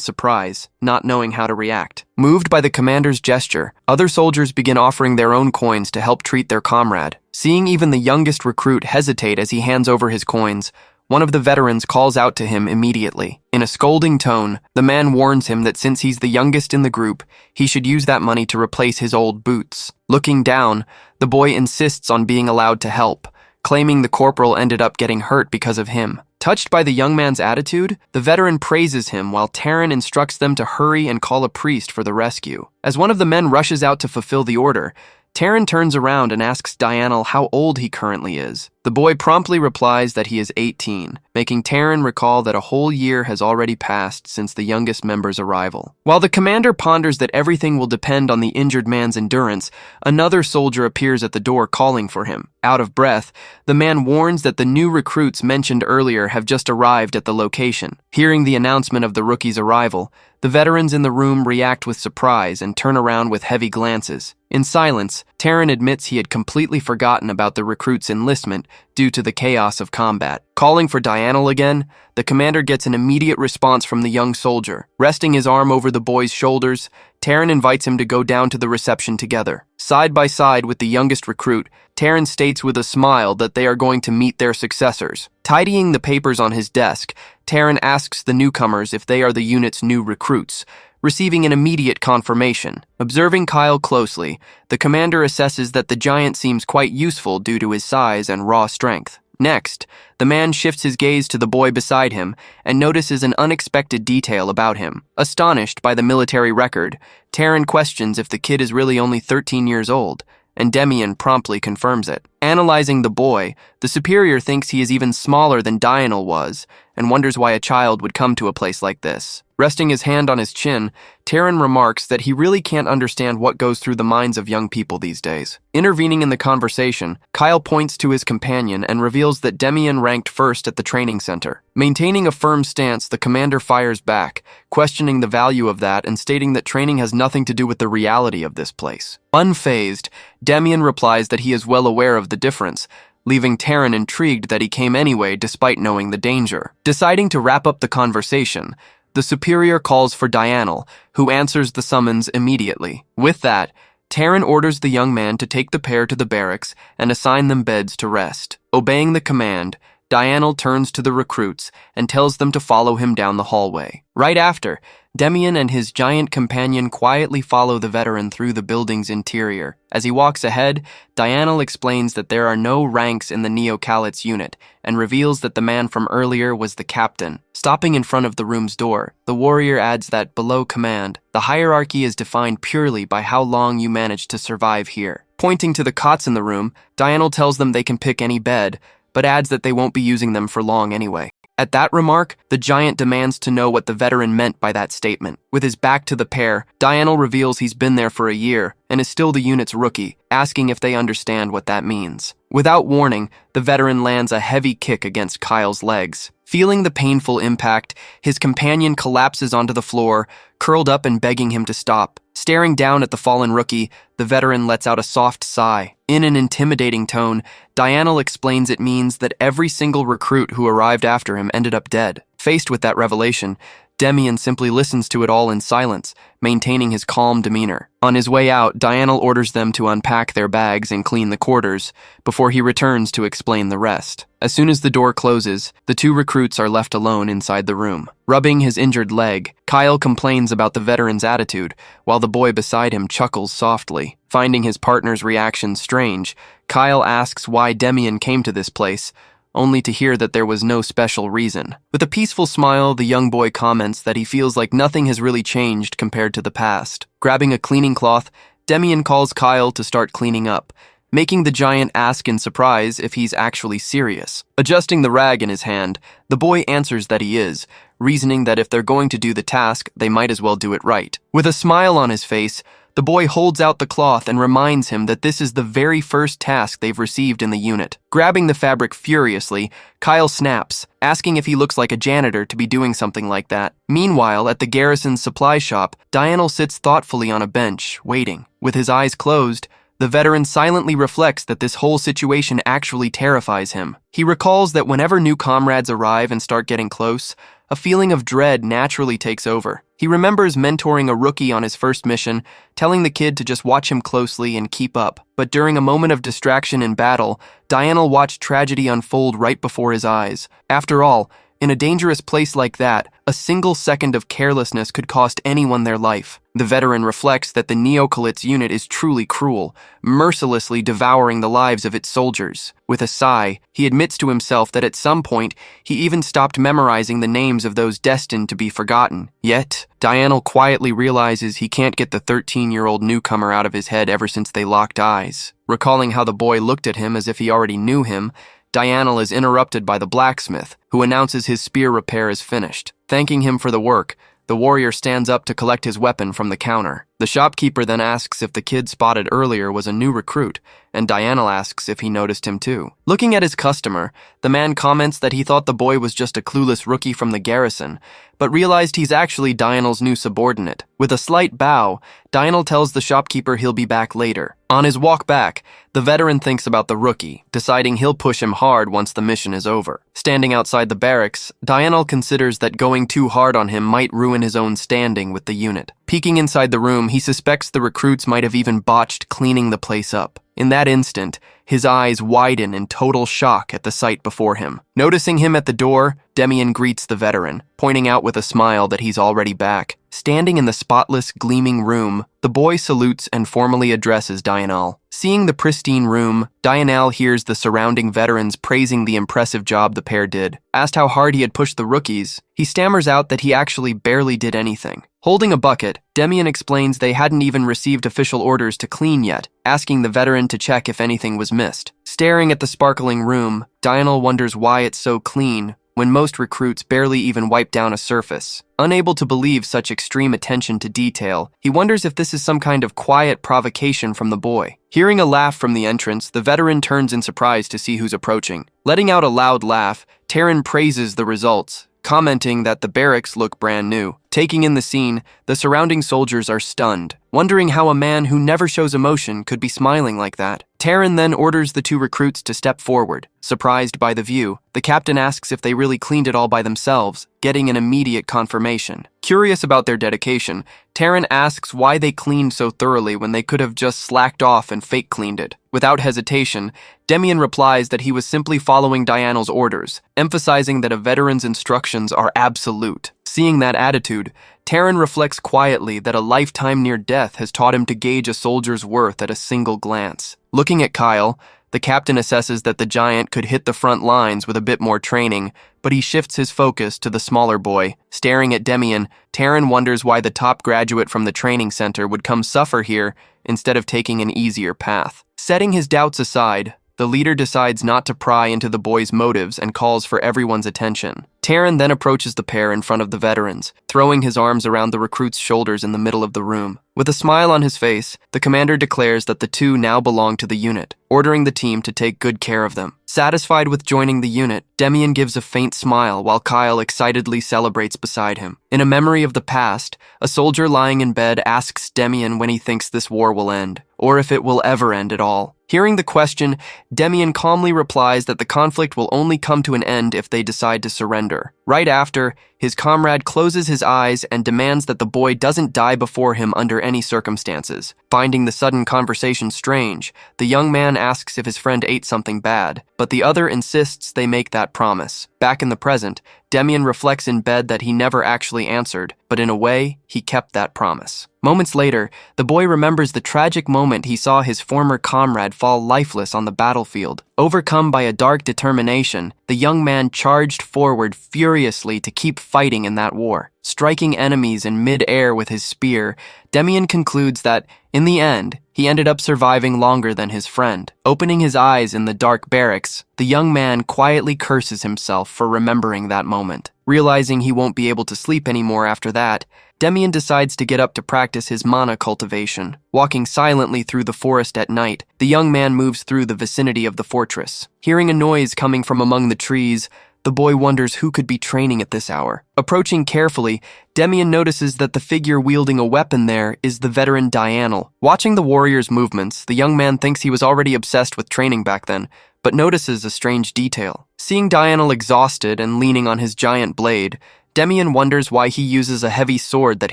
surprise, not knowing how to react. Moved by the commander's gesture, other soldiers begin offering their own coins to help treat their comrade. Seeing even the youngest recruit hesitate as he hands over his coins, one of the veterans calls out to him immediately. In a scolding tone, the man warns him that since he's the youngest in the group, he should use that money to replace his old boots. Looking down, the boy insists on being allowed to help, claiming the corporal ended up getting hurt because of him. Touched by the young man's attitude, the veteran praises him while Terran instructs them to hurry and call a priest for the rescue. As one of the men rushes out to fulfill the order, Terran turns around and asks Dianel how old he currently is. The boy promptly replies that he is 18, making Terran recall that a whole year has already passed since the youngest member's arrival. While the commander ponders that everything will depend on the injured man's endurance, another soldier appears at the door calling for him. Out of breath, the man warns that the new recruits mentioned earlier have just arrived at the location. Hearing the announcement of the rookie's arrival, the veterans in the room react with surprise and turn around with heavy glances. In silence, Terran admits he had completely forgotten about the recruit's enlistment due to the chaos of combat. Calling for Dianel again, the commander gets an immediate response from the young soldier. Resting his arm over the boy's shoulders, Terran invites him to go down to the reception together. Side by side with the youngest recruit, Terran states with a smile that they are going to meet their successors. Tidying the papers on his desk, Terran asks the newcomers if they are the unit's new recruits, receiving an immediate confirmation. Observing Kyle closely, the commander assesses that the giant seems quite useful due to his size and raw strength. Next, the man shifts his gaze to the boy beside him and notices an unexpected detail about him. Astonished by the military record, Terran questions if the kid is really only 13 years old, and Demian promptly confirms it. Analyzing the boy, the superior thinks he is even smaller than Dianel was, and wonders why a child would come to a place like this. Resting his hand on his chin, Terran remarks that he really can't understand what goes through the minds of young people these days. Intervening in the conversation, Kyle points to his companion and reveals that Demian ranked first at the training center. Maintaining a firm stance, the commander fires back, questioning the value of that and stating that training has nothing to do with the reality of this place. Unfazed, Demian replies that he is well aware of the difference, leaving Terran intrigued that he came anyway despite knowing the danger. Deciding to wrap up the conversation, the superior calls for Dianel, who answers the summons immediately. With that, Terran orders the young man to take the pair to the barracks and assign them beds to rest. Obeying the command, Dianel turns to the recruits and tells them to follow him down the hallway. Right after, Demian and his giant companion quietly follow the veteran through the building's interior. As he walks ahead, Dianel explains that there are no ranks in the Neo-Calit's unit and reveals that the man from earlier was the captain. Stopping in front of the room's door, the warrior adds that below command, the hierarchy is defined purely by how long you manage to survive here. Pointing to the cots in the room, Dianel tells them they can pick any bed, but adds that they won't be using them for long anyway. At that remark, the giant demands to know what the veteran meant by that statement. With his back to the pair, Dianel reveals he's been there for a year and is still the unit's rookie, asking if they understand what that means. Without warning, the veteran lands a heavy kick against Kyle's legs. Feeling the painful impact, his companion collapses onto the floor, curled up and begging him to stop. Staring down at the fallen rookie, the veteran lets out a soft sigh. In an intimidating tone, Dianel explains it means that every single recruit who arrived after him ended up dead. Faced with that revelation, Demian simply listens to it all in silence, maintaining his calm demeanor. On his way out, Dianel orders them to unpack their bags and clean the quarters, before he returns to explain the rest. As soon as the door closes, the two recruits are left alone inside the room. Rubbing his injured leg, Kyle complains about the veteran's attitude, while the boy beside him chuckles softly. Finding his partner's reaction strange, Kyle asks why Demian came to this place, only to hear that there was no special reason. With a peaceful smile, the young boy comments that he feels like nothing has really changed compared to the past. Grabbing a cleaning cloth, Demian calls Kyle to start cleaning up, making the giant ask in surprise if he's actually serious. Adjusting the rag in his hand, the boy answers that he is, reasoning that if they're going to do the task, they might as well do it right. With a smile on his face, the boy holds out the cloth and reminds him that this is the very first task they've received in the unit. Grabbing the fabric furiously, Kyle snaps, asking if he looks like a janitor to be doing something like that. Meanwhile, at the garrison's supply shop, Dianel sits thoughtfully on a bench, waiting. With his eyes closed, the veteran silently reflects that this whole situation actually terrifies him. He recalls that whenever new comrades arrive and start getting close, a feeling of dread naturally takes over. He remembers mentoring a rookie on his first mission, telling the kid to just watch him closely and keep up. But during a moment of distraction in battle, Dianel watched tragedy unfold right before his eyes. After all, in a dangerous place like that, a single second of carelessness could cost anyone their life. The veteran reflects that the Neo-Calit's unit is truly cruel, mercilessly devouring the lives of its soldiers. With a sigh, he admits to himself that at some point, he even stopped memorizing the names of those destined to be forgotten. Yet, Dianel quietly realizes he can't get the 13-year-old newcomer out of his head ever since they locked eyes. Recalling how the boy looked at him as if he already knew him, Dianel is interrupted by the blacksmith, who announces his spear repair is finished. Thanking him for the work, the warrior stands up to collect his weapon from the counter. The shopkeeper then asks if the kid spotted earlier was a new recruit, and Diana asks if he noticed him too. Looking at his customer, the man comments that he thought the boy was just a clueless rookie from the garrison, but realized he's actually Dianel's new subordinate. With a slight bow, Dianel tells the shopkeeper he'll be back later. On his walk back, the veteran thinks about the rookie, deciding he'll push him hard once the mission is over. Standing outside the barracks, Dianel considers that going too hard on him might ruin his own standing with the unit. Peeking inside the room, he suspects the recruits might have even botched cleaning the place up. In that instant, his eyes widen in total shock at the sight before him. Noticing him at the door, Demian greets the veteran, pointing out with a smile that he's already back. Standing in the spotless, gleaming room, the boy salutes and formally addresses Dianel. Seeing the pristine room, Dianel hears the surrounding veterans praising the impressive job the pair did. Asked how hard he had pushed the rookies, he stammers out that he actually barely did anything. Holding a bucket, Demian explains they hadn't even received official orders to clean yet, asking the veteran to check if anything was missed. Staring at the sparkling room, Dianel wonders why it's so clean when most recruits barely even wipe down a surface. Unable to believe such extreme attention to detail, he wonders if this is some kind of quiet provocation from the boy. Hearing a laugh from the entrance, the veteran turns in surprise to see who's approaching. Letting out a loud laugh, Taryn praises the results, commenting that the barracks look brand new. Taking in the scene, the surrounding soldiers are stunned, wondering how a man who never shows emotion could be smiling like that. Taryn then orders the two recruits to step forward. Surprised by the view, the captain asks if they really cleaned it all by themselves, getting an immediate confirmation. Curious about their dedication, Taryn asks why they cleaned so thoroughly when they could have just slacked off and fake cleaned it. Without hesitation, Demian replies that he was simply following Dianel's orders, emphasizing that a veteran's instructions are absolute. Seeing that attitude, Taryn reflects quietly that a lifetime near death has taught him to gauge a soldier's worth at a single glance. Looking at Kyle, the captain assesses that the giant could hit the front lines with a bit more training, but he shifts his focus to the smaller boy. Staring at Demian, Taryn wonders why the top graduate from the training center would come suffer here instead of taking an easier path. Setting his doubts aside, the leader decides not to pry into the boy's motives and calls for everyone's attention. Taryn then approaches the pair in front of the veterans, throwing his arms around the recruit's shoulders in the middle of the room. With a smile on his face, the commander declares that the two now belong to the unit, ordering the team to take good care of them. Satisfied with joining the unit, Demian gives a faint smile while Kyle excitedly celebrates beside him. In a memory of the past, a soldier lying in bed asks Demian when he thinks this war will end, or if it will ever end at all. Hearing the question, Demian calmly replies that the conflict will only come to an end if they decide to surrender. Right after, his comrade closes his eyes and demands that the boy doesn't die before him under any circumstances. Finding the sudden conversation strange, the young man asks if his friend ate something bad, but the other insists they make that promise. Back in the present, Demian reflects in bed that he never actually answered, but in a way, he kept that promise. Moments later, the boy remembers the tragic moment he saw his former comrade fall lifeless on the battlefield. Overcome by a dark determination, the young man charged forward furiously to keep fighting in that war. Striking enemies in mid-air with his spear, Demian concludes that, in the end, he ended up surviving longer than his friend. Opening his eyes in the dark barracks, the young man quietly curses himself for remembering that moment. Realizing he won't be able to sleep anymore after that, Demian decides to get up to practice his mana cultivation. Walking silently through the forest at night, the young man moves through the vicinity of the fortress. Hearing a noise coming from among the trees, the boy wonders who could be training at this hour. Approaching carefully, Demian notices that the figure wielding a weapon there is the veteran Dianel. Watching the warrior's movements, the young man thinks he was already obsessed with training back then, but notices a strange detail. Seeing Dianel exhausted and leaning on his giant blade, Demian wonders why he uses a heavy sword that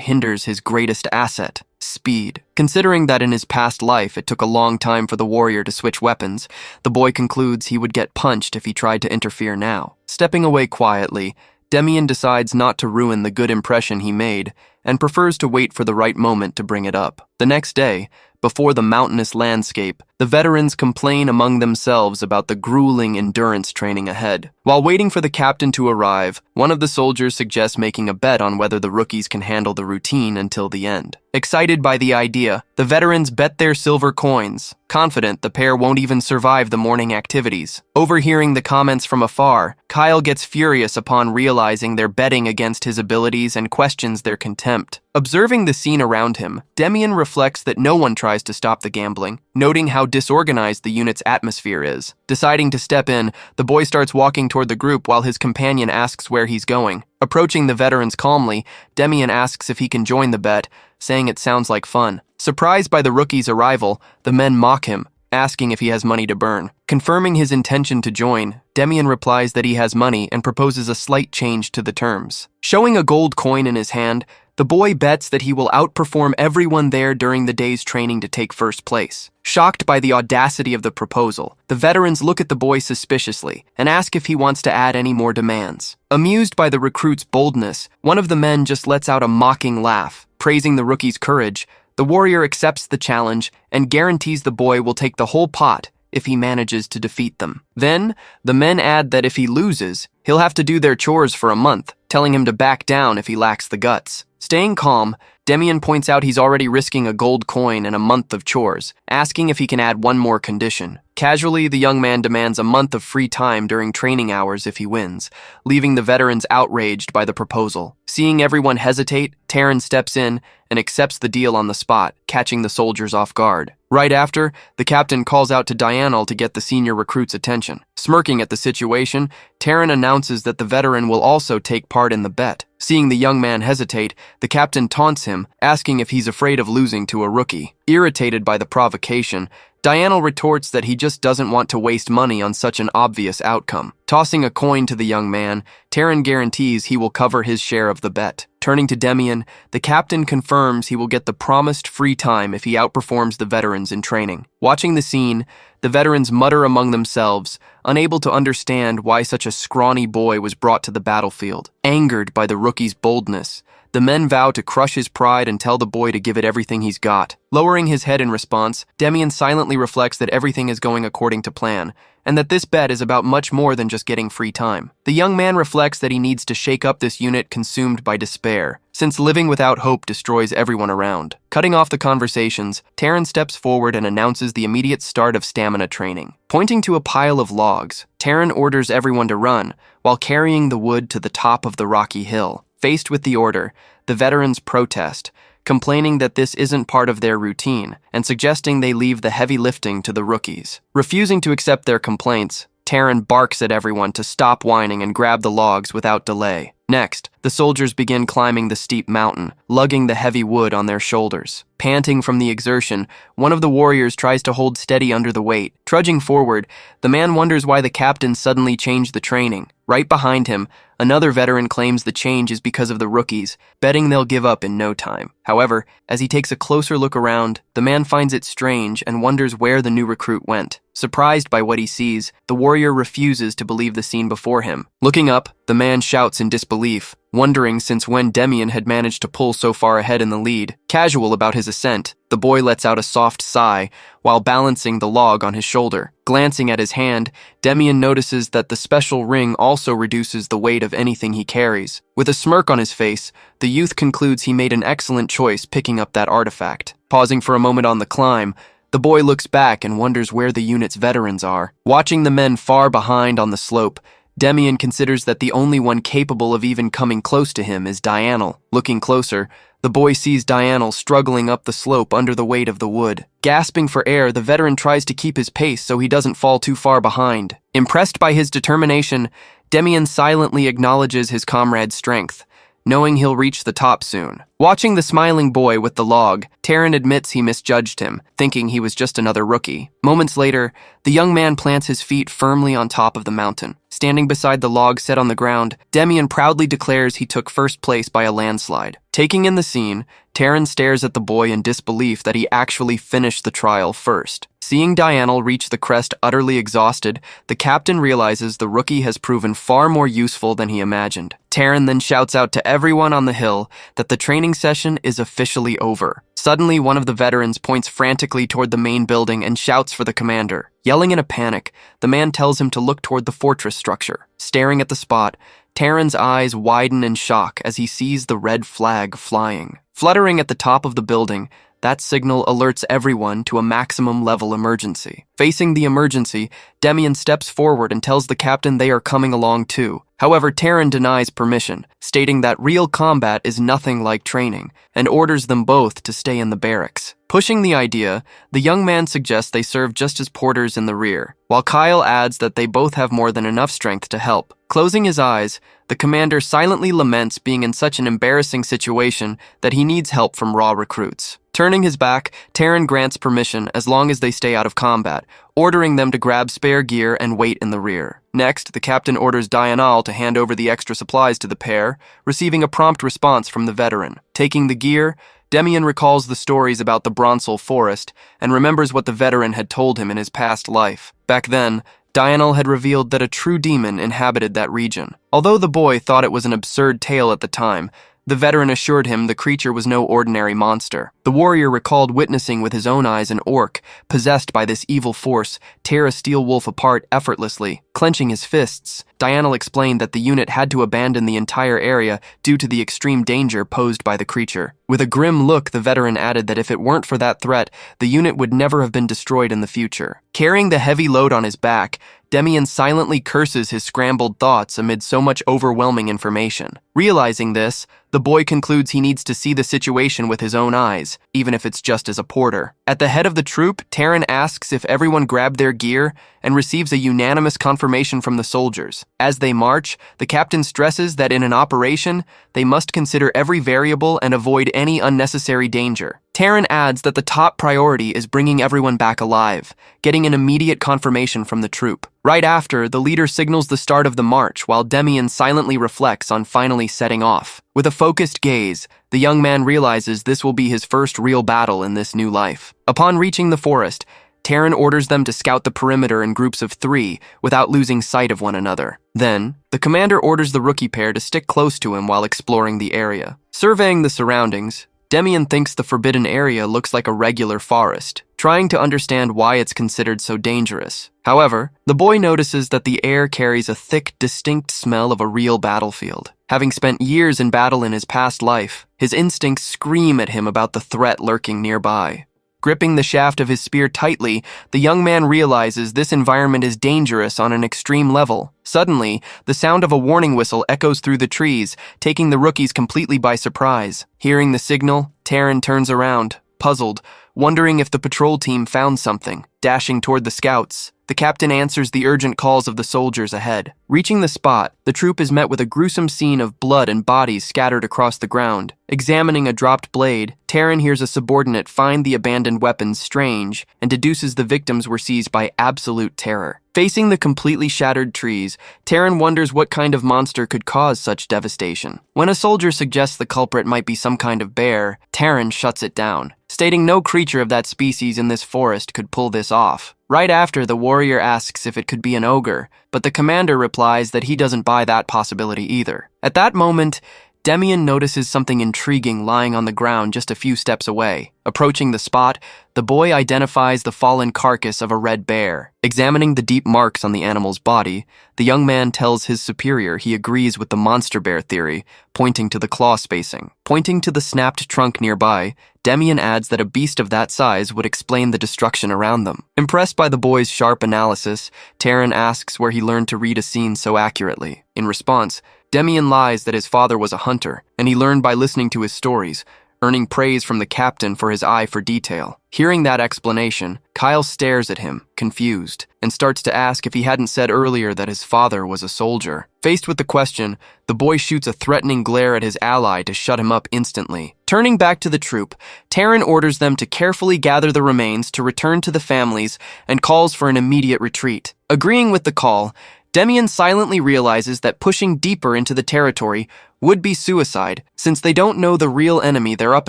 hinders his greatest asset, speed. Considering that in his past life it took a long time for the warrior to switch weapons, the boy concludes he would get punched if he tried to interfere now. Stepping away quietly, Demian decides not to ruin the good impression he made and prefers to wait for the right moment to bring it up. The next day, before the mountainous landscape, The veterans complain among themselves about the grueling endurance training ahead. While waiting for the captain to arrive, one of the soldiers suggests making a bet on whether the rookies can handle the routine until the end. Excited by the idea, the veterans bet their silver coins, confident the pair won't even survive the morning activities. Overhearing the comments from afar, Kyle gets furious upon realizing they're betting against his abilities and questions their contempt. Observing the scene around him, Demian reflects that no one tries to stop the gambling, noting how disorganized the unit's atmosphere is. Deciding to step in, the boy starts walking toward the group while his companion asks where he's going. Approaching the veterans calmly, Demian asks if he can join the bet, saying it sounds like fun. Surprised by the rookie's arrival, the men mock him, asking if he has money to burn. Confirming his intention to join, Demian replies that he has money and proposes a slight change to the terms. Showing a gold coin in his hand, the boy bets that he will outperform everyone there during the day's training to take first place. Shocked by the audacity of the proposal, the veterans look at the boy suspiciously and ask if he wants to add any more demands. Amused by the recruit's boldness, one of the men just lets out a mocking laugh. Praising the rookie's courage, the warrior accepts the challenge and guarantees the boy will take the whole pot if he manages to defeat them. Then, the men add that if he loses, he'll have to do their chores for a month, telling him to back down if he lacks the guts. Staying calm, Demian points out he's already risking a gold coin and a month of chores, asking if he can add one more condition. Casually, the young man demands a month of free time during training hours if he wins, leaving the veterans outraged by the proposal. Seeing everyone hesitate, Taryn steps in and accepts the deal on the spot, catching the soldiers off guard. Right after, the captain calls out to Dianel to get the senior recruit's attention. Smirking at the situation, Taryn announces that the veteran will also take part in the bet. Seeing the young man hesitate, the captain taunts him, asking if he's afraid of losing to a rookie. Irritated by the provocation, Dianel retorts that he just doesn't want to waste money on such an obvious outcome. Tossing a coin to the young man, Taryn guarantees he will cover his share of the bet. Turning to Demian, the captain confirms he will get the promised free time if he outperforms the veterans in training. Watching the scene, the veterans mutter among themselves, unable to understand why such a scrawny boy was brought to the battlefield. Angered by the rookie's boldness, the men vow to crush his pride and tell the boy to give it everything he's got. Lowering his head in response, Demian silently reflects that everything is going according to plan, and that this bet is about much more than just getting free time. The young man reflects that he needs to shake up this unit consumed by despair, since living without hope destroys everyone around. Cutting off the conversations, Taryn steps forward and announces the immediate start of stamina training. Pointing to a pile of logs, Taryn orders everyone to run, while carrying the wood to the top of the rocky hill. Faced with the order, the veterans protest, complaining that this isn't part of their routine and suggesting they leave the heavy lifting to the rookies. Refusing to accept their complaints, Taryn barks at everyone to stop whining and grab the logs without delay. Next, the soldiers begin climbing the steep mountain, lugging the heavy wood on their shoulders. Panting from the exertion, one of the warriors tries to hold steady under the weight. Trudging forward, the man wonders why the captain suddenly changed the training. Right behind him, another veteran claims the change is because of the rookies, betting they'll give up in no time. However, as he takes a closer look around, the man finds it strange and wonders where the new recruit went. Surprised by what he sees, the warrior refuses to believe the scene before him. Looking up, the man shouts in disbelief, wondering since when Demian had managed to pull so far ahead in the lead. Casual about his ascent, the boy lets out a soft sigh while balancing the log on his shoulder. Glancing at his hand, Demian notices that the special ring also reduces the weight of anything he carries. With a smirk on his face, the youth concludes he made an excellent choice picking up that artifact. Pausing for a moment on the climb, the boy looks back and wonders where the unit's veterans are. Watching the men far behind on the slope, Demian considers that the only one capable of even coming close to him is Dianel. Looking closer, the boy sees Dianel struggling up the slope under the weight of the wood. Gasping for air, the veteran tries to keep his pace so he doesn't fall too far behind. Impressed by his determination, Demian silently acknowledges his comrade's strength, knowing he'll reach the top soon. Watching the smiling boy with the log, Taryn admits he misjudged him, thinking he was just another rookie. Moments later, the young man plants his feet firmly on top of the mountain. Standing beside the log set on the ground, Demian proudly declares he took first place by a landslide. Taking in the scene, Taryn stares at the boy in disbelief that he actually finished the trial first. Seeing Dianel reach the crest utterly exhausted, the captain realizes the rookie has proven far more useful than he imagined. Taryn then shouts out to everyone on the hill that the training session is officially over. Suddenly, one of the veterans points frantically toward the main building and shouts for the commander. Yelling in a panic, the man tells him to look toward the fortress structure. Staring at the spot, Terran's eyes widen in shock as he sees the red flag flying. Fluttering at the top of the building, that signal alerts everyone to a maximum level emergency. Facing the emergency, Demian steps forward and tells the captain they are coming along too. However, Terran denies permission, stating that real combat is nothing like training, and orders them both to stay in the barracks. Pushing the idea, the young man suggests they serve just as porters in the rear, while Kyle adds that they both have more than enough strength to help. Closing his eyes, the commander silently laments being in such an embarrassing situation that he needs help from raw recruits. Turning his back, Terran grants permission as long as they stay out of combat, ordering them to grab spare gear and wait in the rear. Next, the captain orders Dianal to hand over the extra supplies to the pair, receiving a prompt response from the veteran. Taking the gear, Demian recalls the stories about the Bronsel forest and remembers what the veteran had told him in his past life. Back then, Dianal had revealed that a true demon inhabited that region. Although the boy thought it was an absurd tale at the time, the veteran assured him the creature was no ordinary monster. The warrior recalled witnessing with his own eyes an orc, possessed by this evil force, tear a steel wolf apart effortlessly. Clenching his fists, Dianal explained that the unit had to abandon the entire area due to the extreme danger posed by the creature. With a grim look, the veteran added that if it weren't for that threat, the unit would never have been destroyed in the future. Carrying the heavy load on his back, Demian silently curses his scrambled thoughts amid so much overwhelming information. Realizing this, the boy concludes he needs to see the situation with his own eyes, even if it's just as a porter. At the head of the troop, Terran asks if everyone grabbed their gear and receives a unanimous confirmation from the soldiers. As they march, the captain stresses that in an operation, they must consider every variable and avoid any unnecessary danger. Terran adds that the top priority is bringing everyone back alive, getting an immediate confirmation from the troop. Right after, the leader signals the start of the march while Demian silently reflects on finally setting off. With a focused gaze, the young man realizes this will be his first real battle in this new life. Upon reaching the forest, Terran orders them to scout the perimeter in groups of 3 without losing sight of one another. Then, the commander orders the rookie pair to stick close to him while exploring the area. Surveying the surroundings, Demian thinks the forbidden area looks like a regular forest, trying to understand why it's considered so dangerous. However, the boy notices that the air carries a thick, distinct smell of a real battlefield. Having spent years in battle in his past life, his instincts scream at him about the threat lurking nearby. Gripping the shaft of his spear tightly, the young man realizes this environment is dangerous on an extreme level. Suddenly, the sound of a warning whistle echoes through the trees, taking the rookies completely by surprise. Hearing the signal, Terran turns around, puzzled, wondering if the patrol team found something. Dashing toward the scouts, the captain answers the urgent calls of the soldiers ahead. Reaching the spot, the troop is met with a gruesome scene of blood and bodies scattered across the ground. Examining a dropped blade, Terran hears a subordinate find the abandoned weapons strange and deduces the victims were seized by absolute terror. Facing the completely shattered trees, Terran wonders what kind of monster could cause such devastation. When a soldier suggests the culprit might be some kind of bear, Terran shuts it down, stating no creature of that species in this forest could pull this off. Right after, the warrior asks if it could be an ogre, but the commander replies that he doesn't buy that possibility either. At that moment, Demian notices something intriguing lying on the ground just a few steps away. Approaching the spot, the boy identifies the fallen carcass of a red bear. Examining the deep marks on the animal's body, the young man tells his superior he agrees with the monster bear theory, pointing to the claw spacing. Pointing to the snapped trunk nearby, Demian adds that a beast of that size would explain the destruction around them. Impressed by the boy's sharp analysis, Terran asks where he learned to read a scene so accurately. In response, Demian lies that his father was a hunter, and he learned by listening to his stories, earning praise from the captain for his eye for detail. Hearing that explanation, Kyle stares at him, confused, and starts to ask if he hadn't said earlier that his father was a soldier. Faced with the question, the boy shoots a threatening glare at his ally to shut him up instantly. Turning back to the troop, Terran orders them to carefully gather the remains to return to the families and calls for an immediate retreat. Agreeing with the call, Demian silently realizes that pushing deeper into the territory would be suicide, since they don't know the real enemy they're up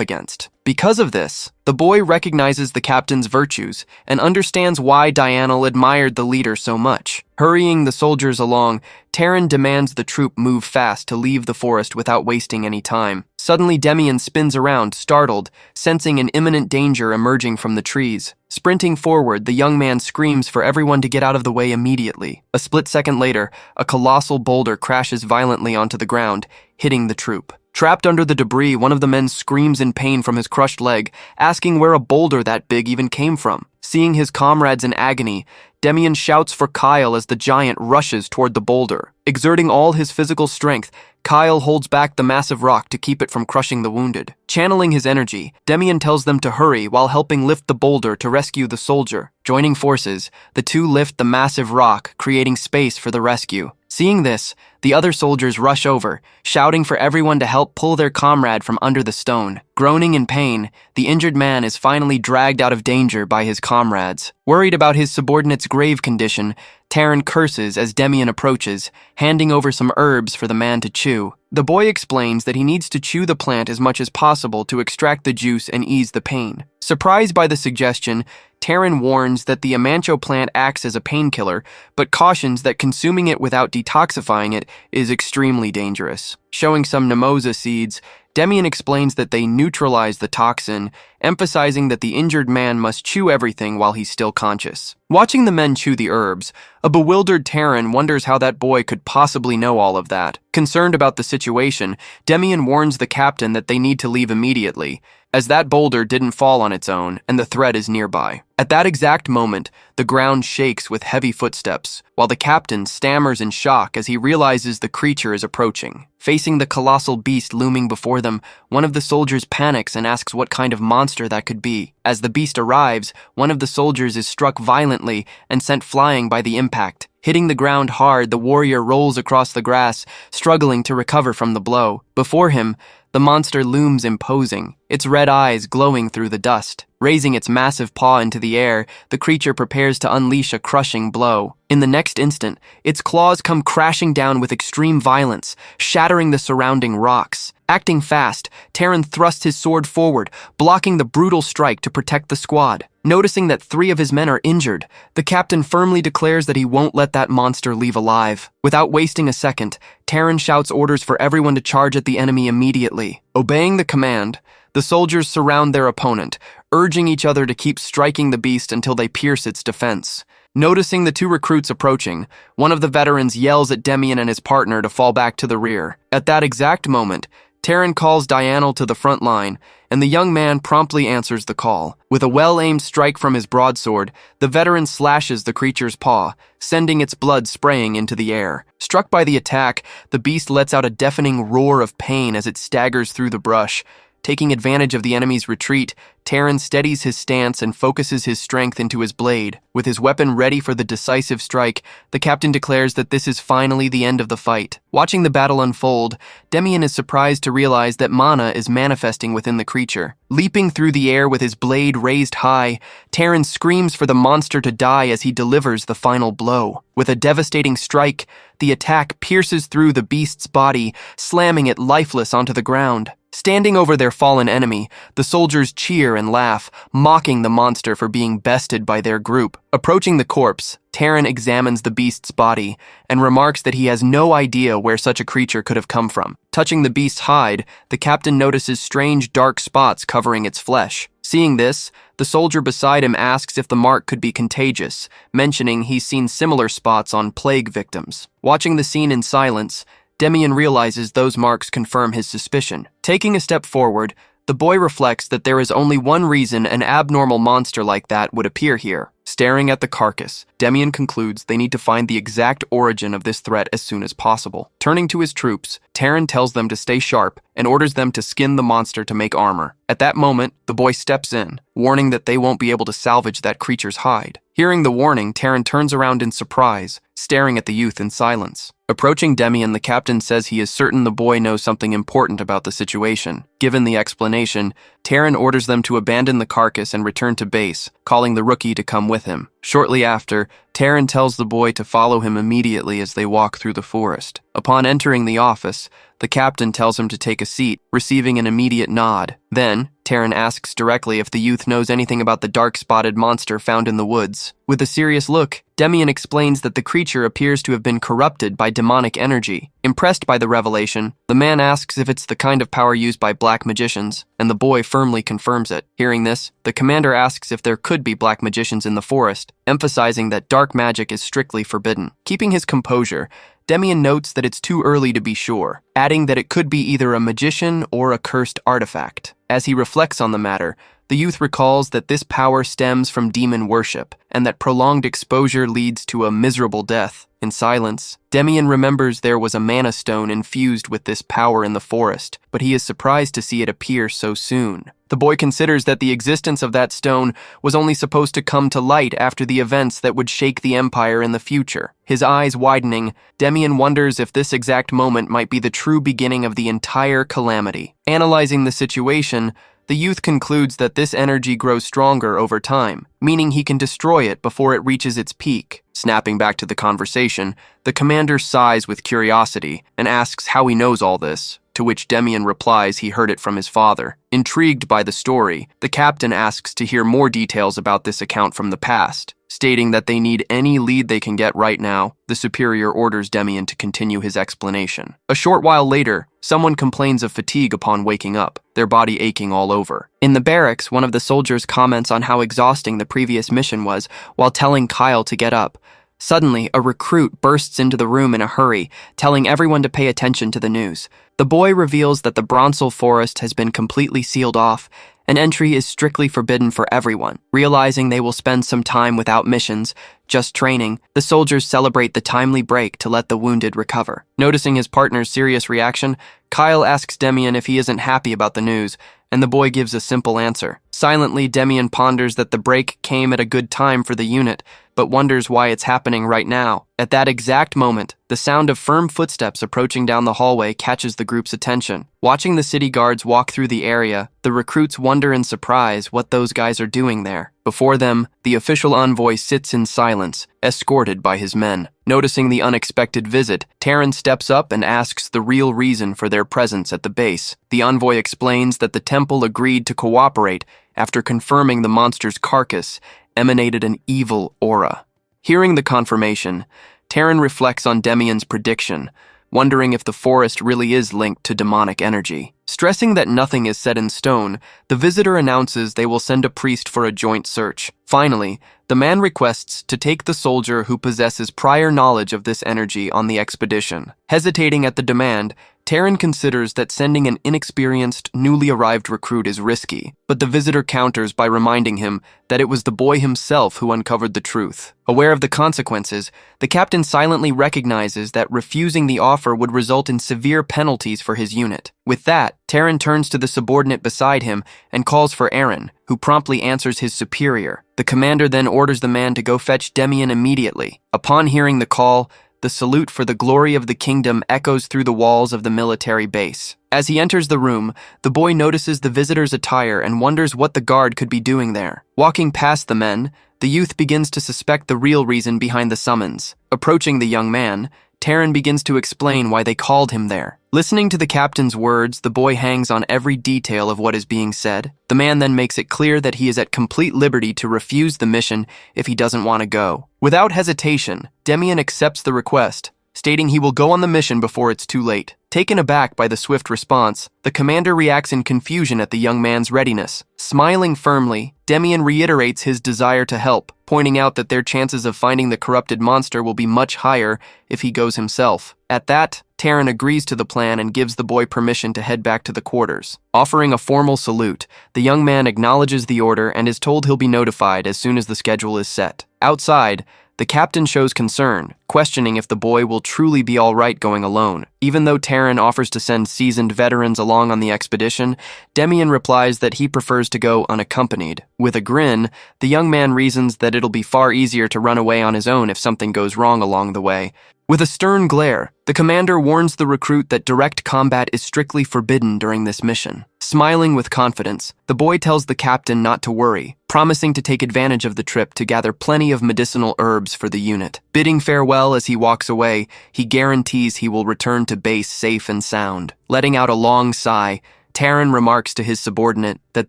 against. Because of this, the boy recognizes the captain's virtues and understands why Dianal admired the leader so much. Hurrying the soldiers along, Terran demands the troop move fast to leave the forest without wasting any time. Suddenly, Demian spins around, startled, sensing an imminent danger emerging from the trees. Sprinting forward, the young man screams for everyone to get out of the way immediately. A split second later, a colossal boulder crashes violently onto the ground, hitting the troop. Trapped under the debris, one of the men screams in pain from his crushed leg, asking where a boulder that big even came from. Seeing his comrades in agony, Demian shouts for Kyle as the giant rushes toward the boulder. Exerting all his physical strength, Kyle holds back the massive rock to keep it from crushing the wounded. Channeling his energy, Demian tells them to hurry while helping lift the boulder to rescue the soldier. Joining forces, the two lift the massive rock, creating space for the rescue. Seeing this, the other soldiers rush over, shouting for everyone to help pull their comrade from under the stone. Groaning in pain, the injured man is finally dragged out of danger by his comrades. Worried about his subordinate's grave condition, Taran curses as Demian approaches, handing over some herbs for the man to chew. The boy explains that he needs to chew the plant as much as possible to extract the juice and ease the pain. Surprised by the suggestion, Taran warns that the amancho plant acts as a painkiller, but cautions that consuming it without detoxifying it is extremely dangerous. Showing some mimosa seeds, Demian explains that they neutralize the toxin, emphasizing that the injured man must chew everything while he's still conscious. Watching the men chew the herbs, a bewildered Taran wonders how that boy could possibly know all of that. Concerned about the situation, Demian warns the captain that they need to leave immediately, as that boulder didn't fall on its own and the threat is nearby. At that exact moment, the ground shakes with heavy footsteps, while the captain stammers in shock as he realizes the creature is approaching. Facing the colossal beast looming before them, one of the soldiers panics and asks what kind of monster that could be. As the beast arrives, one of the soldiers is struck violently and sent flying by the impact. Hitting the ground hard, the warrior rolls across the grass, struggling to recover from the blow. Before him, the monster looms imposing, its red eyes glowing through the dust. Raising its massive paw into the air, the creature prepares to unleash a crushing blow. In the next instant, its claws come crashing down with extreme violence, shattering the surrounding rocks. Acting fast, Taran thrusts his sword forward, blocking the brutal strike to protect the squad. Noticing that 3 of his men are injured, the captain firmly declares that he won't let that monster leave alive. Without wasting a second, Taran shouts orders for everyone to charge at the enemy immediately. Obeying the command, the soldiers surround their opponent, urging each other to keep striking the beast until they pierce its defense. Noticing the 2 recruits approaching, one of the veterans yells at Demian and his partner to fall back to the rear. At that exact moment, Taran calls Dianel to the front line, and the young man promptly answers the call. With a well-aimed strike from his broadsword, the veteran slashes the creature's paw, sending its blood spraying into the air. Struck by the attack, the beast lets out a deafening roar of pain as it staggers through the brush. Taking advantage of the enemy's retreat, Taran steadies his stance and focuses his strength into his blade. With his weapon ready for the decisive strike, the captain declares that this is finally the end of the fight. Watching the battle unfold, Demian is surprised to realize that mana is manifesting within the creature. Leaping through the air with his blade raised high, Taran screams for the monster to die as he delivers the final blow. With a devastating strike, the attack pierces through the beast's body, slamming it lifeless onto the ground. Standing over their fallen enemy, the soldiers cheer and laugh, mocking the monster for being bested by their group. Approaching the corpse, Taran examines the beast's body and remarks that he has no idea where such a creature could have come from. Touching the beast's hide, the captain notices strange dark spots covering its flesh. Seeing this, the soldier beside him asks if the mark could be contagious, mentioning he's seen similar spots on plague victims. Watching the scene in silence, Demian realizes those marks confirm his suspicion. Taking a step forward, the boy reflects that there is only one reason an abnormal monster like that would appear here. Staring at the carcass, Demian concludes they need to find the exact origin of this threat as soon as possible. Turning to his troops, Taran tells them to stay sharp and orders them to skin the monster to make armor. At that moment, the boy steps in, warning that they won't be able to salvage that creature's hide. Hearing the warning, Taran turns around in surprise, staring at the youth in silence. Approaching Demian, the captain says he is certain the boy knows something important about the situation. Given the explanation, Taran orders them to abandon the carcass and return to base, calling the rookie to come with him. Shortly after, Taryn tells the boy to follow him immediately as they walk through the forest. Upon entering the office, the captain tells him to take a seat, receiving an immediate nod. Then, Taryn asks directly if the youth knows anything about the dark-spotted monster found in the woods. With a serious look, Demian explains that the creature appears to have been corrupted by demonic energy. Impressed by the revelation, the man asks if it's the kind of power used by black magicians, and the boy firmly confirms it. Hearing this, the commander asks if there could be black magicians in the forest, emphasizing that dark magic is strictly forbidden. Keeping his composure, Demian notes that it's too early to be sure, adding that it could be either a magician or a cursed artifact. As he reflects on the matter, the youth recalls that this power stems from demon worship, and that prolonged exposure leads to a miserable death. In silence, Demian remembers there was a mana stone infused with this power in the forest, but he is surprised to see it appear so soon. The boy considers that the existence of that stone was only supposed to come to light after the events that would shake the Empire in the future. His eyes widening, Demian wonders if this exact moment might be the true beginning of the entire calamity. Analyzing the situation, the youth concludes that this energy grows stronger over time, meaning he can destroy it before it reaches its peak. Snapping back to the conversation, the commander sighs with curiosity and asks how he knows all this, to which Demian replies he heard it from his father. Intrigued by the story, the captain asks to hear more details about this account from the past. Stating that they need any lead they can get right now, the superior orders Demian to continue his explanation. A short while later, someone complains of fatigue upon waking up, their body aching all over. In the barracks, one of the soldiers comments on how exhausting the previous mission was while telling Kyle to get up. Suddenly, a recruit bursts into the room in a hurry, telling everyone to pay attention to the news. The boy reveals that the Bronzel Forest has been completely sealed off, and entry is strictly forbidden for everyone. Realizing they will spend some time without missions, just training, the soldiers celebrate the timely break to let the wounded recover. Noticing his partner's serious reaction, Kyle asks Demian if he isn't happy about the news, and the boy gives a simple answer. Silently, Demian ponders that the break came at a good time for the unit, but wonders why it's happening right now. At that exact moment, the sound of firm footsteps approaching down the hallway catches the group's attention. Watching the city guards walk through the area, the recruits wonder in surprise what those guys are doing there. Before them, the official envoy sits in silence, escorted by his men. Noticing the unexpected visit, Taryn steps up and asks the real reason for their presence at the base. The envoy explains that the temple agreed to cooperate after confirming the monster's carcass emanated an evil aura. Hearing the confirmation, Taryn reflects on Demian's prediction, wondering if the forest really is linked to demonic energy. Stressing that nothing is set in stone, the visitor announces they will send a priest for a joint search. Finally, the man requests to take the soldier who possesses prior knowledge of this energy on the expedition. Hesitating at the demand, Taryn considers that sending an inexperienced, newly arrived recruit is risky, but the visitor counters by reminding him that it was the boy himself who uncovered the truth. Aware of the consequences, the captain silently recognizes that refusing the offer would result in severe penalties for his unit. With that, Taryn turns to the subordinate beside him and calls for Aaron, who promptly answers his superior. The commander then orders the man to go fetch Demian immediately. Upon hearing the call, the salute for the glory of the kingdom echoes through the walls of the military base. As he enters the room, the boy notices the visitor's attire and wonders what the guard could be doing there. Walking past the men, the youth begins to suspect the real reason behind the summons. Approaching the young man, Taryn begins to explain why they called him there. Listening to the captain's words, the boy hangs on every detail of what is being said. The man then makes it clear that he is at complete liberty to refuse the mission if he doesn't want to go. Without hesitation, Demian accepts the request, stating he will go on the mission before it's too late. Taken aback by the swift response, the commander reacts in confusion at the young man's readiness. Smiling firmly, Demian reiterates his desire to help, pointing out that their chances of finding the corrupted monster will be much higher if he goes himself. At that, Taryn agrees to the plan and gives the boy permission to head back to the quarters. Offering a formal salute, the young man acknowledges the order and is told he'll be notified as soon as the schedule is set. Outside, the captain shows concern, questioning if the boy will truly be all right going alone. Even though Taryn offers to send seasoned veterans along on the expedition, Demian replies that he prefers to go unaccompanied. With a grin, the young man reasons that it'll be far easier to run away on his own if something goes wrong along the way. With a stern glare, the commander warns the recruit that direct combat is strictly forbidden during this mission. Smiling with confidence, the boy tells the captain not to worry, promising to take advantage of the trip to gather plenty of medicinal herbs for the unit. Bidding farewell as he walks away, he guarantees he will return to base safe and sound. Letting out a long sigh, Taran remarks to his subordinate that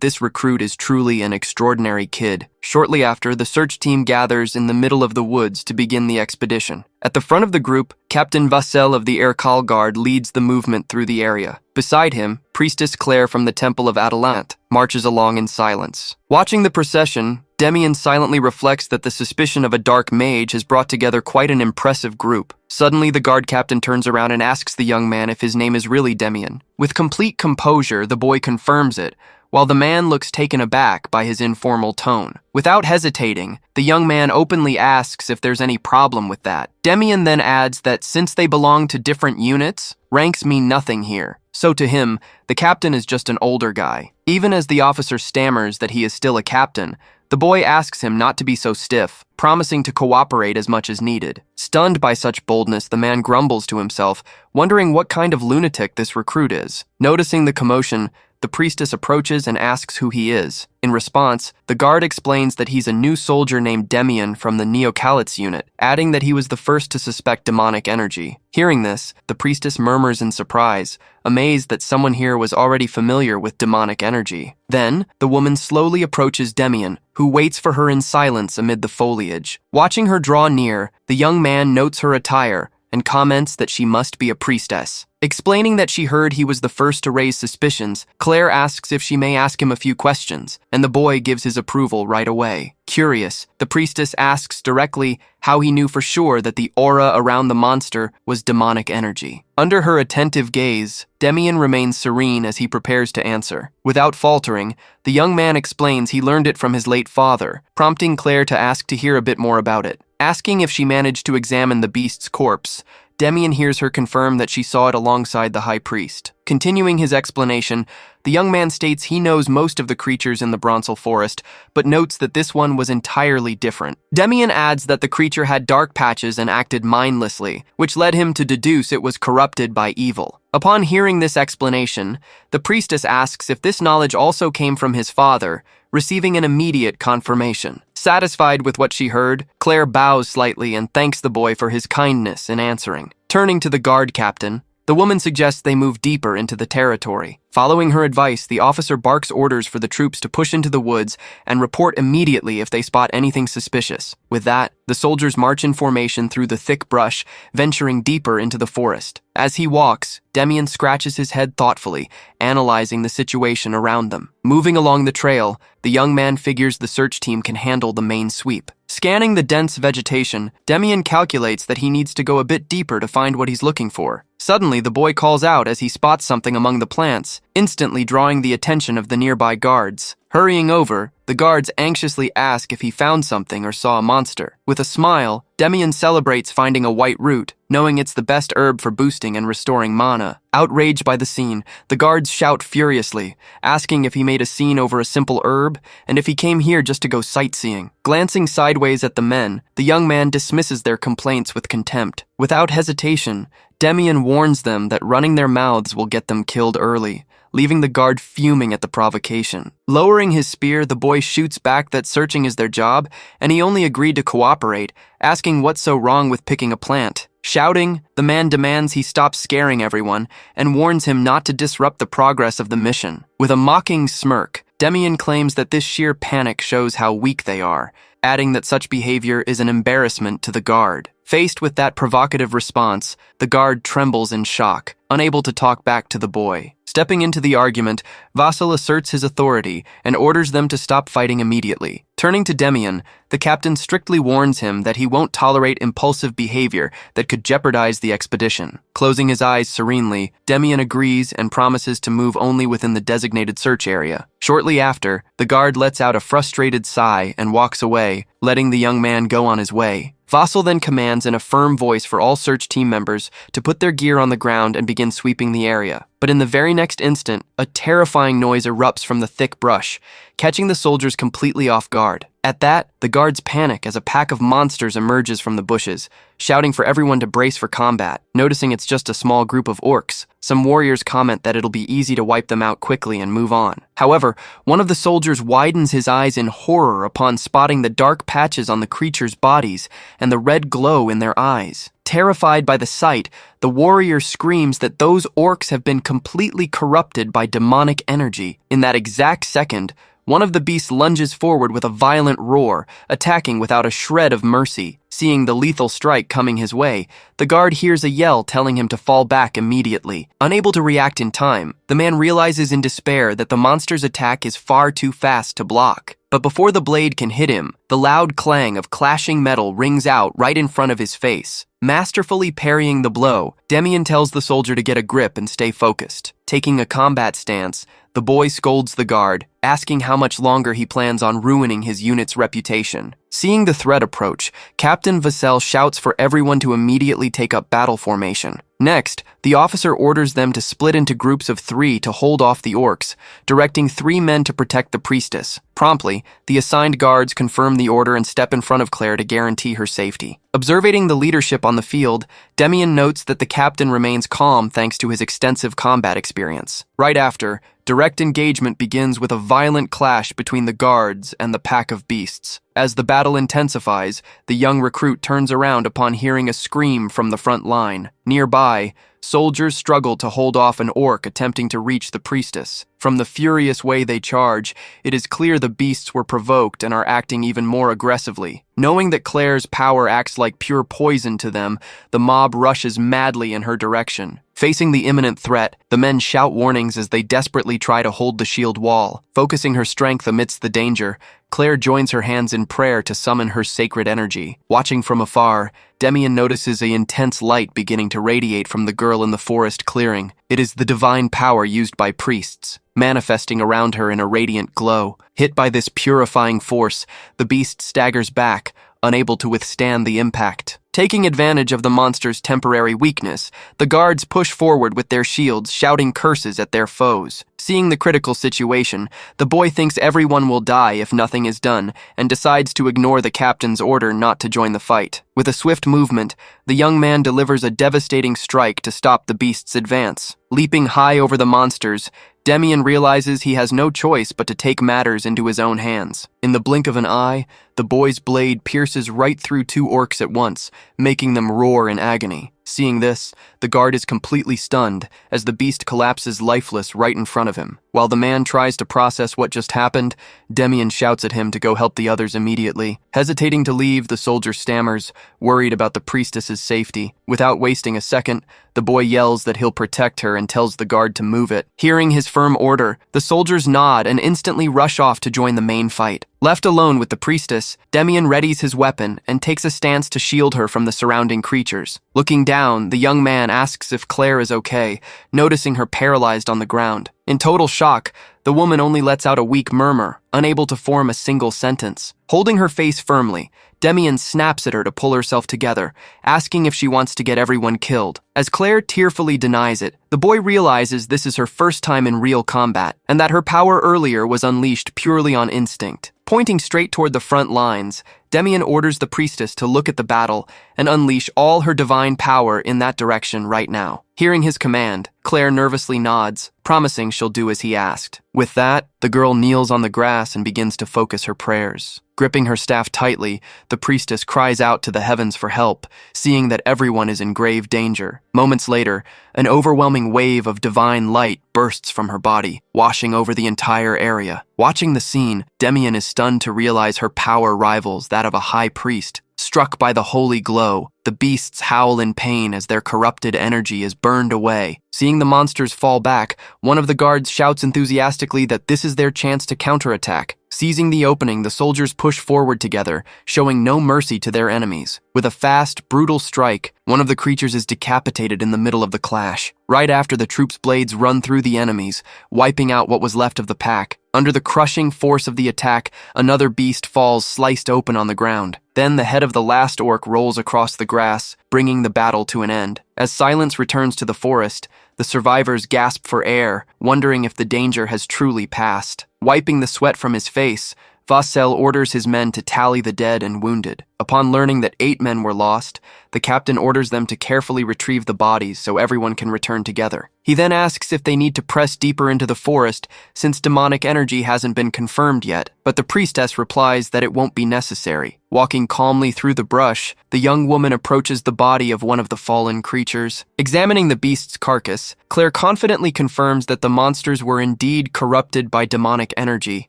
this recruit is truly an extraordinary kid. Shortly after, the search team gathers in the middle of the woods to begin the expedition. At the front of the group, Captain Vassel of the Erkal Guard leads the movement through the area. Beside him, Priestess Claire from the Temple of Adelant marches along in silence. Watching the procession, Demian silently reflects that the suspicion of a dark mage has brought together quite an impressive group. Suddenly, the guard captain turns around and asks the young man if his name is really Demian. With complete composure, the boy confirms it, while the man looks taken aback by his informal tone. Without hesitating, the young man openly asks if there's any problem with that. Demian then adds that since they belong to different units, ranks mean nothing here. So to him, the captain is just an older guy. Even as the officer stammers that he is still a captain, the boy asks him not to be so stiff, promising to cooperate as much as needed. Stunned by such boldness, the man grumbles to himself, wondering what kind of lunatic this recruit is. Noticing the commotion, the priestess approaches and asks who he is. In response, the guard explains that he's a new soldier named Demian from the Neocalit's unit, adding that he was the first to suspect demonic energy. Hearing this, the priestess murmurs in surprise, amazed that someone here was already familiar with demonic energy. Then, the woman slowly approaches Demian, who waits for her in silence amid the foliage. Watching her draw near, the young man notes her attire and comments that she must be a priestess. Explaining that she heard he was the first to raise suspicions, Claire asks if she may ask him a few questions, and the boy gives his approval right away. Curious, the priestess asks directly how he knew for sure that the aura around the monster was demonic energy. Under her attentive gaze, Demian remains serene as he prepares to answer. Without faltering, the young man explains he learned it from his late father, prompting Claire to ask to hear a bit more about it. Asking if she managed to examine the beast's corpse, Demian hears her confirm that she saw it alongside the high priest. Continuing his explanation, the young man states he knows most of the creatures in the Bronzel Forest, but notes that this one was entirely different. Demian adds that the creature had dark patches and acted mindlessly, which led him to deduce it was corrupted by evil. Upon hearing this explanation, the priestess asks if this knowledge also came from his father, receiving an immediate confirmation. Satisfied with what she heard, Claire bows slightly and thanks the boy for his kindness in answering. Turning to the guard captain, the woman suggests they move deeper into the territory. Following her advice, the officer barks orders for the troops to push into the woods and report immediately if they spot anything suspicious. With that, the soldiers march in formation through the thick brush, venturing deeper into the forest. As he walks, Demian scratches his head thoughtfully, analyzing the situation around them. Moving along the trail, the young man figures the search team can handle the main sweep. Scanning the dense vegetation, Demian calculates that he needs to go a bit deeper to find what he's looking for. Suddenly, the boy calls out as he spots something among the plants, instantly drawing the attention of the nearby guards. Hurrying over, the guards anxiously ask if he found something or saw a monster. With a smile, Demian celebrates finding a white root, knowing it's the best herb for boosting and restoring mana. Outraged by the scene, the guards shout furiously, asking if he made a scene over a simple herb, and if he came here just to go sightseeing. Glancing sideways at the men, the young man dismisses their complaints with contempt. Without hesitation, Demian warns them that running their mouths will get them killed early, leaving the guard fuming at the provocation. Lowering his spear, the boy shoots back that searching is their job, and he only agreed to cooperate, asking what's so wrong with picking a plant. Shouting, the man demands he stop scaring everyone and warns him not to disrupt the progress of the mission. With a mocking smirk, Demian claims that this sheer panic shows how weak they are, adding that such behavior is an embarrassment to the guard. Faced with that provocative response, the guard trembles in shock, unable to talk back to the boy. Stepping into the argument, Vassal asserts his authority and orders them to stop fighting immediately. Turning to Demian, the captain strictly warns him that he won't tolerate impulsive behavior that could jeopardize the expedition. Closing his eyes serenely, Demian agrees and promises to move only within the designated search area. Shortly after, the guard lets out a frustrated sigh and walks away, letting the young man go on his way. Vassal then commands in a firm voice for all search team members to put their gear on the ground and begin sweeping the area. But in the very next instant, a terrifying noise erupts from the thick brush, catching the soldiers completely off guard. At that, the guards panic as a pack of monsters emerges from the bushes, shouting for everyone to brace for combat. Noticing it's just a small group of orcs, some warriors comment that it'll be easy to wipe them out quickly and move on. However, one of the soldiers widens his eyes in horror upon spotting the dark patches on the creatures' bodies and the red glow in their eyes. Terrified by the sight, the warrior screams that those orcs have been completely corrupted by demonic energy. In that exact second, one of the beasts lunges forward with a violent roar, attacking without a shred of mercy. Seeing the lethal strike coming his way, the guard hears a yell telling him to fall back immediately. Unable to react in time, the man realizes in despair that the monster's attack is far too fast to block. But before the blade can hit him, the loud clang of clashing metal rings out right in front of his face. Masterfully parrying the blow, Demian tells the soldier to get a grip and stay focused. Taking a combat stance, the boy scolds the guard, asking how much longer he plans on ruining his unit's reputation. Seeing the threat approach, Captain Vassell shouts for everyone to immediately take up battle formation. Next, the officer orders them to split into groups of 3 to hold off the orcs, directing 3 men to protect the priestess. Promptly, the assigned guards confirm the order and step in front of Claire to guarantee her safety. Observing the leadership on the field, Demian notes that the captain remains calm thanks to his extensive combat experience. Right after, direct engagement begins with a violent clash between the guards and the pack of beasts. As the battle intensifies, the young recruit turns around upon hearing a scream from the front line. Nearby, soldiers struggle to hold off an orc attempting to reach the priestess. From the furious way they charge, it is clear the beasts were provoked and are acting even more aggressively. Knowing that Claire's power acts like pure poison to them, the mob rushes madly in her direction. Facing the imminent threat, the men shout warnings as they desperately try to hold the shield wall. Focusing her strength amidst the danger, Claire joins her hands in prayer to summon her sacred energy. Watching from afar, Demian notices an intense light beginning to radiate from the girl in the forest clearing. It is the divine power used by priests, manifesting around her in a radiant glow. Hit by this purifying force, the beast staggers back, unable to withstand the impact. Taking advantage of the monster's temporary weakness, the guards push forward with their shields, shouting curses at their foes. Seeing the critical situation, the boy thinks everyone will die if nothing is done, and decides to ignore the captain's order not to join the fight. With a swift movement, the young man delivers a devastating strike to stop the beast's advance. Leaping high over the monsters, Demian realizes he has no choice but to take matters into his own hands. In the blink of an eye, the boy's blade pierces right through 2 orcs at once, making them roar in agony. Seeing this, the guard is completely stunned as the beast collapses lifeless right in front of him. While the man tries to process what just happened, Demian shouts at him to go help the others immediately. Hesitating to leave, the soldier stammers, worried about the priestess's safety. Without wasting a second, the boy yells that he'll protect her and tells the guard to move it. Hearing his firm order, the soldiers nod and instantly rush off to join the main fight. Left alone with the priestess, Demian readies his weapon and takes a stance to shield her from the surrounding creatures. Looking down, the young man asks if Claire is okay, noticing her paralyzed on the ground. In total shock, the woman only lets out a weak murmur, unable to form a single sentence. Holding her face firmly, Demian snaps at her to pull herself together, asking if she wants to get everyone killed. As Claire tearfully denies it, the boy realizes this is her first time in real combat, and that her power earlier was unleashed purely on instinct. Pointing straight toward the front lines, Demian orders the priestess to look at the battle and unleash all her divine power in that direction right now. Hearing his command, Claire nervously nods, promising she'll do as he asked. With that, the girl kneels on the grass and begins to focus her prayers. Gripping her staff tightly, the priestess cries out to the heavens for help, seeing that everyone is in grave danger. Moments later, an overwhelming wave of divine light bursts from her body, washing over the entire area. Watching the scene, Demian is stunned to realize her power rivals that of a high priest. Struck by the holy glow, the beasts howl in pain as their corrupted energy is burned away. Seeing the monsters fall back, one of the guards shouts enthusiastically that this is their chance to counterattack. Seizing the opening, the soldiers push forward together, showing no mercy to their enemies. With a fast, brutal strike, one of the creatures is decapitated in the middle of the clash. Right after, the troops' blades run through the enemies, wiping out what was left of the pack. Under the crushing force of the attack, another beast falls sliced open on the ground. Then the head of the last orc rolls across the grass, bringing the battle to an end. As silence returns to the forest, The survivors gasp for air, wondering if the danger has truly passed. Wiping the sweat from his face, Vassel orders his men to tally the dead and wounded. Upon learning that 8 men were lost, the captain orders them to carefully retrieve the bodies so everyone can return together. He then asks if they need to press deeper into the forest since demonic energy hasn't been confirmed yet, but the priestess replies that it won't be necessary. Walking calmly through the brush, the young woman approaches the body of one of the fallen creatures. Examining the beast's carcass, Claire confidently confirms that the monsters were indeed corrupted by demonic energy.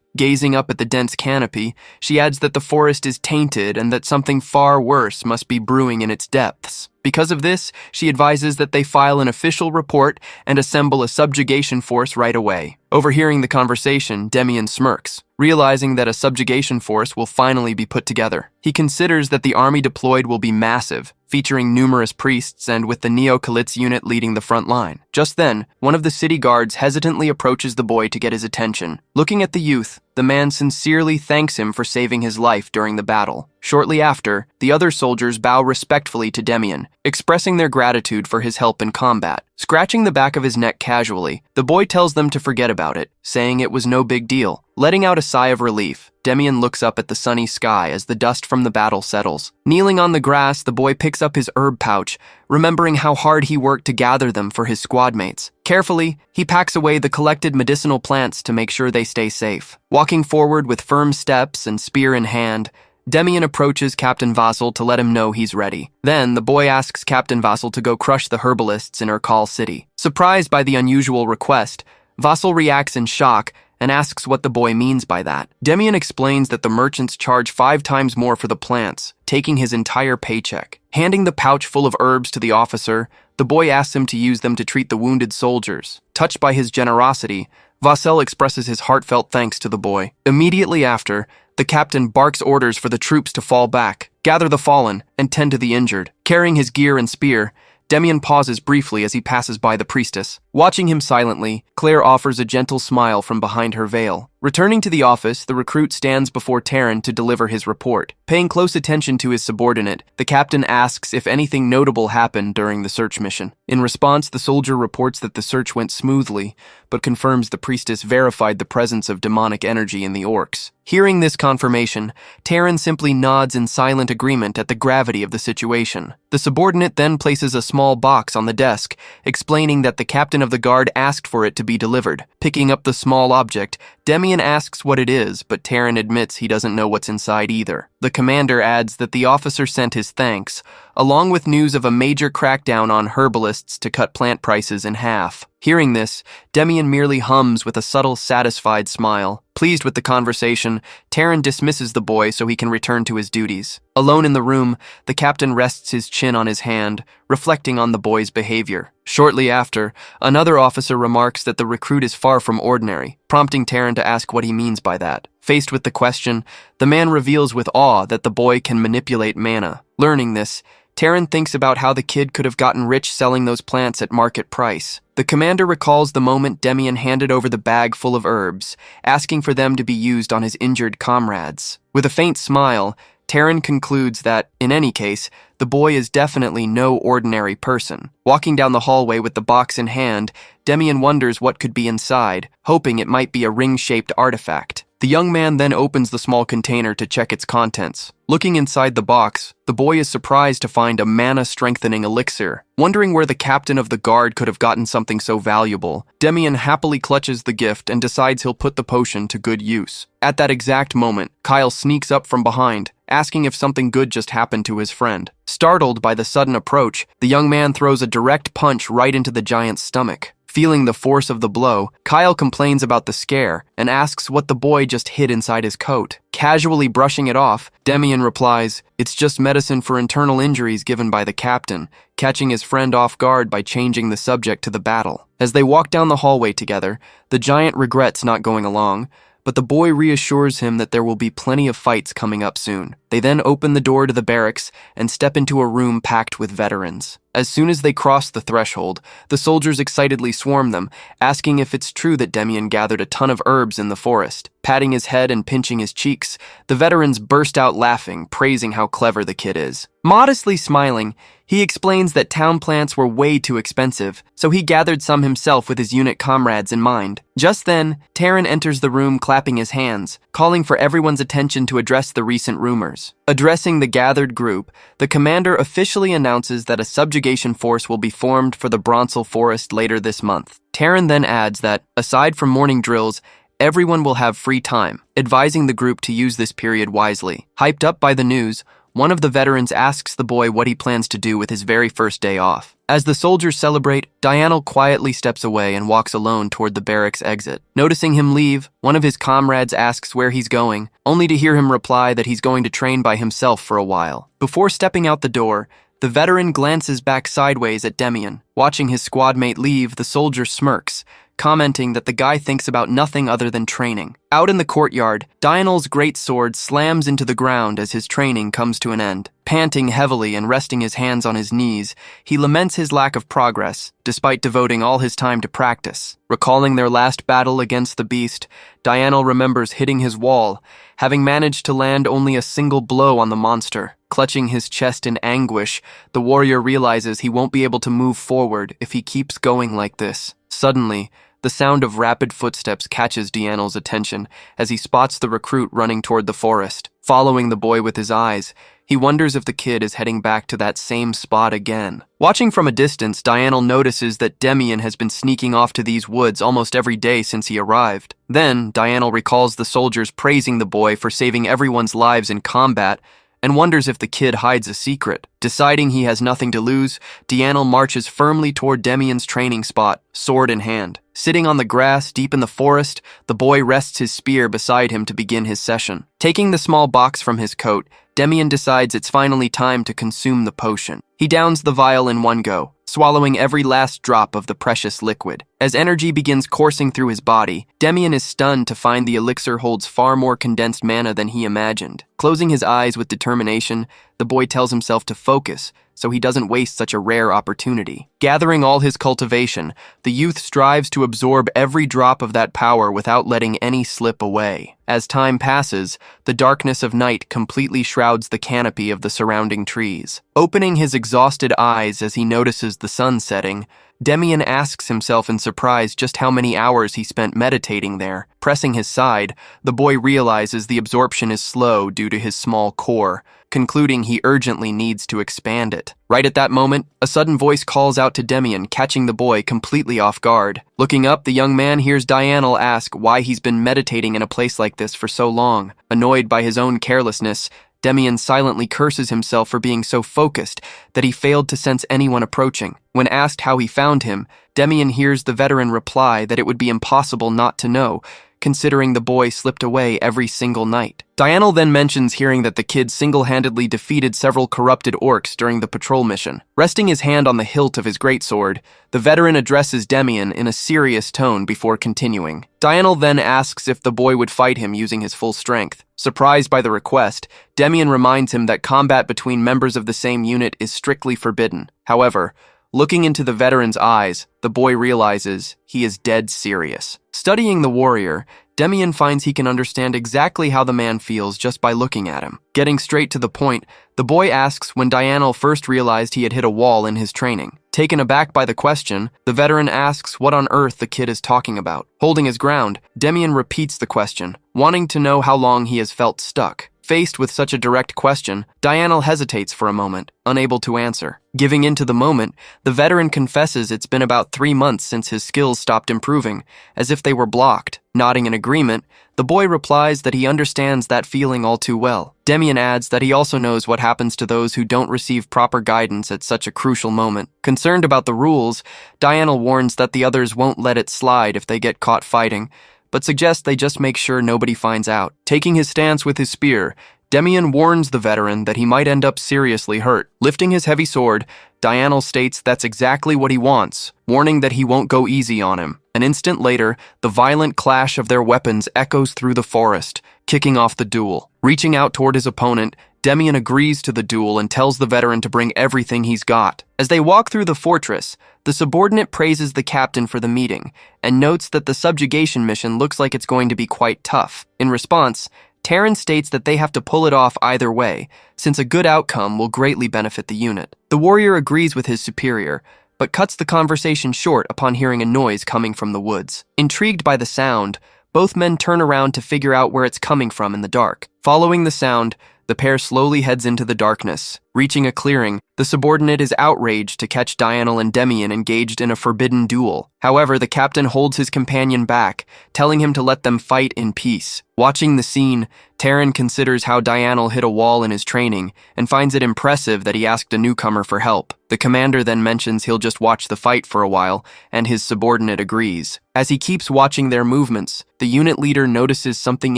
Gazing up at the dense canopy, she adds that the forest is tainted and that something far worse must be brewing in its depths. Because of this, she advises that they file an official report and assemble a subjugation force right away. Overhearing the conversation, Demian smirks, realizing that a subjugation force will finally be put together. He considers that the army deployed will be massive, featuring numerous priests and with the Neo-Kalitz unit leading the front line. Just then, one of the city guards hesitantly approaches the boy to get his attention. Looking at the youth, the man sincerely thanks him for saving his life during the battle. Shortly after, the other soldiers bow respectfully to Demian, expressing their gratitude for his help in combat. Scratching the back of his neck casually, the boy tells them to forget about it, saying it was no big deal. Letting out a sigh of relief, Demian looks up at the sunny sky as the dust from the battle settles. Kneeling on the grass, the boy picks up his herb pouch, remembering how hard he worked to gather them for his squad mates. Carefully, he packs away the collected medicinal plants to make sure they stay safe. Walking forward with firm steps and spear in hand, Demian approaches Captain Vassal to let him know he's ready. Then, the boy asks Captain Vassal to go crush the herbalists in Urkal City. Surprised by the unusual request, Vassal reacts in shock and asks what the boy means by that. Demian explains that the merchants charge 5 times more for the plants, taking his entire paycheck. Handing the pouch full of herbs to the officer, the boy asks him to use them to treat the wounded soldiers. Touched by his generosity, Vassel expresses his heartfelt thanks to the boy. Immediately after, the captain barks orders for the troops to fall back, gather the fallen, and tend to the injured. Carrying his gear and spear, Demian pauses briefly as he passes by the priestess. Watching him silently, Claire offers a gentle smile from behind her veil. Returning to the office, the recruit stands before Terran to deliver his report. Paying close attention to his subordinate, the captain asks if anything notable happened during the search mission. In response, the soldier reports that the search went smoothly, but confirms the priestess verified the presence of demonic energy in the orcs. Hearing this confirmation, Terran simply nods in silent agreement at the gravity of the situation. The subordinate then places a small box on the desk, explaining that the captain of the guard asked for it to be delivered. Picking up the small object, Demian asks what it is, but Terran admits he doesn't know what's inside either. The commander adds that the officer sent his thanks, along with news of a major crackdown on herbalists to cut plant prices in half. Hearing this, Demian merely hums with a subtle, satisfied smile. Pleased with the conversation, Terran dismisses the boy so he can return to his duties. Alone in the room, the captain rests his chin on his hand, reflecting on the boy's behavior. Shortly after, another officer remarks that the recruit is far from ordinary, prompting Terran to ask what he means by that. Faced with the question, the man reveals with awe that the boy can manipulate mana. Learning this, Terran thinks about how the kid could have gotten rich selling those plants at market price. The commander recalls the moment Demian handed over the bag full of herbs, asking for them to be used on his injured comrades. With a faint smile, Terran concludes that, in any case, the boy is definitely no ordinary person. Walking down the hallway with the box in hand, Demian wonders what could be inside, hoping it might be a ring-shaped artifact. The young man then opens the small container to check its contents. Looking inside the box, the boy is surprised to find a mana-strengthening elixir. Wondering where the captain of the guard could have gotten something so valuable, Demian happily clutches the gift and decides he'll put the potion to good use. At that exact moment, Kyle sneaks up from behind, asking if something good just happened to his friend. Startled by the sudden approach, the young man throws a direct punch right into the giant's stomach. Feeling the force of the blow, Kyle complains about the scare and asks what the boy just hid inside his coat. Casually brushing it off, Demian replies, "It's just medicine for internal injuries given by the captain," catching his friend off guard by changing the subject to the battle. As they walk down the hallway together, the giant regrets not going along, but the boy reassures him that there will be plenty of fights coming up soon. They then open the door to the barracks and step into a room packed with veterans. As soon as they cross the threshold, the soldiers excitedly swarm them, asking if it's true that Demian gathered a ton of herbs in the forest. Patting his head and pinching his cheeks, the veterans burst out laughing, praising how clever the kid is. Modestly smiling, he explains that town plants were way too expensive, so he gathered some himself with his unit comrades in mind. Just then, Taryn enters the room clapping his hands, calling for everyone's attention to address the recent rumors. Addressing the gathered group, the commander officially announces that a subjugation force will be formed for the Bronzel Forest later this month. Taryn then adds that, aside from morning drills, everyone will have free time, advising the group to use this period wisely. Hyped up by the news, one of the veterans asks the boy what he plans to do with his very first day off. As the soldiers celebrate, Yahello quietly steps away and walks alone toward the barracks exit. Noticing him leave, one of his comrades asks where he's going, only to hear him reply that he's going to train by himself for a while. Before stepping out the door, the veteran glances back sideways at Demian. Watching his squad mate leave, the soldier smirks, commenting that the guy thinks about nothing other than training. Out in the courtyard, Yahello's great sword slams into the ground as his training comes to an end. Panting heavily and resting his hands on his knees, he laments his lack of progress, despite devoting all his time to practice. Recalling their last battle against the beast, Yahello remembers hitting his wall, having managed to land only a single blow on the monster. Clutching his chest in anguish, the warrior realizes he won't be able to move forward if he keeps going like this. Suddenly, the sound of rapid footsteps catches Yahello's attention as he spots the recruit running toward the forest. Following the boy with his eyes, he wonders if the kid is heading back to that same spot again. Watching from a distance, Yahello notices that Demian has been sneaking off to these woods almost every day since he arrived. Then, Yahello recalls the soldiers praising the boy for saving everyone's lives in combat, and wonders if the kid hides a secret. Deciding he has nothing to lose, Yahello marches firmly toward Demian's training spot, sword in hand. Sitting on the grass deep in the forest, the boy rests his spear beside him to begin his session. Taking the small box from his coat, Demian decides it's finally time to consume the potion. He downs the vial in one go, swallowing every last drop of the precious liquid. As energy begins coursing through his body, Demian is stunned to find the elixir holds far more condensed mana than he imagined. Closing his eyes with determination, the boy tells himself to focus so he doesn't waste such a rare opportunity. Gathering all his cultivation, the youth strives to absorb every drop of that power without letting any slip away. As time passes, the darkness of night completely shrouds the canopy of the surrounding trees. Opening his exhausted eyes as he notices the sun setting, Demian asks himself in surprise just how many hours he spent meditating there. Pressing his side, the boy realizes the absorption is slow due to his small core, concluding he urgently needs to expand it. Right at that moment, a sudden voice calls out to Demian, catching the boy completely off guard. Looking up, the young man hears Yahello ask why he's been meditating in a place like this for so long. Annoyed by his own carelessness, Demian silently curses himself for being so focused that he failed to sense anyone approaching. When asked how he found him, Demian hears the veteran reply that it would be impossible not to know, considering the boy slipped away every single night. Yahello then mentions hearing that the kid single-handedly defeated several corrupted orcs during the patrol mission. Resting his hand on the hilt of his greatsword, the veteran addresses Demian in a serious tone before continuing. Yahello then asks if the boy would fight him using his full strength. Surprised by the request, Demian reminds him that combat between members of the same unit is strictly forbidden. However, looking into the veteran's eyes, the boy realizes he is dead serious. Studying the warrior, Demian finds he can understand exactly how the man feels just by looking at him. Getting straight to the point, the boy asks when Yahello first realized he had hit a wall in his training. Taken aback by the question, the veteran asks what on earth the kid is talking about. Holding his ground, Demian repeats the question, wanting to know how long he has felt stuck. Faced with such a direct question, Yahello hesitates for a moment, unable to answer. Giving in to the moment, the veteran confesses it's been about 3 months since his skills stopped improving, as if they were blocked. Nodding in agreement, the boy replies that he understands that feeling all too well. Demian adds that he also knows what happens to those who don't receive proper guidance at such a crucial moment. Concerned about the rules, Yahello warns that the others won't let it slide if they get caught fighting, but suggests they just make sure nobody finds out. Taking his stance with his spear, Demian warns the veteran that he might end up seriously hurt. Lifting his heavy sword, Yahello states that's exactly what he wants, warning that he won't go easy on him. An instant later, the violent clash of their weapons echoes through the forest, kicking off the duel. Reaching out toward his opponent, Demian agrees to the duel and tells the veteran to bring everything he's got. As they walk through the fortress, the subordinate praises the captain for the meeting and notes that the subjugation mission looks like it's going to be quite tough. In response, Terran states that they have to pull it off either way, since a good outcome will greatly benefit the unit. The warrior agrees with his superior, but cuts the conversation short upon hearing a noise coming from the woods. Intrigued by the sound, both men turn around to figure out where it's coming from in the dark. Following the sound, the pair slowly heads into the darkness. Reaching a clearing, the subordinate is outraged to catch Dianel and Demian engaged in a forbidden duel. However, the captain holds his companion back, telling him to let them fight in peace. Watching the scene, Terran considers how Dianel hit a wall in his training and finds it impressive that he asked a newcomer for help. The commander then mentions he'll just watch the fight for a while, and his subordinate agrees. As he keeps watching their movements, the unit leader notices something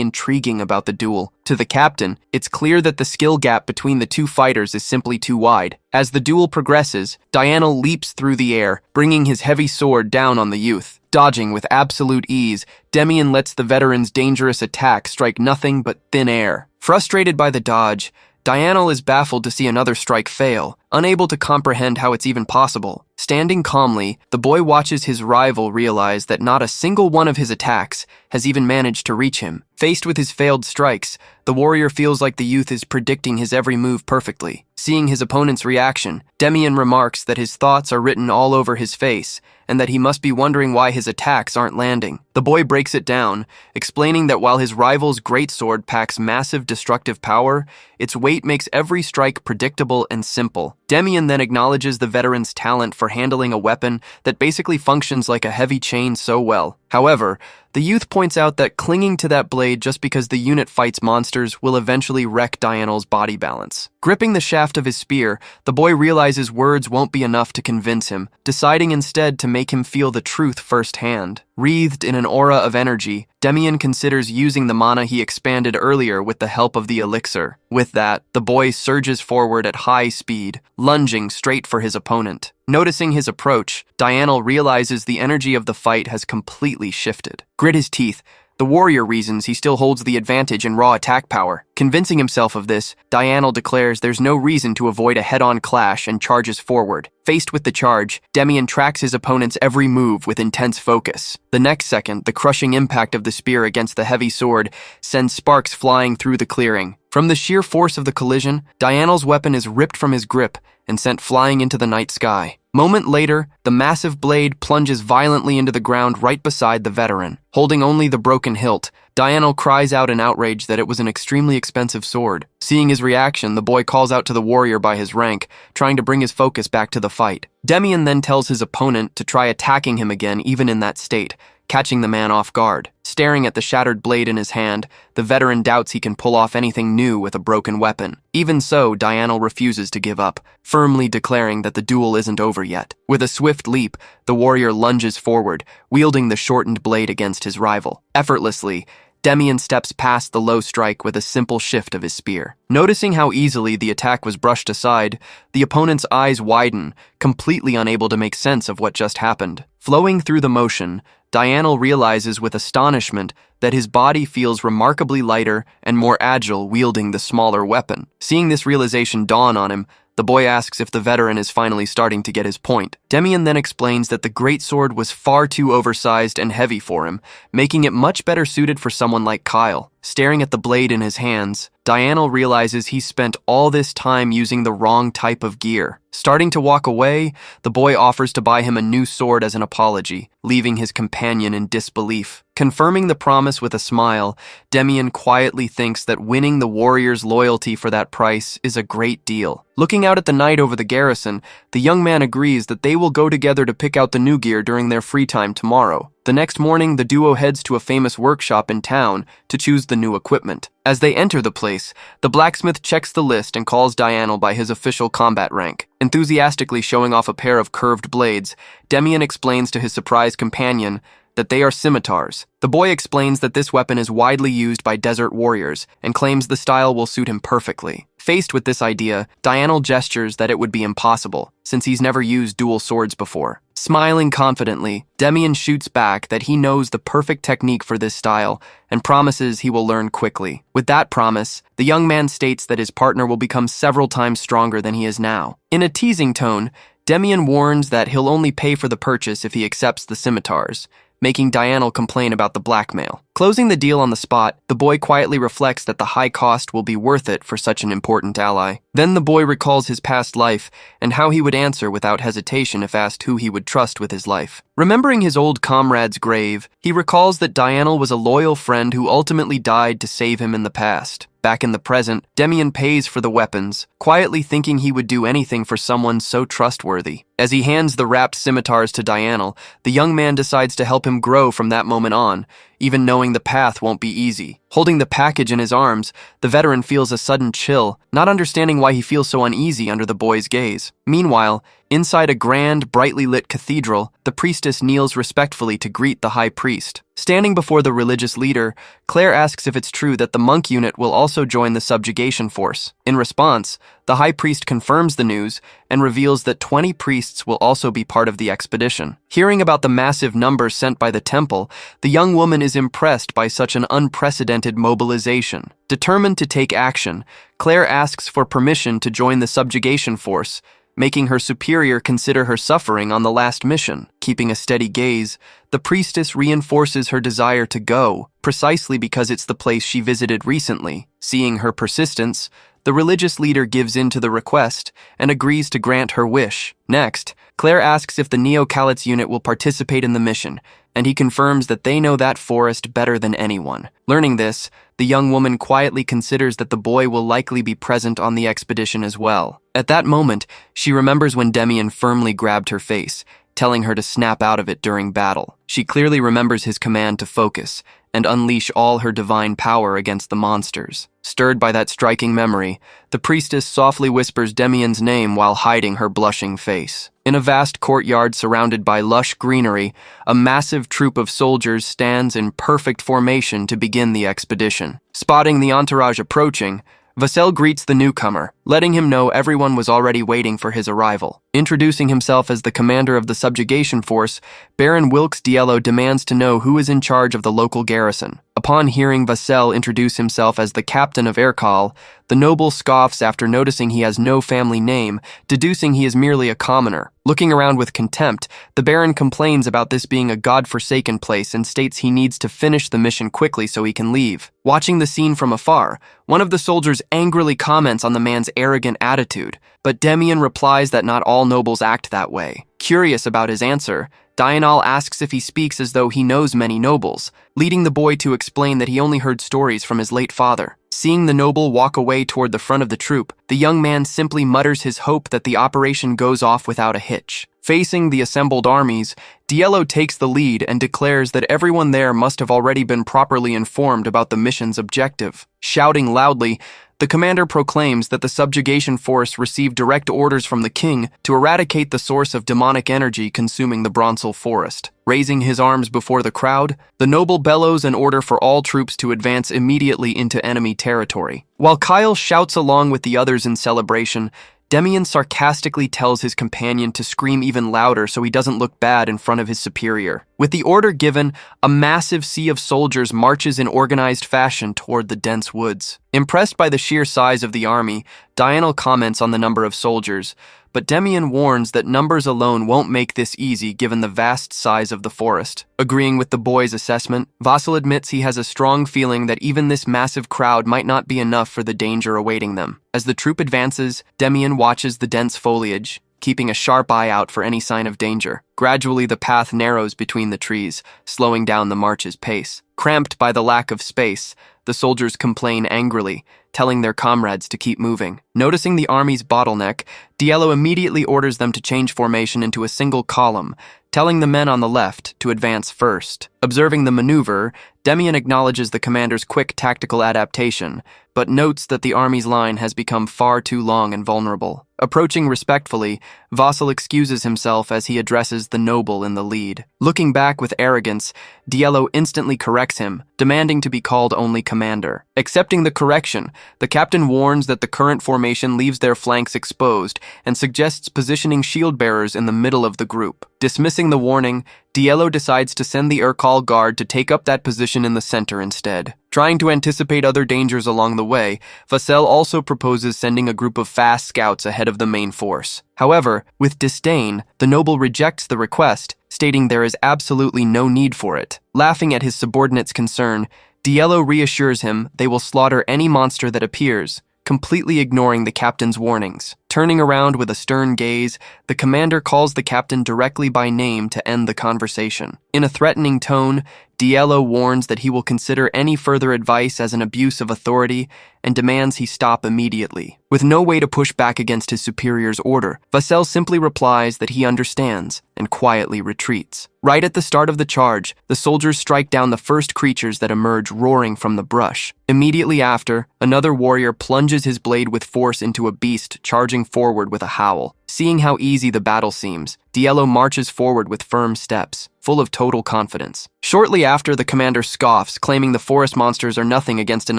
intriguing about the duel. To the captain, it's clear that the skill gap between the two fighters is simply too wide. As the duel progresses, Dianel leaps through the air, bringing his heavy sword down on the youth. Dodging with absolute ease, Demian lets the veteran's dangerous attack strike nothing but thin air. Frustrated by the dodge, Dianel is baffled to see another strike fail, unable to comprehend how it's even possible. Standing calmly, the boy watches his rival realize that not a single one of his attacks has even managed to reach him. Faced with his failed strikes, the warrior feels like the youth is predicting his every move perfectly. Seeing his opponent's reaction, Demian remarks that his thoughts are written all over his face, and that he must be wondering why his attacks aren't landing. The boy breaks it down, explaining that while his rival's greatsword packs massive destructive power, its weight makes every strike predictable and simple. Demian then acknowledges the veteran's talent for handling a weapon that basically functions like a heavy chain so well. However, the youth points out that clinging to that blade just because the unit fights monsters will eventually wreck Dianel's body balance. Gripping the shaft of his spear, the boy realizes words won't be enough to convince him, deciding instead to make him feel the truth firsthand. Wreathed in an aura of energy, Demian considers using the mana he expanded earlier with the help of the elixir. With that, the boy surges forward at high speed, lunging straight for his opponent. Noticing his approach, Dianel realizes the energy of the fight has completely shifted. Grit his teeth, the warrior reasons he still holds the advantage in raw attack power. Convincing himself of this, Dianel declares there's no reason to avoid a head-on clash and charges forward. Faced with the charge, Demian tracks his opponent's every move with intense focus. The next second, the crushing impact of the spear against the heavy sword sends sparks flying through the clearing. From the sheer force of the collision, Dianel's weapon is ripped from his grip and sent flying into the night sky. Moment later, the massive blade plunges violently into the ground right beside the veteran. Holding only the broken hilt, Dianel cries out in outrage that it was an extremely expensive sword. Seeing his reaction, the boy calls out to the warrior by his rank, trying to bring his focus back to the fight. Demian then tells his opponent to try attacking him again even in that state, catching the man off guard. Staring at the shattered blade in his hand, the veteran doubts he can pull off anything new with a broken weapon. Even so, Dianel refuses to give up, firmly declaring that the duel isn't over yet. With a swift leap, the warrior lunges forward, wielding the shortened blade against his rival. Effortlessly, Demian steps past the low strike with a simple shift of his spear. Noticing how easily the attack was brushed aside, the opponent's eyes widen, completely unable to make sense of what just happened. Flowing through the motion, Dianel realizes with astonishment that his body feels remarkably lighter and more agile wielding the smaller weapon. Seeing this realization dawn on him, the boy asks if the veteran is finally starting to get his point. Demian then explains that the greatsword was far too oversized and heavy for him, making it much better suited for someone like Kyle. Staring at the blade in his hands, Dianel realizes he's spent all this time using the wrong type of gear. Starting to walk away, the boy offers to buy him a new sword as an apology, leaving his companion in disbelief. Confirming the promise with a smile, Demian quietly thinks that winning the warrior's loyalty for that price is a great deal. Looking out at the night over the garrison, the young man agrees that they will go together to pick out the new gear during their free time tomorrow. The next morning, the duo heads to a famous workshop in town to choose the new equipment. As they enter the place, the blacksmith checks the list and calls Dianel by his official combat rank. Enthusiastically showing off a pair of curved blades, Demian explains to his surprised companion that they are scimitars. The boy explains that this weapon is widely used by desert warriors and claims the style will suit him perfectly. Faced with this idea, Dianel gestures that it would be impossible, since he's never used dual swords before. Smiling confidently, Demian shoots back that he knows the perfect technique for this style and promises he will learn quickly. With that promise, the young man states that his partner will become several times stronger than he is now. In a teasing tone, Demian warns that he'll only pay for the purchase if he accepts the scimitars, making Dianel complain about the blackmail. Closing the deal on the spot, the boy quietly reflects that the high cost will be worth it for such an important ally. Then the boy recalls his past life and how he would answer without hesitation if asked who he would trust with his life. Remembering his old comrade's grave, he recalls that Dianel was a loyal friend who ultimately died to save him in the past. Back in the present, Demian pays for the weapons, quietly thinking he would do anything for someone so trustworthy. As he hands the wrapped scimitars to Dianel, the young man decides to help him grow from that moment on, even knowing the path won't be easy. Holding the package in his arms, the veteran feels a sudden chill, not understanding why he feels so uneasy under the boy's gaze. Meanwhile, inside a grand, brightly lit cathedral, the priestess kneels respectfully to greet the high priest. Standing before the religious leader, Claire asks if it's true that the monk unit will also join the subjugation force. In response, the high priest confirms the news and reveals that 20 priests will also be part of the expedition. Hearing about the massive numbers sent by the temple, the young woman is impressed by such an unprecedented mobilization. Determined to take action, Claire asks for permission to join the subjugation force, making her superior consider her suffering on the last mission. Keeping a steady gaze, the priestess reinforces her desire to go, precisely because it's the place she visited recently. Seeing her persistence, the religious leader gives in to the request and agrees to grant her wish. Next, Claire asks if the Neo-Calit's unit will participate in the mission, and he confirms that they know that forest better than anyone. Learning this, the young woman quietly considers that the boy will likely be present on the expedition as well. At that moment, she remembers when Demian firmly grabbed her face, telling her to snap out of it during battle. She clearly remembers his command to focus and unleash all her divine power against the monsters. Stirred by that striking memory, the priestess softly whispers Demian's name while hiding her blushing face. In a vast courtyard surrounded by lush greenery, a massive troop of soldiers stands in perfect formation to begin the expedition. Spotting the entourage approaching, Vassell greets the newcomer, letting him know everyone was already waiting for his arrival. Introducing himself as the commander of the subjugation force, Baron Wilkes Yahello demands to know who is in charge of the local garrison. Upon hearing Vassell introduce himself as the captain of Erkal, the noble scoffs after noticing he has no family name, deducing he is merely a commoner. Looking around with contempt, the Baron complains about this being a god-forsaken place and states he needs to finish the mission quickly so he can leave. Watching the scene from afar, one of the soldiers angrily comments on the man's arrogant attitude, but Demian replies that not all nobles act that way. Curious about his answer, Dianel asks if he speaks as though he knows many nobles, leading the boy to explain that he only heard stories from his late father. Seeing the noble walk away toward the front of the troop, the young man simply mutters his hope that the operation goes off without a hitch. Facing the assembled armies, Yahello takes the lead and declares that everyone there must have already been properly informed about the mission's objective. Shouting loudly, the commander proclaims that the subjugation force received direct orders from the king to eradicate the source of demonic energy consuming the Bronzel forest. Raising his arms before the crowd, the noble bellows an order for all troops to advance immediately into enemy territory. While Kyle shouts along with the others in celebration, Demian sarcastically tells his companion to scream even louder so he doesn't look bad in front of his superior. With the order given, a massive sea of soldiers marches in organized fashion toward the dense woods. Impressed by the sheer size of the army, Dianel comments on the number of soldiers, but Demian warns that numbers alone won't make this easy given the vast size of the forest. Agreeing with the boy's assessment, Vassell admits he has a strong feeling that even this massive crowd might not be enough for the danger awaiting them. As the troop advances, Demian watches the dense foliage, keeping a sharp eye out for any sign of danger. Gradually, the path narrows between the trees, slowing down the march's pace. Cramped by the lack of space, the soldiers complain angrily, telling their comrades to keep moving. Noticing the army's bottleneck, Yahello immediately orders them to change formation into a single column, telling the men on the left to advance first. Observing the maneuver, Demian acknowledges the commander's quick tactical adaptation, but notes that the army's line has become far too long and vulnerable. Approaching respectfully, Vasil excuses himself as he addresses the noble in the lead. Looking back with arrogance, Yahello instantly corrects him, demanding to be called only commander. Accepting the correction, the captain warns that the current formation leaves their flanks exposed and suggests positioning shield bearers in the middle of the group. Dismissing the warning, Yahello decides to send the Urkal guard to take up that position in the center instead. Trying to anticipate other dangers along the way, Vasil also proposes sending a group of fast scouts ahead of the main force. However, with disdain, the noble rejects the request, stating there is absolutely no need for it. Laughing at his subordinate's concern, Yahello reassures him they will slaughter any monster that appears, completely ignoring the captain's warnings. Turning around with a stern gaze, the commander calls the captain directly by name to end the conversation. In a threatening tone, Yahello warns that he will consider any further advice as an abuse of authority and demands he stop immediately. With no way to push back against his superior's order, Vasil simply replies that he understands and quietly retreats. Right at the start of the charge, the soldiers strike down the first creatures that emerge roaring from the brush. Immediately after, another warrior plunges his blade with force into a beast charging forward with a howl. Seeing how easy the battle seems, Yahello marches forward with firm steps, full of total confidence. Shortly after, the commander scoffs, claiming the forest monsters are nothing against an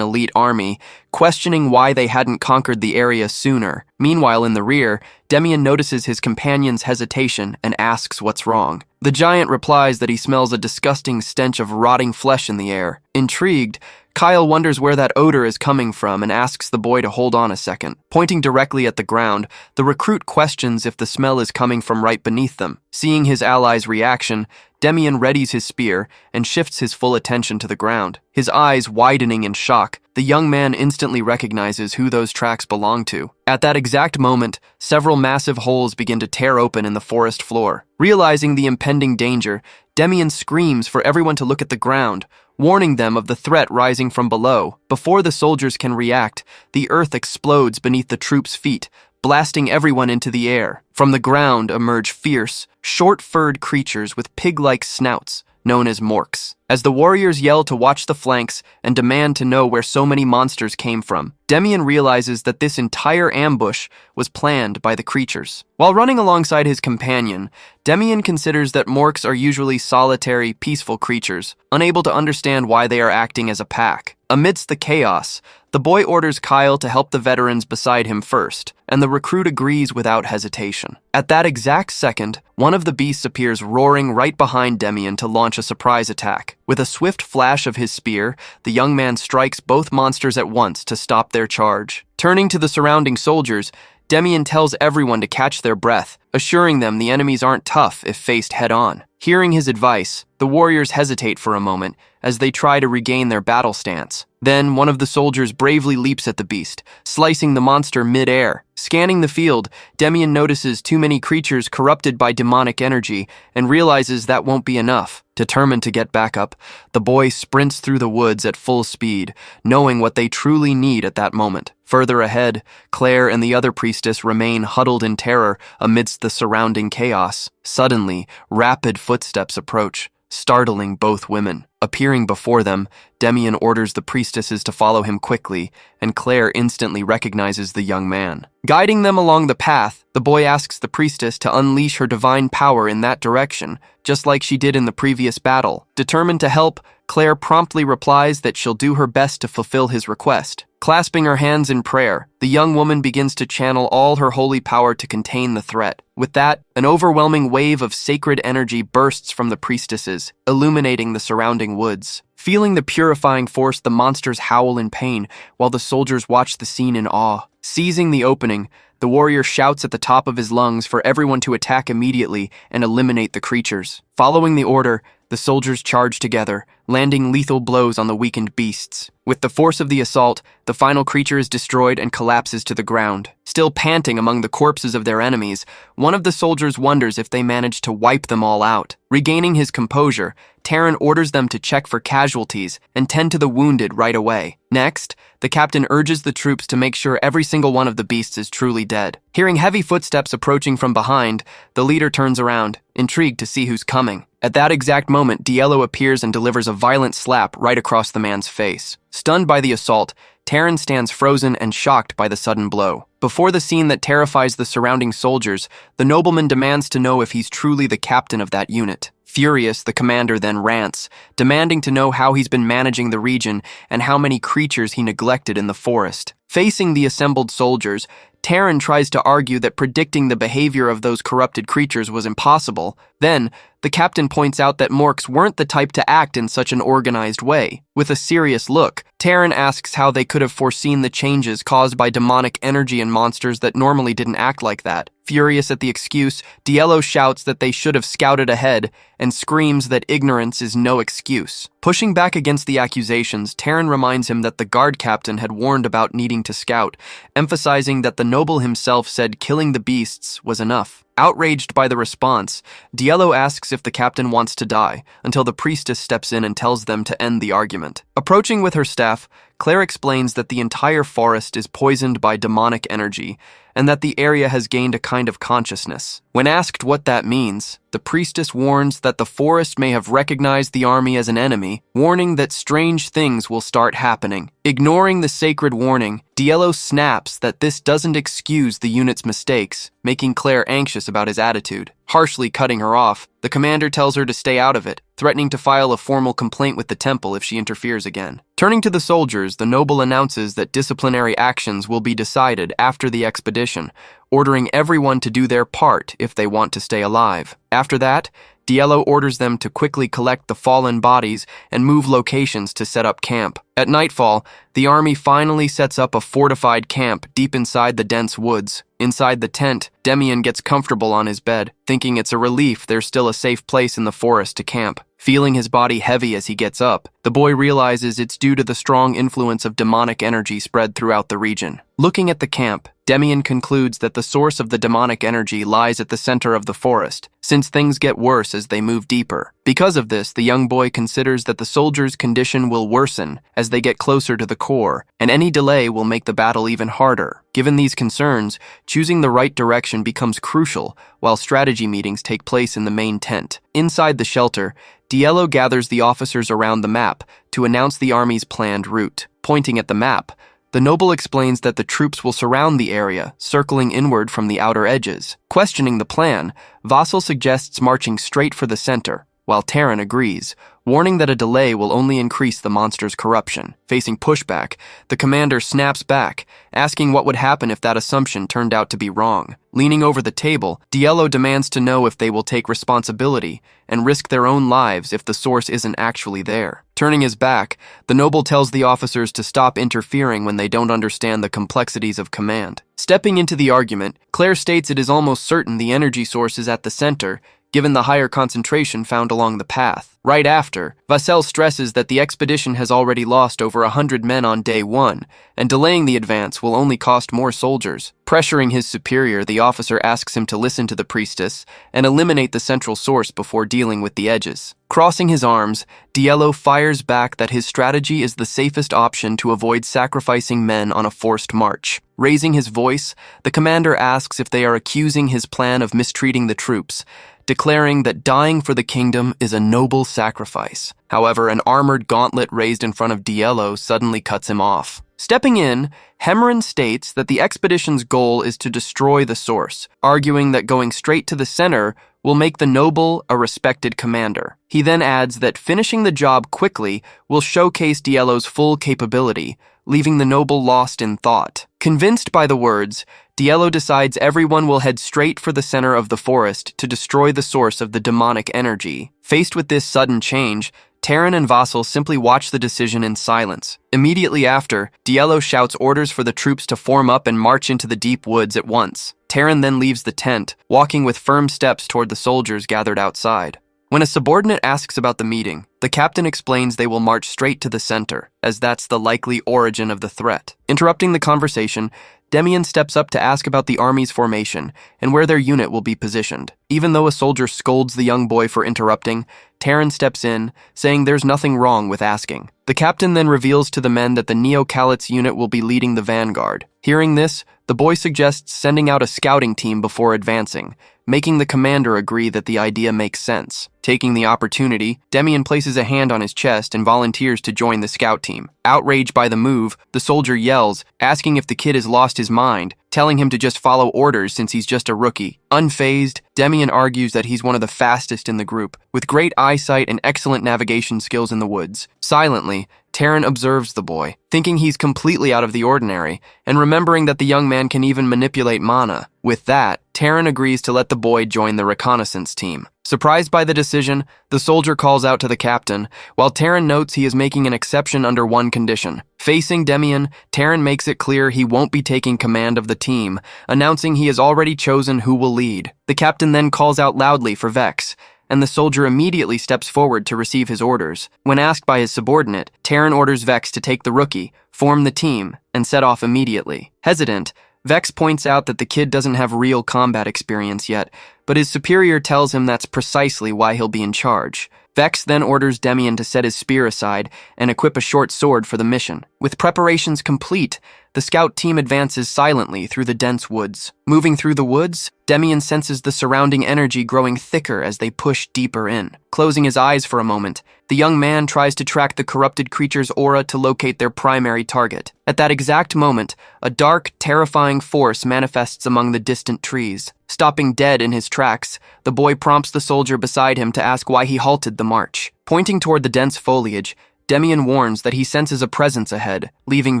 elite army, questioning why they hadn't conquered the area sooner. Meanwhile, in the rear, Demian notices his companion's hesitation and asks what's wrong. The giant replies that he smells a disgusting stench of rotting flesh in the air. Intrigued, Kyle wonders where that odor is coming from and asks the boy to hold on a second. Pointing directly at the ground, the recruit questions if the smell is coming from right beneath them. Seeing his ally's reaction, Demian readies his spear and shifts his full attention to the ground. His eyes widening in shock, the young man instantly recognizes who those tracks belong to. At that exact moment, several massive holes begin to tear open in the forest floor. Realizing the impending danger, Demian screams for everyone to look at the ground, warning them of the threat rising from below. Before the soldiers can react, the earth explodes beneath the troops' feet, blasting everyone into the air. From the ground emerge fierce, short-furred creatures with pig-like snouts, known as morks. As the warriors yell to watch the flanks and demand to know where so many monsters came from, Demian realizes that this entire ambush was planned by the creatures. While running alongside his companion, Demian considers that morks are usually solitary, peaceful creatures, unable to understand why they are acting as a pack. Amidst the chaos, the boy orders Kyle to help the veterans beside him first, and the recruit agrees without hesitation. At that exact second, one of the beasts appears roaring right behind Demian to launch a surprise attack. With a swift flash of his spear, the young man strikes both monsters at once to stop their charge. Turning to the surrounding soldiers, Demian tells everyone to catch their breath, assuring them the enemies aren't tough if faced head-on. Hearing his advice, the warriors hesitate for a moment as they try to regain their battle stance. Then, one of the soldiers bravely leaps at the beast, slicing the monster mid-air. Scanning the field, Demian notices too many creatures corrupted by demonic energy and realizes that won't be enough. Determined to get back up, the boy sprints through the woods at full speed, knowing what they truly need at that moment. Further ahead, Claire and the other priestess remain huddled in terror amidst the surrounding chaos. Suddenly, rapid footsteps approach, startling both women. Appearing before them, Demian orders the priestesses to follow him quickly, and Claire instantly recognizes the young man. Guiding them along the path, the boy asks the priestess to unleash her divine power in that direction, just like she did in the previous battle. Determined to help, Claire promptly replies that she'll do her best to fulfill his request. Clasping her hands in prayer, the young woman begins to channel all her holy power to contain the threat. With that, an overwhelming wave of sacred energy bursts from the priestesses, illuminating the surrounding woods. Feeling the purifying force, the monsters howl in pain, while the soldiers watch the scene in awe. Seizing the opening, the warrior shouts at the top of his lungs for everyone to attack immediately and eliminate the creatures. Following the order, the soldiers charge together, landing lethal blows on the weakened beasts. With the force of the assault, the final creature is destroyed and collapses to the ground. Still panting among the corpses of their enemies, one of the soldiers wonders if they managed to wipe them all out. Regaining his composure, Terran orders them to check for casualties and tend to the wounded right away. Next, the captain urges the troops to make sure every single one of the beasts is truly dead. Hearing heavy footsteps approaching from behind, the leader turns around, intrigued to see who's coming. At that exact moment, Yahello appears and delivers a violent slap right across the man's face. Stunned by the assault, Terran stands frozen and shocked by the sudden blow. Before the scene that terrifies the surrounding soldiers, the nobleman demands to know if he's truly the captain of that unit. Furious, the commander then rants, demanding to know how he's been managing the region and how many creatures he neglected in the forest. Facing the assembled soldiers, Terran tries to argue that predicting the behavior of those corrupted creatures was impossible. Then, the captain points out that Morks weren't the type to act in such an organized way. With a serious look, Terran asks how they could have foreseen the changes caused by demonic energy in monsters that normally didn't act like that. Furious at the excuse, Yahello shouts that they should have scouted ahead and screams that ignorance is no excuse. Pushing back against the accusations, Terran reminds him that the guard captain had warned about needing to scout, emphasizing that the noble himself said killing the beasts was enough. Outraged by the response, Yahello asks if the captain wants to die, until the priestess steps in and tells them to end the argument. Approaching with her staff, Claire explains that the entire forest is poisoned by demonic energy, and that the area has gained a kind of consciousness. When asked what that means, the priestess warns that the forest may have recognized the army as an enemy, warning that strange things will start happening. Ignoring the sacred warning, Yahello snaps that this doesn't excuse the unit's mistakes, making Claire anxious about his attitude. Harshly cutting her off, the commander tells her to stay out of it, threatening to file a formal complaint with the temple if she interferes again. Turning to the soldiers, the noble announces that disciplinary actions will be decided after the expedition, ordering everyone to do their part if they want to stay alive. After that, Yahello orders them to quickly collect the fallen bodies and move locations to set up camp. At nightfall, the army finally sets up a fortified camp deep inside the dense woods. Inside the tent, Demian gets comfortable on his bed, thinking it's a relief there's still a safe place in the forest to camp. Feeling his body heavy as he gets up, the boy realizes it's due to the strong influence of demonic energy spread throughout the region. Looking at the camp, Demian concludes that the source of the demonic energy lies at the center of the forest, since things get worse as they move deeper. Because of this, the young boy considers that the soldiers' condition will worsen as they get closer to the core, and any delay will make the battle even harder. Given these concerns, choosing the right direction becomes crucial while strategy meetings take place in the main tent. Inside the shelter, Yahello gathers the officers around the map to announce the army's planned route. Pointing at the map, the noble explains that the troops will surround the area, circling inward from the outer edges. Questioning the plan, Vassal suggests marching straight for the center, while Terran agrees, warning that a delay will only increase the monster's corruption. Facing pushback, the commander snaps back, asking what would happen if that assumption turned out to be wrong. Leaning over the table, Yahello demands to know if they will take responsibility and risk their own lives if the source isn't actually there. Turning his back, the noble tells the officers to stop interfering when they don't understand the complexities of command. Stepping into the argument, Claire states it is almost certain the energy source is at the center, given the higher concentration found along the path. Right after, Vassal stresses that the expedition has already lost over 100 men on day 1, and delaying the advance will only cost more soldiers. Pressuring his superior, the officer asks him to listen to the priestess and eliminate the central source before dealing with the edges. Crossing his arms, Yahello fires back that his strategy is the safest option to avoid sacrificing men on a forced march. Raising his voice, the commander asks if they are accusing his plan of mistreating the troops, declaring that dying for the kingdom is a noble sacrifice. However, an armored gauntlet raised in front of Yahello suddenly cuts him off. Stepping in, Hemrin states that the expedition's goal is to destroy the source, arguing that going straight to the center will make the noble a respected commander. He then adds that finishing the job quickly will showcase Yahello's full capability, leaving the noble lost in thought. Convinced by the words, Yahello decides everyone will head straight for the center of the forest to destroy the source of the demonic energy. Faced with this sudden change, Terran and Vassal simply watch the decision in silence. Immediately after, Yahello shouts orders for the troops to form up and march into the deep woods at once. Terran then leaves the tent, walking with firm steps toward the soldiers gathered outside. When a subordinate asks about the meeting, the captain explains they will march straight to the center, as that's the likely origin of the threat. Interrupting the conversation, Demian steps up to ask about the army's formation and where their unit will be positioned. Even though a soldier scolds the young boy for interrupting, Terran steps in, saying there's nothing wrong with asking. The captain then reveals to the men that the Neo-Calit's unit will be leading the vanguard. Hearing this, the boy suggests sending out a scouting team before advancing, making the commander agree that the idea makes sense. Taking the opportunity, Demian places a hand on his chest and volunteers to join the scout team. Outraged by the move, the soldier yells, asking if the kid has lost his mind, telling him to just follow orders since he's just a rookie. Unfazed, Demian argues that he's one of the fastest in the group, with great eyesight and excellent navigation skills in the woods. Silently, Terran observes the boy, thinking he's completely out of the ordinary, and remembering that the young man can even manipulate mana. With that, Terran agrees to let the boy join the reconnaissance team. Surprised by the decision, the soldier calls out to the captain, while Terran notes he is making an exception under one condition. Facing Demian, Terran makes it clear he won't be taking command of the team, announcing he has already chosen who will lead. The captain then calls out loudly for Vex, and the soldier immediately steps forward to receive his orders. When asked by his subordinate, Terran orders Vex to take the rookie, form the team, and set off immediately. Hesitant, Vex points out that the kid doesn't have real combat experience yet, but his superior tells him that's precisely why he'll be in charge. Vex then orders Demian to set his spear aside and equip a short sword for the mission. With preparations complete, the scout team advances silently through the dense woods. Moving through the woods, Demian senses the surrounding energy growing thicker as they push deeper in. Closing his eyes for a moment, the young man tries to track the corrupted creature's aura to locate their primary target. At that exact moment, a dark, terrifying force manifests among the distant trees. Stopping dead in his tracks, the boy prompts the soldier beside him to ask why he halted the march. Pointing toward the dense foliage, Demian warns that he senses a presence ahead, leaving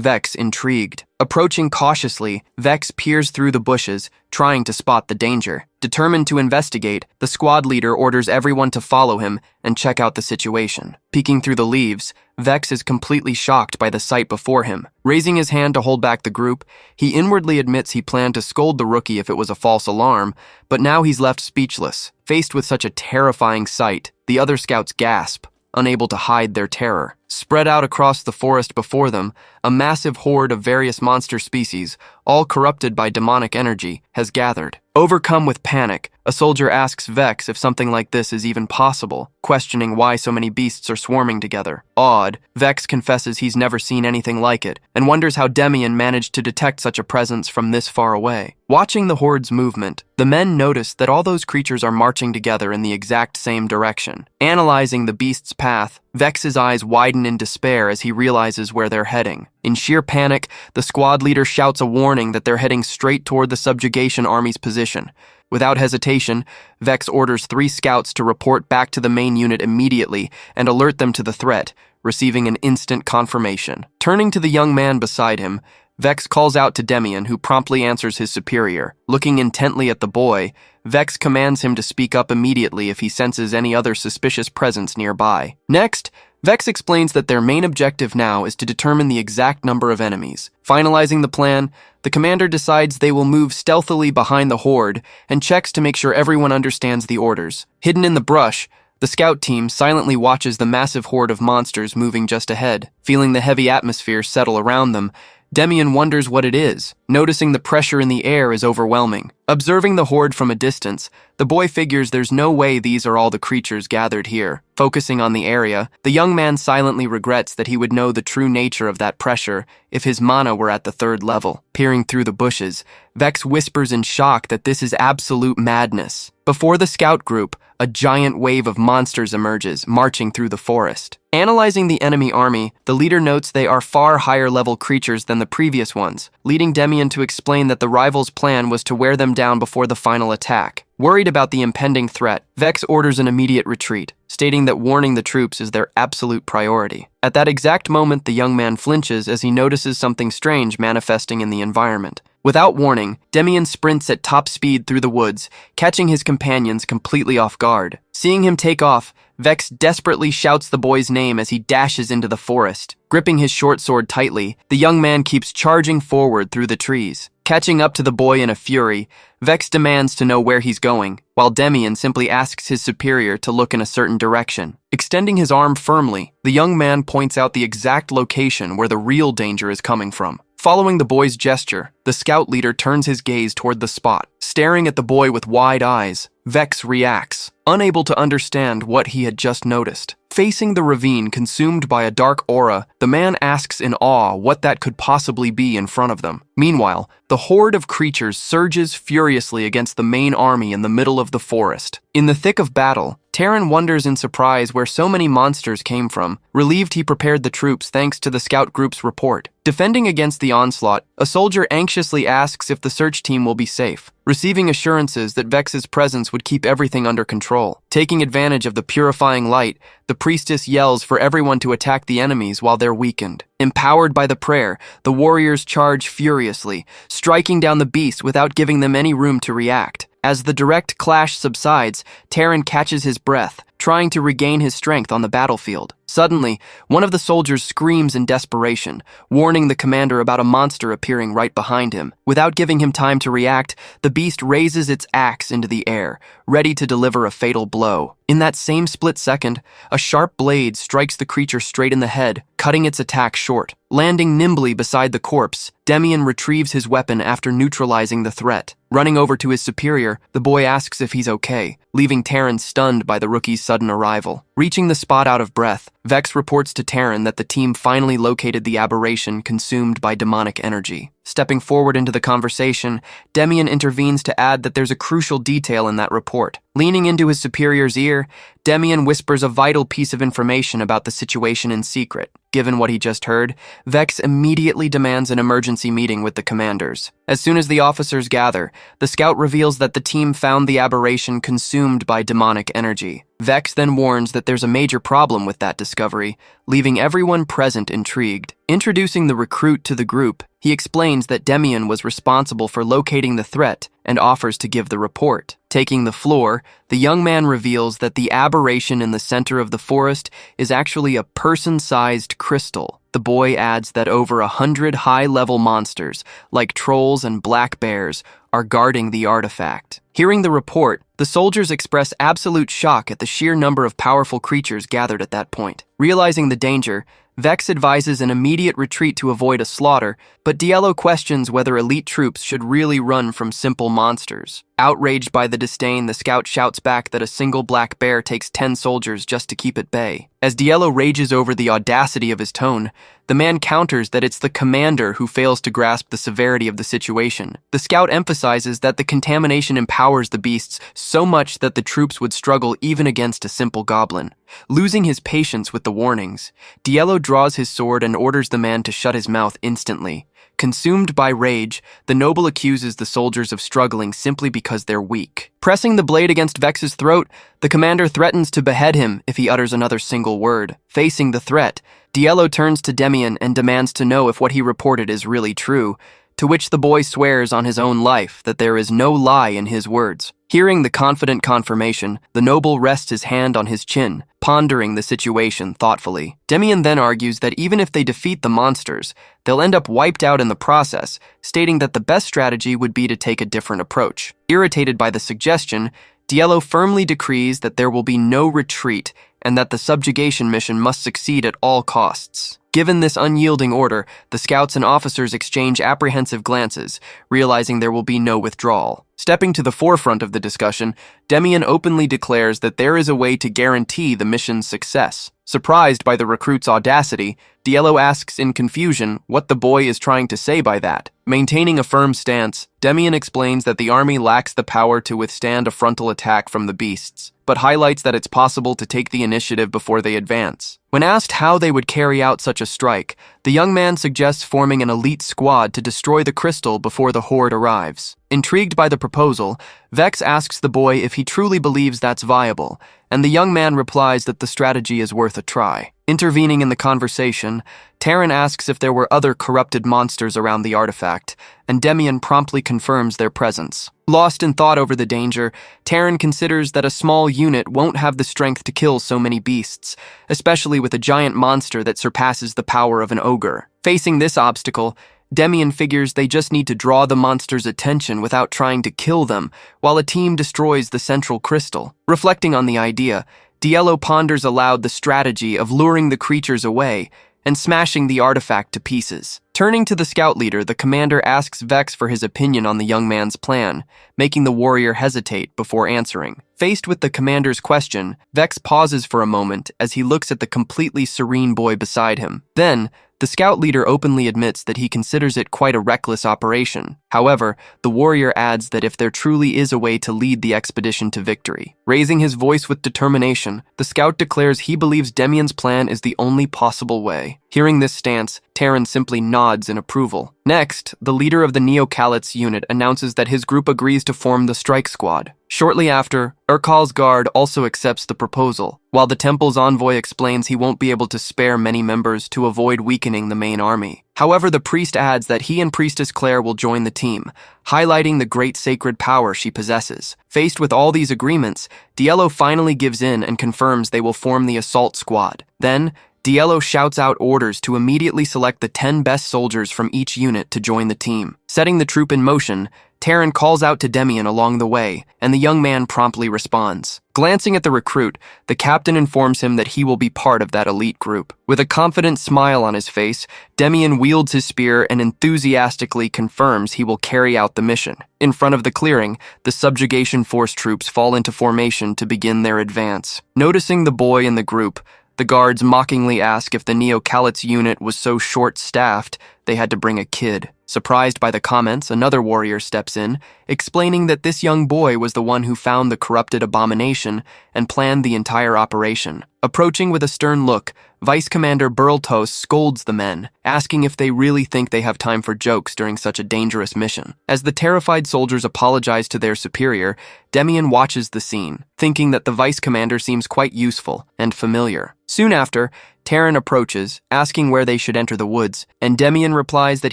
Vex intrigued. Approaching cautiously, Vex peers through the bushes, trying to spot the danger. Determined to investigate, the squad leader orders everyone to follow him and check out the situation. Peeking through the leaves, Vex is completely shocked by the sight before him. Raising his hand to hold back the group, he inwardly admits he planned to scold the rookie if it was a false alarm, but now he's left speechless. Faced with such a terrifying sight, the other scouts gasp, unable to hide their terror. Spread out across the forest before them, a massive horde of various monster species, all corrupted by demonic energy, has gathered. Overcome with panic, a soldier asks Vex if something like this is even possible, questioning why so many beasts are swarming together. Awed, Vex confesses he's never seen anything like it, and wonders how Demian managed to detect such a presence from this far away. Watching the horde's movement, the men notice that all those creatures are marching together in the exact same direction. Analyzing the beast's path, Vex's eyes widen in despair as he realizes where they're heading. In sheer panic, the squad leader shouts a warning that they're heading straight toward the subjugation army's position. Without hesitation, Vex orders 3 scouts to report back to the main unit immediately and alert them to the threat, receiving an instant confirmation. Turning to the young man beside him, Vex calls out to Demian, who promptly answers his superior. Looking intently at the boy, Vex commands him to speak up immediately if he senses any other suspicious presence nearby. Next, Vex explains that their main objective now is to determine the exact number of enemies. Finalizing the plan, the commander decides they will move stealthily behind the horde and checks to make sure everyone understands the orders. Hidden in the brush, the scout team silently watches the massive horde of monsters moving just ahead. Feeling the heavy atmosphere settle around them, Demian wonders what it is. Noticing the pressure in the air is overwhelming. Observing the horde from a distance, the boy figures there's no way these are all the creatures gathered here. Focusing on the area, the young man silently regrets that he would know the true nature of that pressure if his mana were at the 3rd level. Peering through the bushes, Vex whispers in shock that this is absolute madness. Before the scout group, a giant wave of monsters emerges, marching through the forest. Analyzing the enemy army, the leader notes they are far higher level creatures than the previous ones, leading Demian to explain that the rivals' plan was to wear them down before the final attack. Worried about the impending threat, Vex orders an immediate retreat, stating that warning the troops is their absolute priority. At that exact moment, the young man flinches as he notices something strange manifesting in the environment. Without warning, Demian sprints at top speed through the woods, catching his companions completely off guard. Seeing him take off, Vex desperately shouts the boy's name as he dashes into the forest. Gripping his short sword tightly, the young man keeps charging forward through the trees. Catching up to the boy in a fury, Vex demands to know where he's going, while Demian simply asks his superior to look in a certain direction. Extending his arm firmly, the young man points out the exact location where the real danger is coming from. Following the boy's gesture, the scout leader turns his gaze toward the spot. Staring at the boy with wide eyes, Vex reacts, unable to understand what he had just noticed. Facing the ravine consumed by a dark aura, the man asks in awe what that could possibly be in front of them. Meanwhile, the horde of creatures surges furiously against the main army in the middle of the forest. In the thick of battle, Terran wonders in surprise where so many monsters came from, relieved he prepared the troops thanks to the scout group's report. Defending against the onslaught, a soldier anxiously asks if the search team will be safe, receiving assurances that Vex's presence would keep everything under control. Taking advantage of the purifying light, the priestess yells for everyone to attack the enemies while they're weakened. Empowered by the prayer, the warriors charge furiously, striking down the beast without giving them any room to react. As the direct clash subsides, Terran catches his breath, trying to regain his strength on the battlefield. Suddenly, one of the soldiers screams in desperation, warning the commander about a monster appearing right behind him. Without giving him time to react, the beast raises its axe into the air, ready to deliver a fatal blow. In that same split second, a sharp blade strikes the creature straight in the head, cutting its attack short. Landing nimbly beside the corpse, Demian retrieves his weapon after neutralizing the threat. Running over to his superior, the boy asks if he's okay, leaving Terran stunned by the rookie's sudden arrival. Reaching the spot out of breath, Vex reports to Terran that the team finally located the aberration consumed by demonic energy. Stepping forward into the conversation, Demian intervenes to add that there's a crucial detail in that report. Leaning into his superior's ear, Demian whispers a vital piece of information about the situation in secret. Given what he just heard, Vex immediately demands an emergency meeting with the commanders. As soon as the officers gather, the scout reveals that the team found the aberration consumed by demonic energy. Vex then warns that there's a major problem with that discovery, leaving everyone present intrigued. Introducing the recruit to the group, he explains that Demian was responsible for locating the threat and offers to give the report. Taking the floor, the young man reveals that the aberration in the center of the forest is actually a person-sized crystal. The boy adds that over 100 high-level monsters, like trolls and black bears, are guarding the artifact. Hearing the report, the soldiers express absolute shock at the sheer number of powerful creatures gathered at that point. Realizing the danger, Vex advises an immediate retreat to avoid a slaughter, but Yahello questions whether elite troops should really run from simple monsters. Outraged by the disdain, the scout shouts back that a single black bear takes 10 soldiers just to keep at bay. As Yahello rages over the audacity of his tone, the man counters that it's the commander who fails to grasp the severity of the situation. The scout emphasizes that the contamination empowers the beasts so much that the troops would struggle even against a simple goblin. Losing his patience with the warnings, Yahello draws his sword and orders the man to shut his mouth instantly. Consumed by rage, the noble accuses the soldiers of struggling simply because they're weak. Pressing the blade against Vex's throat, the commander threatens to behead him if he utters another single word. Facing the threat, Yahello turns to Demian and demands to know if what he reported is really true, to which the boy swears on his own life that there is no lie in his words. Hearing the confident confirmation, the noble rests his hand on his chin, pondering the situation thoughtfully. Demian then argues that even if they defeat the monsters, they'll end up wiped out in the process, stating that the best strategy would be to take a different approach. Irritated by the suggestion, Yahello firmly decrees that there will be no retreat and that the subjugation mission must succeed at all costs. Given this unyielding order, the scouts and officers exchange apprehensive glances, realizing there will be no withdrawal. Stepping to the forefront of the discussion, Demian openly declares that there is a way to guarantee the mission's success. Surprised by the recruit's audacity, Yahello asks in confusion what the boy is trying to say by that. Maintaining a firm stance, Demian explains that the army lacks the power to withstand a frontal attack from the beasts, but highlights that it's possible to take the initiative before they advance. When asked how they would carry out such a strike, the young man suggests forming an elite squad to destroy the crystal before the horde arrives. Intrigued by the proposal, Vex asks the boy if he truly believes that's viable, and the young man replies that the strategy is worth a try. Intervening in the conversation, Terran asks if there were other corrupted monsters around the artifact, and Demian promptly confirms their presence. Lost in thought over the danger, Terran considers that a small unit won't have the strength to kill so many beasts, especially with a giant monster that surpasses the power of an ogre. Facing this obstacle, Demian figures they just need to draw the monster's attention without trying to kill them, while a team destroys the central crystal. Reflecting on the idea, Yahello ponders aloud the strategy of luring the creatures away and smashing the artifact to pieces. Turning to the scout leader, the commander asks Vex for his opinion on the young man's plan, making the warrior hesitate before answering. Faced with the commander's question, Vex pauses for a moment as he looks at the completely serene boy beside him. Then, the scout leader openly admits that he considers it quite a reckless operation. However, the warrior adds that if there truly is a way to lead the expedition to victory. Raising his voice with determination, the scout declares he believes Demian's plan is the only possible way. Hearing this stance, Terran simply nods in approval. Next, the leader of the Neocalites unit announces that his group agrees to form the strike squad. Shortly after, Urkal's guard also accepts the proposal, while the temple's envoy explains he won't be able to spare many members to avoid weakening the main army. However, the priest adds that he and Priestess Claire will join the team, highlighting the great sacred power she possesses. Faced with all these agreements, Yahello finally gives in and confirms they will form the assault squad. Then, Yahello shouts out orders to immediately select the 10 best soldiers from each unit to join the team. Setting the troop in motion, Terran calls out to Demian along the way, and the young man promptly responds. Glancing at the recruit, the captain informs him that he will be part of that elite group. With a confident smile on his face, Demian wields his spear and enthusiastically confirms he will carry out the mission. In front of the clearing, the subjugation force troops fall into formation to begin their advance. Noticing the boy in the group, the guards mockingly ask if the Neocalites unit was so short-staffed they had to bring a kid. Surprised by the comments, another warrior steps in, explaining that this young boy was the one who found the corrupted abomination and planned the entire operation. Approaching with a stern look, Vice Commander Burltos scolds the men, asking if they really think they have time for jokes during such a dangerous mission. As the terrified soldiers apologize to their superior, Demian watches the scene, thinking that the Vice Commander seems quite useful and familiar. Soon after, Terran approaches, asking where they should enter the woods, and Demian replies that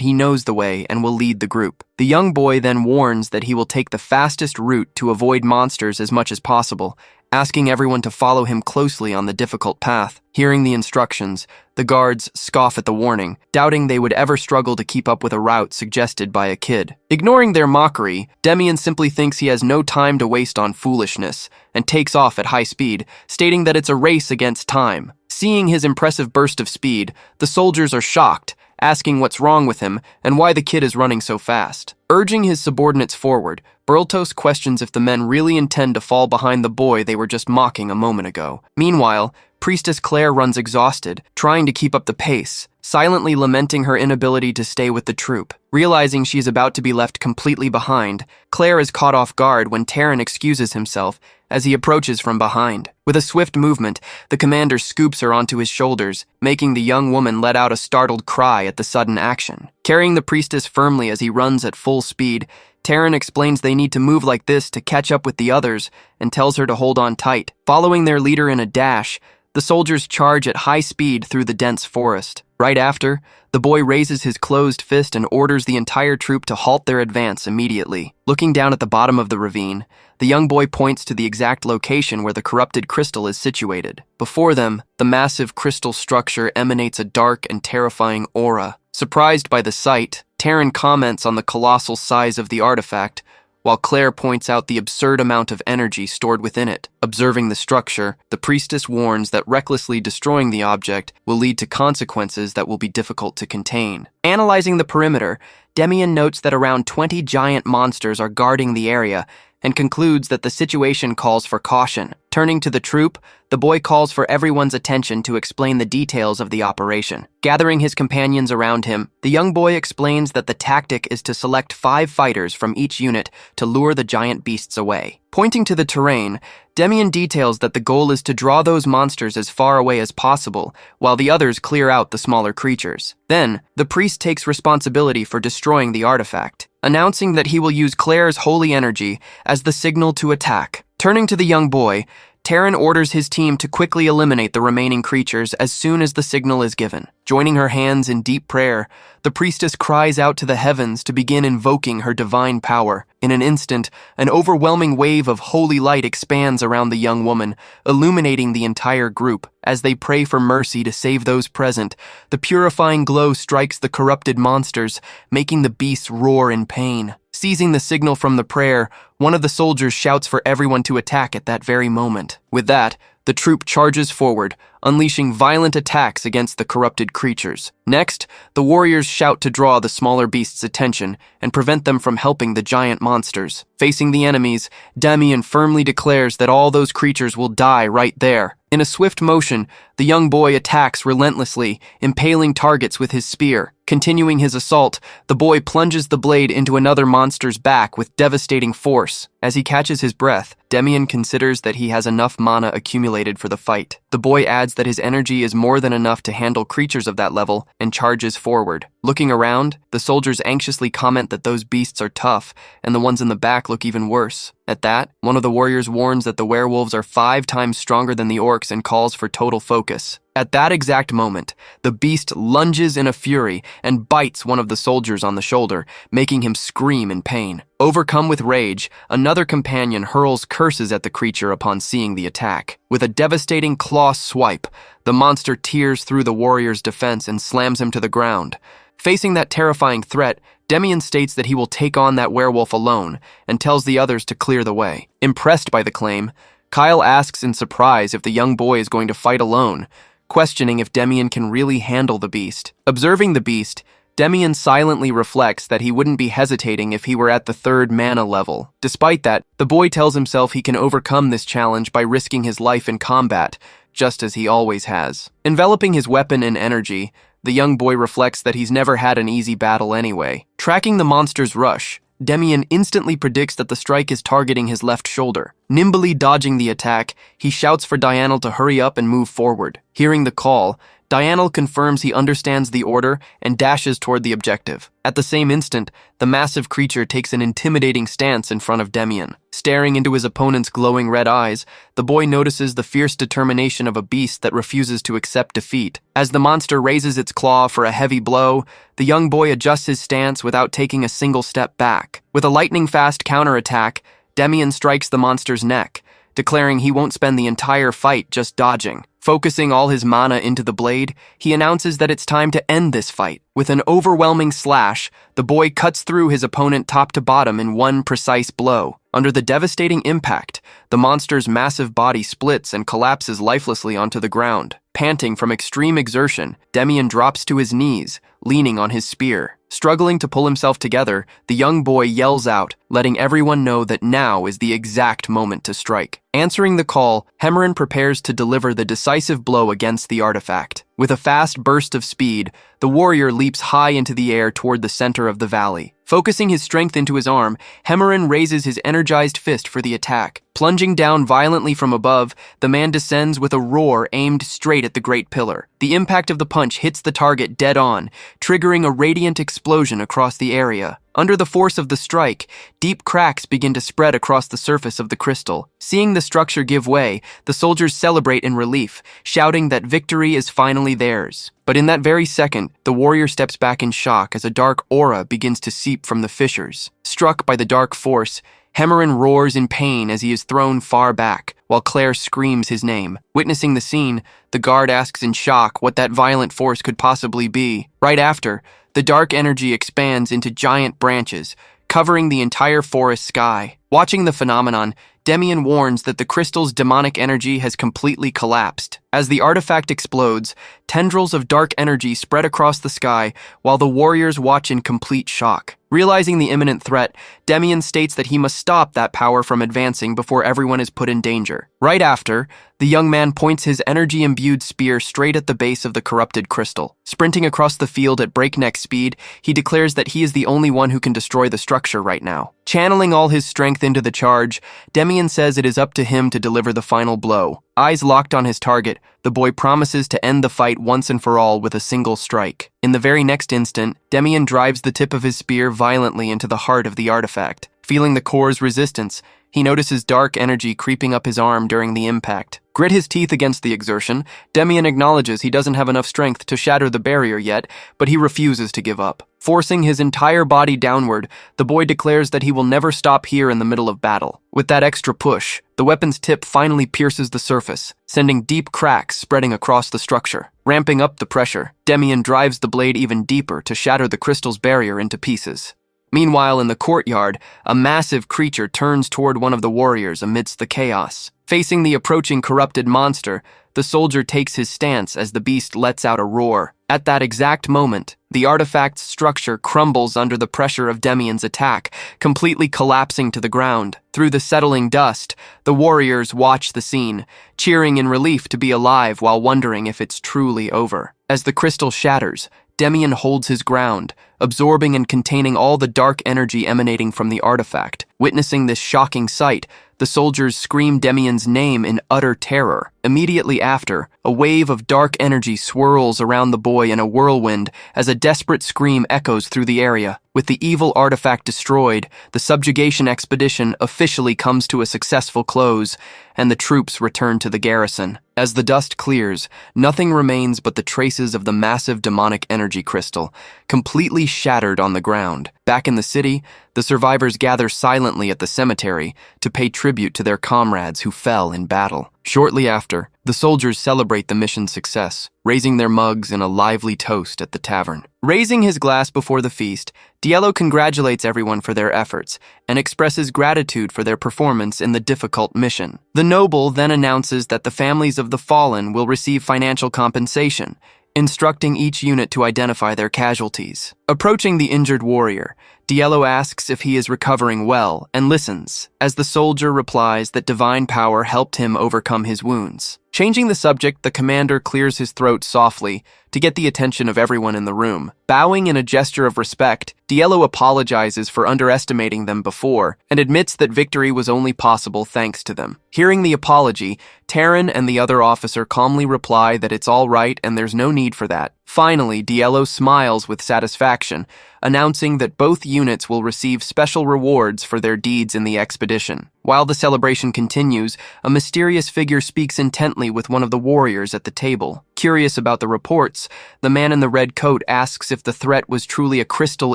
he knows the way and will lead the group. The young boy then warns that he will take the fastest route to avoid monsters as much as possible, asking everyone to follow him closely on the difficult path. Hearing the instructions, the guards scoff at the warning, doubting they would ever struggle to keep up with a route suggested by a kid. Ignoring their mockery, Demian simply thinks he has no time to waste on foolishness, and takes off at high speed, stating that it's a race against time. Seeing his impressive burst of speed, the soldiers are shocked, asking what's wrong with him and why the kid is running so fast. Urging his subordinates forward, Burltos questions if the men really intend to fall behind the boy they were just mocking a moment ago. Meanwhile, Priestess Claire runs exhausted, trying to keep up the pace, silently lamenting her inability to stay with the troop. Realizing she is about to be left completely behind, Claire is caught off guard when Terran excuses himself as he approaches from behind. With a swift movement, the commander scoops her onto his shoulders, making the young woman let out a startled cry at the sudden action. Carrying the priestess firmly as he runs at full speed, Terran explains they need to move like this to catch up with the others and tells her to hold on tight. Following their leader in a dash, the soldiers charge at high speed through the dense forest. Right after, the boy raises his closed fist and orders the entire troop to halt their advance immediately. Looking down at the bottom of the ravine, the young boy points to the exact location where the corrupted crystal is situated. Before them, the massive crystal structure emanates a dark and terrifying aura. Surprised by the sight, Terran comments on the colossal size of the artifact, while Claire points out the absurd amount of energy stored within it. Observing the structure, the priestess warns that recklessly destroying the object will lead to consequences that will be difficult to contain. Analyzing the perimeter, Demian notes that around 20 giant monsters are guarding the area and concludes that the situation calls for caution. Turning to the troop, the boy calls for everyone's attention to explain the details of the operation. Gathering his companions around him, the young boy explains that the tactic is to select 5 fighters from each unit to lure the giant beasts away. Pointing to the terrain, Demian details that the goal is to draw those monsters as far away as possible, while the others clear out the smaller creatures. Then, the priest takes responsibility for destroying the artifact, announcing that he will use Claire's holy energy as the signal to attack. Turning to the young boy, Terran orders his team to quickly eliminate the remaining creatures as soon as the signal is given. Joining her hands in deep prayer, the priestess cries out to the heavens to begin invoking her divine power. In an instant, an overwhelming wave of holy light expands around the young woman, illuminating the entire group. As they pray for mercy to save those present, the purifying glow strikes the corrupted monsters, making the beasts roar in pain. Seizing the signal from the prayer, one of the soldiers shouts for everyone to attack at that very moment. With that, the troop charges forward, unleashing violent attacks against the corrupted creatures. Next, the warriors shout to draw the smaller beasts' attention and prevent them from helping the giant monsters. Facing the enemies, Damien firmly declares that all those creatures will die right there. In a swift motion, the young boy attacks relentlessly, impaling targets with his spear. Continuing his assault, the boy plunges the blade into another monster's back with devastating force. As he catches his breath, Damien considers that he has enough mana accumulated for the fight. The boy adds that his energy is more than enough to handle creatures of that level and charges forward. Looking around, the soldiers anxiously comment that those beasts are tough, and the ones in the back look even worse. At that, one of the warriors warns that the werewolves are 5 times stronger than the orcs and calls for total focus. At that exact moment, the beast lunges in a fury and bites one of the soldiers on the shoulder, making him scream in pain. Overcome with rage, another companion hurls curses at the creature upon seeing the attack. With a devastating claw swipe, the monster tears through the warrior's defense and slams him to the ground. Facing that terrifying threat, Damien states that he will take on that werewolf alone and tells the others to clear the way. Impressed by the claim, Kyle asks in surprise if the young boy is going to fight alone, questioning if Damien can really handle the beast. Observing the beast, Damien silently reflects that he wouldn't be hesitating if he were at the 3rd mana level. Despite that, the boy tells himself he can overcome this challenge by risking his life in combat, just as he always has. Enveloping his weapon in energy, the young boy reflects that he's never had an easy battle anyway. Tracking the monster's rush, Damien instantly predicts that the strike is targeting his left shoulder. Nimbly dodging the attack, he shouts for Dianel to hurry up and move forward. Hearing the call, Dianel confirms he understands the order and dashes toward the objective. At the same instant, the massive creature takes an intimidating stance in front of Damien. Staring into his opponent's glowing red eyes, the boy notices the fierce determination of a beast that refuses to accept defeat. As the monster raises its claw for a heavy blow, the young boy adjusts his stance without taking a single step back. With a lightning-fast counterattack, Damien strikes the monster's neck, declaring he won't spend the entire fight just dodging. Focusing all his mana into the blade, he announces that it's time to end this fight. With an overwhelming slash, the boy cuts through his opponent top to bottom in one precise blow. Under the devastating impact, the monster's massive body splits and collapses lifelessly onto the ground. Panting from extreme exertion, Damien drops to his knees, leaning on his spear. Struggling to pull himself together, the young boy yells out, letting everyone know that now is the exact moment to strike. Answering the call, Hemmerin prepares to deliver the decisive blow against the artifact. With a fast burst of speed, the warrior leaps high into the air toward the center of the valley. Focusing his strength into his arm, Hemmerin raises his energized fist for the attack. Plunging down violently from above, the man descends with a roar aimed straight at the great pillar. The impact of the punch hits the target dead on, triggering a radiant explosion across the area. Under the force of the strike, deep cracks begin to spread across the surface of the crystal. Seeing the structure give way, the soldiers celebrate in relief, shouting that victory is finally theirs. But in that very second, the warrior steps back in shock as a dark aura begins to seep from the fissures. Struck by the dark force, Hemmerin roars in pain as he is thrown far back, while Claire screams his name. Witnessing the scene, the guard asks in shock what that violent force could possibly be. Right after, the dark energy expands into giant branches, covering the entire forest sky. Watching the phenomenon, Damien warns that the crystal's demonic energy has completely collapsed. As the artifact explodes, tendrils of dark energy spread across the sky while the warriors watch in complete shock. Realizing the imminent threat, Damien states that he must stop that power from advancing before everyone is put in danger. Right after, the young man points his energy-imbued spear straight at the base of the corrupted crystal. Sprinting across the field at breakneck speed, he declares that he is the only one who can destroy the structure right now. Channeling all his strength into the charge, Damien says it is up to him to deliver the final blow. Eyes locked on his target, the boy promises to end the fight once and for all with a single strike. In the very next instant, Damien drives the tip of his spear violently into the heart of the artifact. Feeling the core's resistance, he notices dark energy creeping up his arm during the impact. Grit his teeth against the exertion, Damien acknowledges he doesn't have enough strength to shatter the barrier yet, but he refuses to give up. Forcing his entire body downward, the boy declares that he will never stop here in the middle of battle. With that extra push, the weapon's tip finally pierces the surface, sending deep cracks spreading across the structure. Ramping up the pressure, Damien drives the blade even deeper to shatter the crystal's barrier into pieces. Meanwhile, in the courtyard, a massive creature turns toward one of the warriors amidst the chaos. Facing the approaching corrupted monster, the soldier takes his stance as the beast lets out a roar. At that exact moment, the artifact's structure crumbles under the pressure of Demian's attack, completely collapsing to the ground. Through the settling dust, the warriors watch the scene, cheering in relief to be alive while wondering if it's truly over. As the crystal shatters, Demian holds his ground, absorbing and containing all the dark energy emanating from the artifact. Witnessing this shocking sight, the soldiers scream Demian's name in utter terror. Immediately after, a wave of dark energy swirls around the boy in a whirlwind as a desperate scream echoes through the area. With the evil artifact destroyed, the subjugation expedition officially comes to a successful close, and the troops return to the garrison. As the dust clears, nothing remains but the traces of the massive demonic energy crystal, completely shattered on the ground. Back in the city, the survivors gather silently at the cemetery to pay tribute to their comrades who fell in battle. Shortly after, the soldiers celebrate the mission's success, raising their mugs in a lively toast at the tavern. Raising his glass before the feast, Yahello congratulates everyone for their efforts and expresses gratitude for their performance in the difficult mission. The noble then announces that the families of the fallen will receive financial compensation, instructing each unit to identify their casualties. Approaching the injured warrior, Yahello asks if he is recovering well and listens, as the soldier replies that divine power helped him overcome his wounds. Changing the subject, the commander clears his throat softly to get the attention of everyone in the room. Bowing in a gesture of respect, Yahello apologizes for underestimating them before and admits that victory was only possible thanks to them. Hearing the apology, Taryn and the other officer calmly reply that it's all right and there's no need for that. Finally, Yahello smiles with satisfaction, announcing that both units will receive special rewards for their deeds in the expedition. While the celebration continues, a mysterious figure speaks intently with one of the warriors at the table. Curious about the reports, the man in the red coat asks if the threat was truly a crystal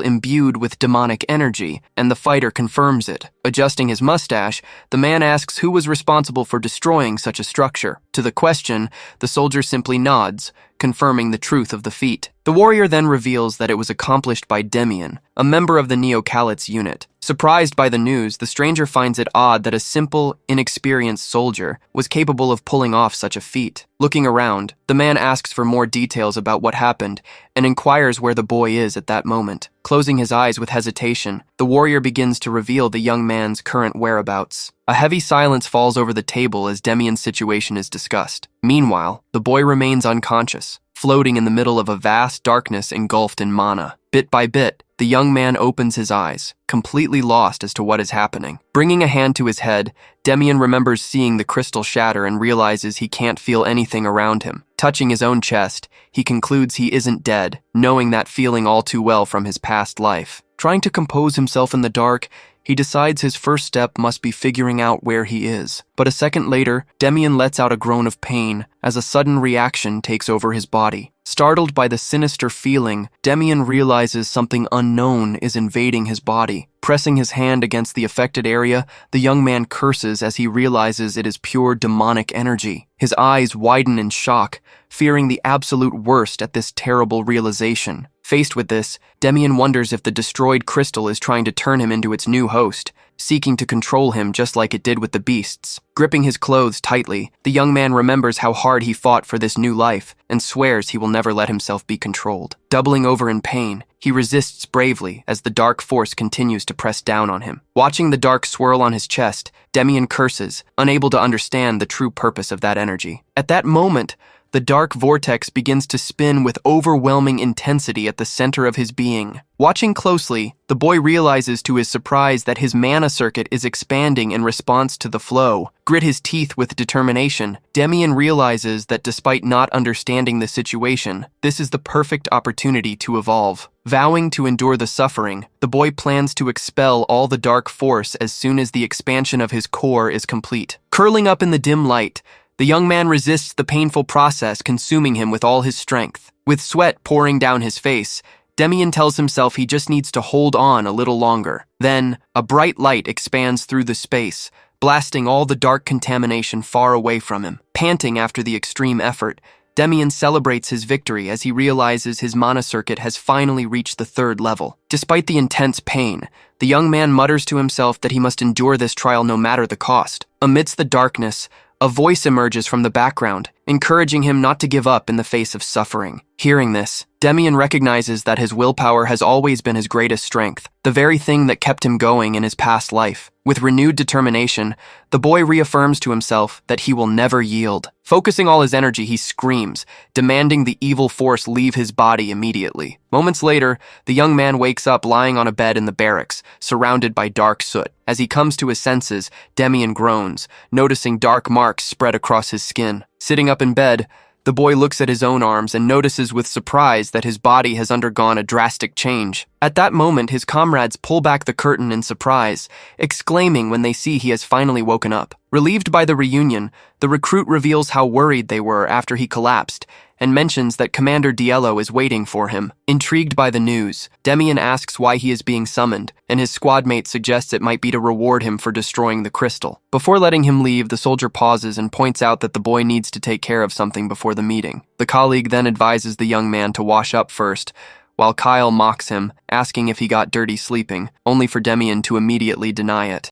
imbued with demonic energy, and the fighter confirms it. Adjusting his mustache, the man asks who was responsible for destroying such a structure. To the question, the soldier simply nods, confirming the truth of the feat. The warrior then reveals that it was accomplished by Demian, a member of the Neocalit's unit. Surprised by the news, the stranger finds it odd that a simple, inexperienced soldier was capable of pulling off such a feat. Looking around, the man asks for more details about what happened and inquires where the boy is at that moment. Closing his eyes with hesitation, the warrior begins to reveal the young man's current whereabouts. A heavy silence falls over the table as Demian's situation is discussed. Meanwhile, the boy remains unconscious, floating in the middle of a vast darkness engulfed in mana. Bit by bit, the young man opens his eyes, completely lost as to what is happening. Bringing a hand to his head, Demian remembers seeing the crystal shatter and realizes he can't feel anything around him. Touching his own chest, he concludes he isn't dead, knowing that feeling all too well from his past life. Trying to compose himself in the dark, he decides his first step must be figuring out where he is. But a second later, Demian lets out a groan of pain as a sudden reaction takes over his body. Startled by the sinister feeling, Demian realizes something unknown is invading his body. Pressing his hand against the affected area, the young man curses as he realizes it is pure demonic energy. His eyes widen in shock, fearing the absolute worst at this terrible realization. Faced with this, Demian wonders if the destroyed crystal is trying to turn him into its new host, seeking to control him just like it did with the beasts. Gripping his clothes tightly, the young man remembers how hard he fought for this new life and swears he will never let himself be controlled. Doubling over in pain, he resists bravely as the dark force continues to press down on him. Watching the dark swirl on his chest, Demian curses, unable to understand the true purpose of that energy. At that moment, the dark vortex begins to spin with overwhelming intensity at the center of his being. Watching closely, the boy realizes to his surprise that his mana circuit is expanding in response to the flow. Grit his teeth with determination, Demian realizes that despite not understanding the situation, this is the perfect opportunity to evolve. Vowing to endure the suffering, the boy plans to expel all the dark force as soon as the expansion of his core is complete. Curling up in the dim light, the young man resists the painful process consuming him with all his strength. With sweat pouring down his face, Demian tells himself he just needs to hold on a little longer. Then, a bright light expands through the space, blasting all the dark contamination far away from him. Panting after the extreme effort, Demian celebrates his victory as he realizes his mana circuit has finally reached the 3rd level. Despite the intense pain, the young man mutters to himself that he must endure this trial no matter the cost. Amidst the darkness, a voice emerges from the background, encouraging him not to give up in the face of suffering. Hearing this, Demian recognizes that his willpower has always been his greatest strength, the very thing that kept him going in his past life. With renewed determination, the boy reaffirms to himself that he will never yield. Focusing all his energy, he screams, demanding the evil force leave his body immediately. Moments later, the young man wakes up lying on a bed in the barracks, surrounded by dark soot. As he comes to his senses, Demian groans, noticing dark marks spread across his skin. Sitting up in bed, the boy looks at his own arms and notices with surprise that his body has undergone a drastic change. At that moment, his comrades pull back the curtain in surprise, exclaiming when they see he has finally woken up. Relieved by the reunion, the recruit reveals how worried they were after he collapsed, and mentions that Commander Yahello is waiting for him. Intrigued by the news, Demian asks why he is being summoned, and his squad mate suggests it might be to reward him for destroying the crystal. Before letting him leave, the soldier pauses and points out that the boy needs to take care of something before the meeting. The colleague then advises the young man to wash up first, while Kyle mocks him, asking if he got dirty sleeping, only for Demian to immediately deny it.